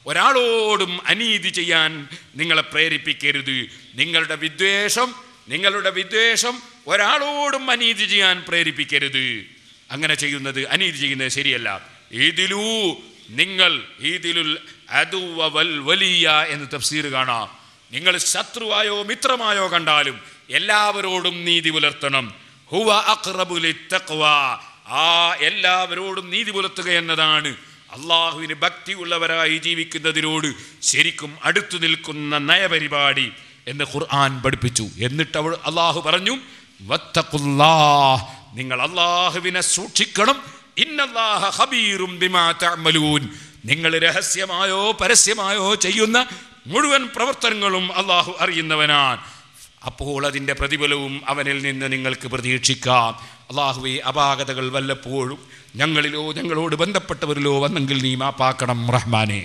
ഒരാളോടും അനീതി ചെയ്യാൻ നിങ്ങളെ പ്രേരിപ്പിക്കരുത്. നിങ്ങളുടെ വിദ്വേഷം നിങ്ങളുടെ വിദ്വേഷം ഒരാളോടും അനീതി ചെയ്യാൻ പ്രേരിപ്പിക്കരുത്. അങ്ങനെ ചെയ്യുന്നത്, അനീതി ചെയ്യുന്നത് ശരിയല്ല. ഈദിലുൽ അദുവ വൽ വലിയ എന്ന് തഫ്സീർ കാണാം. നിങ്ങൾ ശത്രുവായോ മിത്രമായോ കണ്ടാലും എല്ലാവരോടും നീതി പുലർത്തണം. ഹുവ അഖ്റബു ലിത്തഖ്വ, ആ എല്ലാവരോടും നീതി പുലർത്തുക എന്നതാണ് അള്ളാഹുവിന് ഭക്തിയുള്ളവരായി ജീവിക്കുന്നതിനോട് ശരിക്കും അടുത്തു നിൽക്കുന്ന നയപരിപാടി എന്ന് ഖുർആൻ പഠിപ്പിച്ചു. എന്നിട്ട് അള്ളാഹു പറഞ്ഞു, വത്തഖുല്ലാഹ്, നിങ്ങൾ അള്ളാഹുവിനെ സൂക്ഷിക്കണം. ഇന്നല്ലാഹ ഖബീറും ബിമാ തഅമലൂൻ, നിങ്ങൾ രഹസ്യമായോ പരസ്യമായോ ചെയ്യുന്ന മുഴുവൻ പ്രവർത്തനങ്ങളും അള്ളാഹു അറിയുന്നവനാണ്. അപ്പോൾ അതിൻ്റെ പ്രതിഫലവും അവനിൽ നിന്ന് നിങ്ങൾക്ക് പ്രതീക്ഷിക്കാം. അള്ളാഹുവേ, അപാകതകൾ വല്ലപ്പോഴും ഞങ്ങളിലോ ഞങ്ങളോട് ബന്ധപ്പെട്ടവരിലോ വന്നെങ്കിൽ നീ മാപ്പാക്കണം റഹ്മാനേ.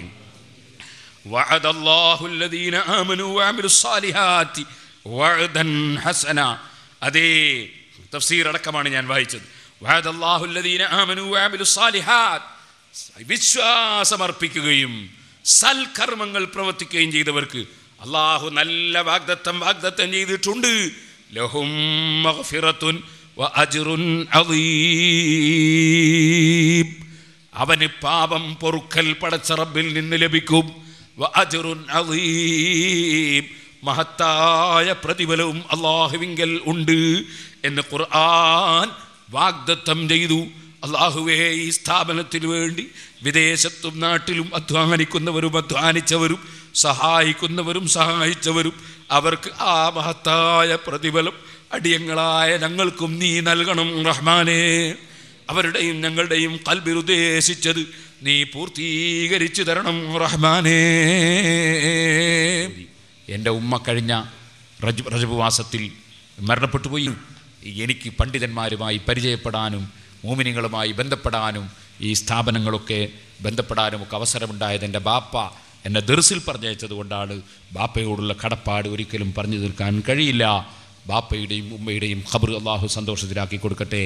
വഅദല്ലാഹുല്ലദീന ആമനൂ വഅമിലുസ്സാലിഹാത്തി വഅദൻ ഹസന. അതേ തഫ്സീർ അടക്കമാണ് ഞാൻ വായിച്ചത്. വഅദല്ലാഹുല്ലദീന ആമനൂ വഅമിലുസ്സാലിഹാത്ത്, വിശ്വാസമർപ്പിക്കുകയും സൽക്കർമ്മങ്ങൾ പ്രവർത്തിക്കുകയും ചെയ്തവർക്ക് അള്ളാഹു നല്ല വാഗ്ദത്തം ചെയ്തിട്ടുണ്ട്. ലഹും മഗ്ഫിറത്തുൻ വ അജ്റുൻ അളീം, അവന് പാപം പൊറുക്കൽ പടച്ച റബ്ബിൽ നിന്ന് ലഭിക്കും. വ അജ്റുൻ അളീം, മഹത്തായ പ്രതിഫലവും അള്ളാഹുവിങ്കൽ ഉണ്ട് എന്ന് ഖുർആൻ വാഗ്ദത്തം ചെയ്തു. അള്ളാഹുവേ, ഈ സ്ഥാപനത്തിന് വേണ്ടി വിദേശത്തും നാട്ടിലും അധ്വാനിക്കുന്നവരും അധ്വാനിച്ചവരും സഹായിക്കുന്നവരും സഹായിച്ചവരും അവർക്ക് ആ മഹത്തായ പ്രതിഫലം അടിയങ്ങളായ ഞങ്ങൾക്കും നീ നൽകണം റഹ്മാനേ. അവരുടെയും ഞങ്ങളുടെയും ഖൽബിൽ ഉദ്ദേശിച്ചത് നീ പൂർത്തീകരിച്ചു തരണം റഹ്മാനേ. എൻ്റെ ഉമ്മ കഴിഞ്ഞ റജബ് മാസത്തിൽ മരണപ്പെട്ടു പോയി. എനിക്ക് പണ്ഡിതന്മാരുമായി പരിചയപ്പെടാനും മോമിനികളുമായി ബന്ധപ്പെടാനും ഈ സ്ഥാപനങ്ങളൊക്കെ ബന്ധപ്പെടാനും ഒക്കെ അവസരമുണ്ടായത് എൻ്റെ ബാപ്പ എന്നെ ദർസിൽ പറഞ്ഞയച്ചത് കൊണ്ടാണ്. ബാപ്പയോടുള്ള കടപ്പാട് ഒരിക്കലും പറഞ്ഞു തീർക്കാൻ കഴിയില്ല. ബാപ്പയുടെയും ഉമ്മയുടെയും ഖബർ അള്ളാഹു സന്തോഷത്തിലാക്കി കൊടുക്കട്ടെ.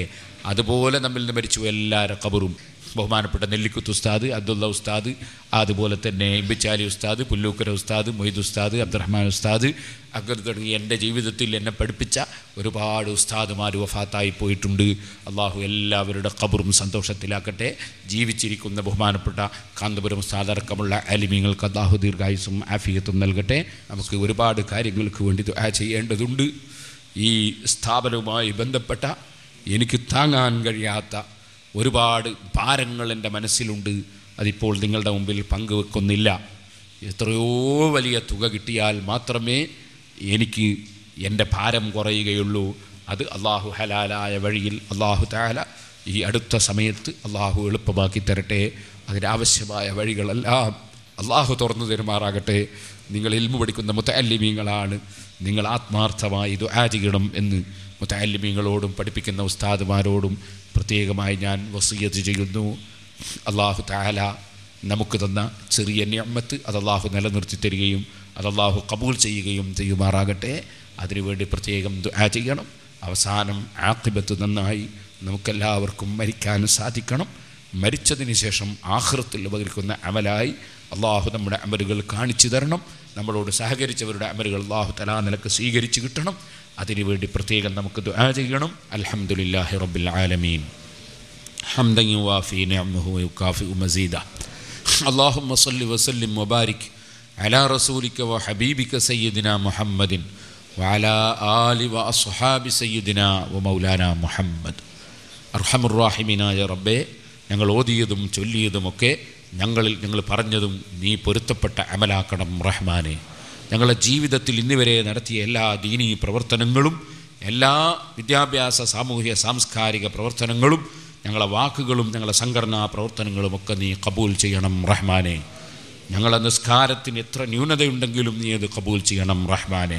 അതുപോലെ നമ്മിൽ നിന്ന് മരിച്ചു എല്ലാവരുടെ ഖബറും ബഹുമാനപ്പെട്ട നെല്ലിക്കുത്ത് ഉസ്താദ്, അബ്ദുള്ള ഉസ്താദ്, അതുപോലെ തന്നെ ഇമ്പിച്ചാലി ഉസ്താദ്, പുല്ലൂക്കര ഉസ്താദ്, മൊയ്ദ് ഉസ്താദ്, അബ്ദുറഹ്മാൻ ഉസ്താദ്, അങ്ങനെ തുടങ്ങി എൻ്റെ ജീവിതത്തിൽ എന്നെ പഠിപ്പിച്ച ഒരുപാട് ഉസ്താദുമാർ വഫാത്തായി പോയിട്ടുണ്ട്. അള്ളാഹു എല്ലാവരുടെ ഖബറും സന്തോഷത്തിലാക്കട്ടെ. ജീവിച്ചിരിക്കുന്ന ബഹുമാനപ്പെട്ട കാന്തപുരം ഉസ്താദ് അടക്കമുള്ള ആലിമീങ്ങൾക്ക് അള്ളാഹു ദീർഘായുസ്സും ആഫിയത്തും നൽകട്ടെ. നമുക്ക് ഒരുപാട് കാര്യങ്ങൾക്ക് വേണ്ടി ദുആ ചെയ്യേണ്ടതുണ്ട്. ഈ സ്ഥാപനവുമായി ബന്ധപ്പെട്ട എനിക്ക് താങ്ങാൻ കഴിയാത്ത ഒരുപാട് ഭാരങ്ങൾ എൻ്റെ മനസ്സിലുണ്ട്. അതിപ്പോൾ നിങ്ങളുടെ മുമ്പിൽ പങ്കുവെക്കുന്നില്ല. എത്രയോ വലിയ തുക കിട്ടിയാൽ മാത്രമേ എനിക്ക് എൻ്റെ ഭാരം കുറയുകയുള്ളൂ. അത് അള്ളാഹു ഹലാലായ വഴിയിൽ അള്ളാഹു തആല ഈ അടുത്ത സമയത്ത് അള്ളാഹു എളുപ്പമാക്കി തരട്ടെ. അതിനാവശ്യമായ വഴികളെല്ലാം അള്ളാഹു തുറന്നു തരുമാറാകട്ടെ. നിങ്ങൾ ഇൽമു പഠിക്കുന്ന മുതഅല്ലിമീങ്ങളാണ്. നിങ്ങൾ ആത്മാർത്ഥമായി ദുആ ചെയ്യണം എന്ന് മുതഅല്ലിമീങ്ങളോടും പഠിപ്പിക്കുന്ന ഉസ്താദുമാരോടും പ്രത്യേകമായി ഞാൻ വസിയത്ത് ചെയ്യുന്നു. അള്ളാഹു തആല നമുക്ക് തന്ന ചെറിയ നിഅമത്ത് അത് അള്ളാഹു നിലനിർത്തി തരികയും അത് അള്ളാഹു ഖബൂൽ ചെയ്യുകയും ചെയ്യുമാറാകട്ടെ. അതിനുവേണ്ടി പ്രത്യേകം ദുആ ചെയ്യണം. അവസാനം ആഖിബത്ത് നന്നായി നമുക്കെല്ലാവർക്കും മരിക്കാൻ സാധിക്കണം. മരിച്ചതിന് ശേഷം ആഖിറത്തിൽ ഉപകരിക്കുന്ന അമലായി അള്ളാഹു നമ്മുടെ അമലുകൾ കാണിച്ചു തരണം. നമ്മളോട് സഹകരിച്ചവരുടെ അമലുകൾ അള്ളാഹു തആല നിലക്ക് സ്വീകരിച്ച് കിട്ടണം. അതിനുവേണ്ടി പ്രത്യേകം നമുക്ക് ദുആ ചെയ്യണം. അൽഹംദുലില്ലാഹി റബ്ബിൽ ആലമീൻ ഹംദൻ യുവാഫി നിഅമഹു വയുകാഫിഉ മസീദാ. അല്ലാഹുമ്മ സ്വല്ലി വസല്ലിം വബാരിക് അലാ റസൂലിക വഹബീബിക സയ്യിദിനാ മുഹമ്മദിൻ വഅലാ ആലി വഅസ്ഹാബി സയ്യിദിനാ വമൗലാനാ മുഹമ്മദ്. അർഹമുർ റഹീമീനായ റബ്ബേ, ഞങ്ങൾ ഓതിയതും ചൊല്ലിയതുമൊക്കെ ഞങ്ങൾ പറഞ്ഞതും നീ പൊരുത്തപ്പെട്ട അമലാക്കണം റഹ്മാനെ. ഞങ്ങളുടെ ജീവിതത്തിൽ ഇന്നുവരെ നടത്തിയ എല്ലാ ദീനീ പ്രവർത്തനങ്ങളും എല്ലാ വിദ്യാഭ്യാസ സാമൂഹിക സാംസ്കാരിക പ്രവർത്തനങ്ങളും ഞങ്ങളെ വാക്കുകളും ഞങ്ങളെ സംഘടനാ പ്രവർത്തനങ്ങളുമൊക്കെ നീ കബൂൽ ചെയ്യണം റഹ്മാനെ. ഞങ്ങളെ നിസ്കാരത്തിന് എത്ര ന്യൂനതയുണ്ടെങ്കിലും നീ അത് കബൂൽ ചെയ്യണം റഹ്മാനെ.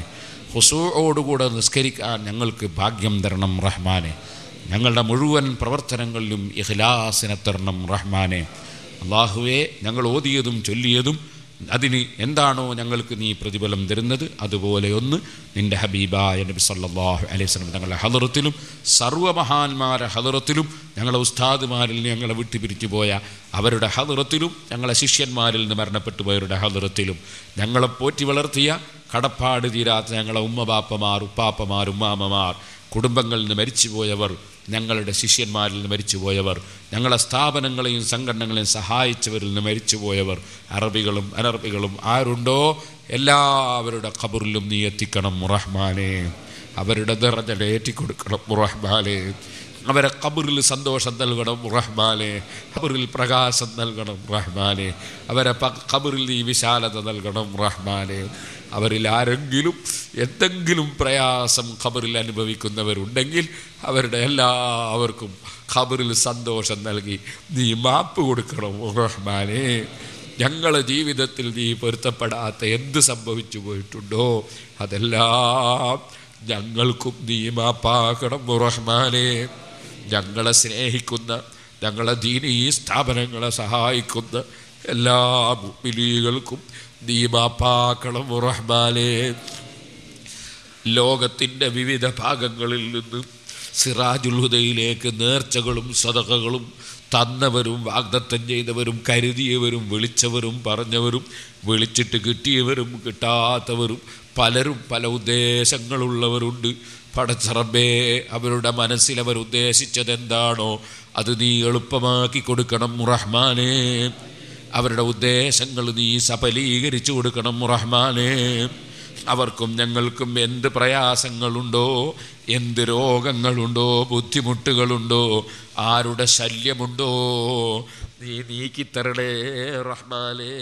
ഖുശൂഅോടുകൂടെ നിസ്കരിക്കാൻ ഞങ്ങൾക്ക് ഭാഗ്യം തരണം റഹ്മാനെ. ഞങ്ങളുടെ മുഴുവൻ പ്രവർത്തനങ്ങളിലും ഇഖ്ലാസിനെ തരണം റഹ്മാനെ. അല്ലാഹുവേ, ഞങ്ങൾ ഓതിയതും ചൊല്ലിയതും അതിന് എന്താണോ ഞങ്ങൾക്ക് നീ പ്രതിഫലം തരുന്നത് അതുപോലെ ഒന്ന് നിൻ്റെ ഹബീബായ നബി സല്ലല്ലാഹു അലൈഹി വസല്ലം ഞങ്ങളുടെ ഹദറത്തിലും സർവ്വമഹാന്മാരുടെ ഹദറത്തിലും ഞങ്ങളെ ഉസ്താദുമാരിൽ ഞങ്ങളെ വിട്ടുപിരിച്ചു പോയ അവരുടെ ഹദറത്തിലും ഞങ്ങളെ ശിഷ്യന്മാരിൽ നിന്ന് മരണപ്പെട്ടു പോയവരുടെ ഹദറത്തിലും ഞങ്ങളെ പോറ്റി വളർത്തിയ കടപ്പാട് തീരാത്ത ഞങ്ങളെ ഉമ്മബാപ്പമാർ, ഉപ്പാപ്പമാർ, ഉമ്മാമ്മമാർ, കുടുംബങ്ങളിൽ നിന്ന് മരിച്ചുപോയവർ, ഞങ്ങളുടെ ശിഷ്യന്മാരിൽ നിന്ന് മരിച്ചുപോയവർ, ഞങ്ങളെ സ്ഥാപനങ്ങളെയും സംഘടനകളെയും സഹായിച്ചവരിൽ നിന്ന് മരിച്ചുപോയവർ, അറബികളും അനറബികളും ആരുണ്ടോ എല്ലാവരുടെ ഖബറിലും നീ എത്തിക്കണം റഹ്മാനേ. അവരുടെ ദറജ ഏറ്റിക്കൊടുക്കണം റഹ്മാനേ. അവരെ ഖബറിൽ സന്തോഷം നൽകണം റഹ്മാനേ. ഖബറിൽ പ്രകാശം നൽകണം റഹ്മാനേ. അവരെ ഖബറിൽ നീ വിശാലത നൽകണം റഹ്മാനേ. അവരിൽ ആരെങ്കിലും എന്തെങ്കിലും പ്രയാസം ഖബറിൽ അനുഭവിക്കുന്നവരുണ്ടെങ്കിൽ അവരുടെ എല്ലാവർക്കും ഖബറിൽ സന്തോഷം നൽകി നീ മാപ്പ് കൊടുക്കണം റഹ്മാനേ. ഞങ്ങളുടെ ജീവിതത്തിൽ നീ പൊരുത്തപ്പെടാത്ത എന്ത് സംഭവിച്ചു പോയിട്ടുണ്ടോ അതെല്ലാം ഞങ്ങൾക്കും നീ മാപ്പാക്കണം റഹ്മാനേ. ഞങ്ങളെ സ്നേഹിക്കുന്ന, ഞങ്ങളെ ദീനീ സ്ഥാപനങ്ങളെ സഹായിക്കുന്ന എല്ലാ മുഅ്മിനീകൾക്കും നീ മാപ്പാക്കണം റഹ്മാനേ. ലോകത്തിൻ്റെ വിവിധ ഭാഗങ്ങളിൽ നിന്ന് സിറാജുൽ ഹുദയിലേക്ക് നേർച്ചകളും സദഖകളും തന്നവരും വാഗ്ദത്തം ചെയ്തവരും കരുതിയവരും വിളിച്ചവരും പറഞ്ഞവരും വിളിച്ചിട്ട് കിട്ടിയവരും കിട്ടാത്തവരും പലരും പല ഉദ്ദേശങ്ങളുള്ളവരുണ്ട്. പടച്ചറബേ, അവരുടെ മനസ്സിൽ അവർ ഉദ്ദേശിച്ചതെന്താണോ അത് നീ എളുപ്പമാക്കി കൊടുക്കണം റഹ്മാനേ. അവരുടെ ഉദ്ദേശങ്ങൾ നീ സഫലീകരിച്ചു കൊടുക്കണം റഹ്മാനേ. അവർക്കും ഞങ്ങൾക്കും എന്ത് പ്രയാസങ്ങളുണ്ടോ, എന്ത് രോഗങ്ങളുണ്ടോ, ബുദ്ധിമുട്ടുകളുണ്ടോ, ആരുടെ ശല്യമുണ്ടോ നീ നീക്കിത്തരണേ റഹ്മാനേ.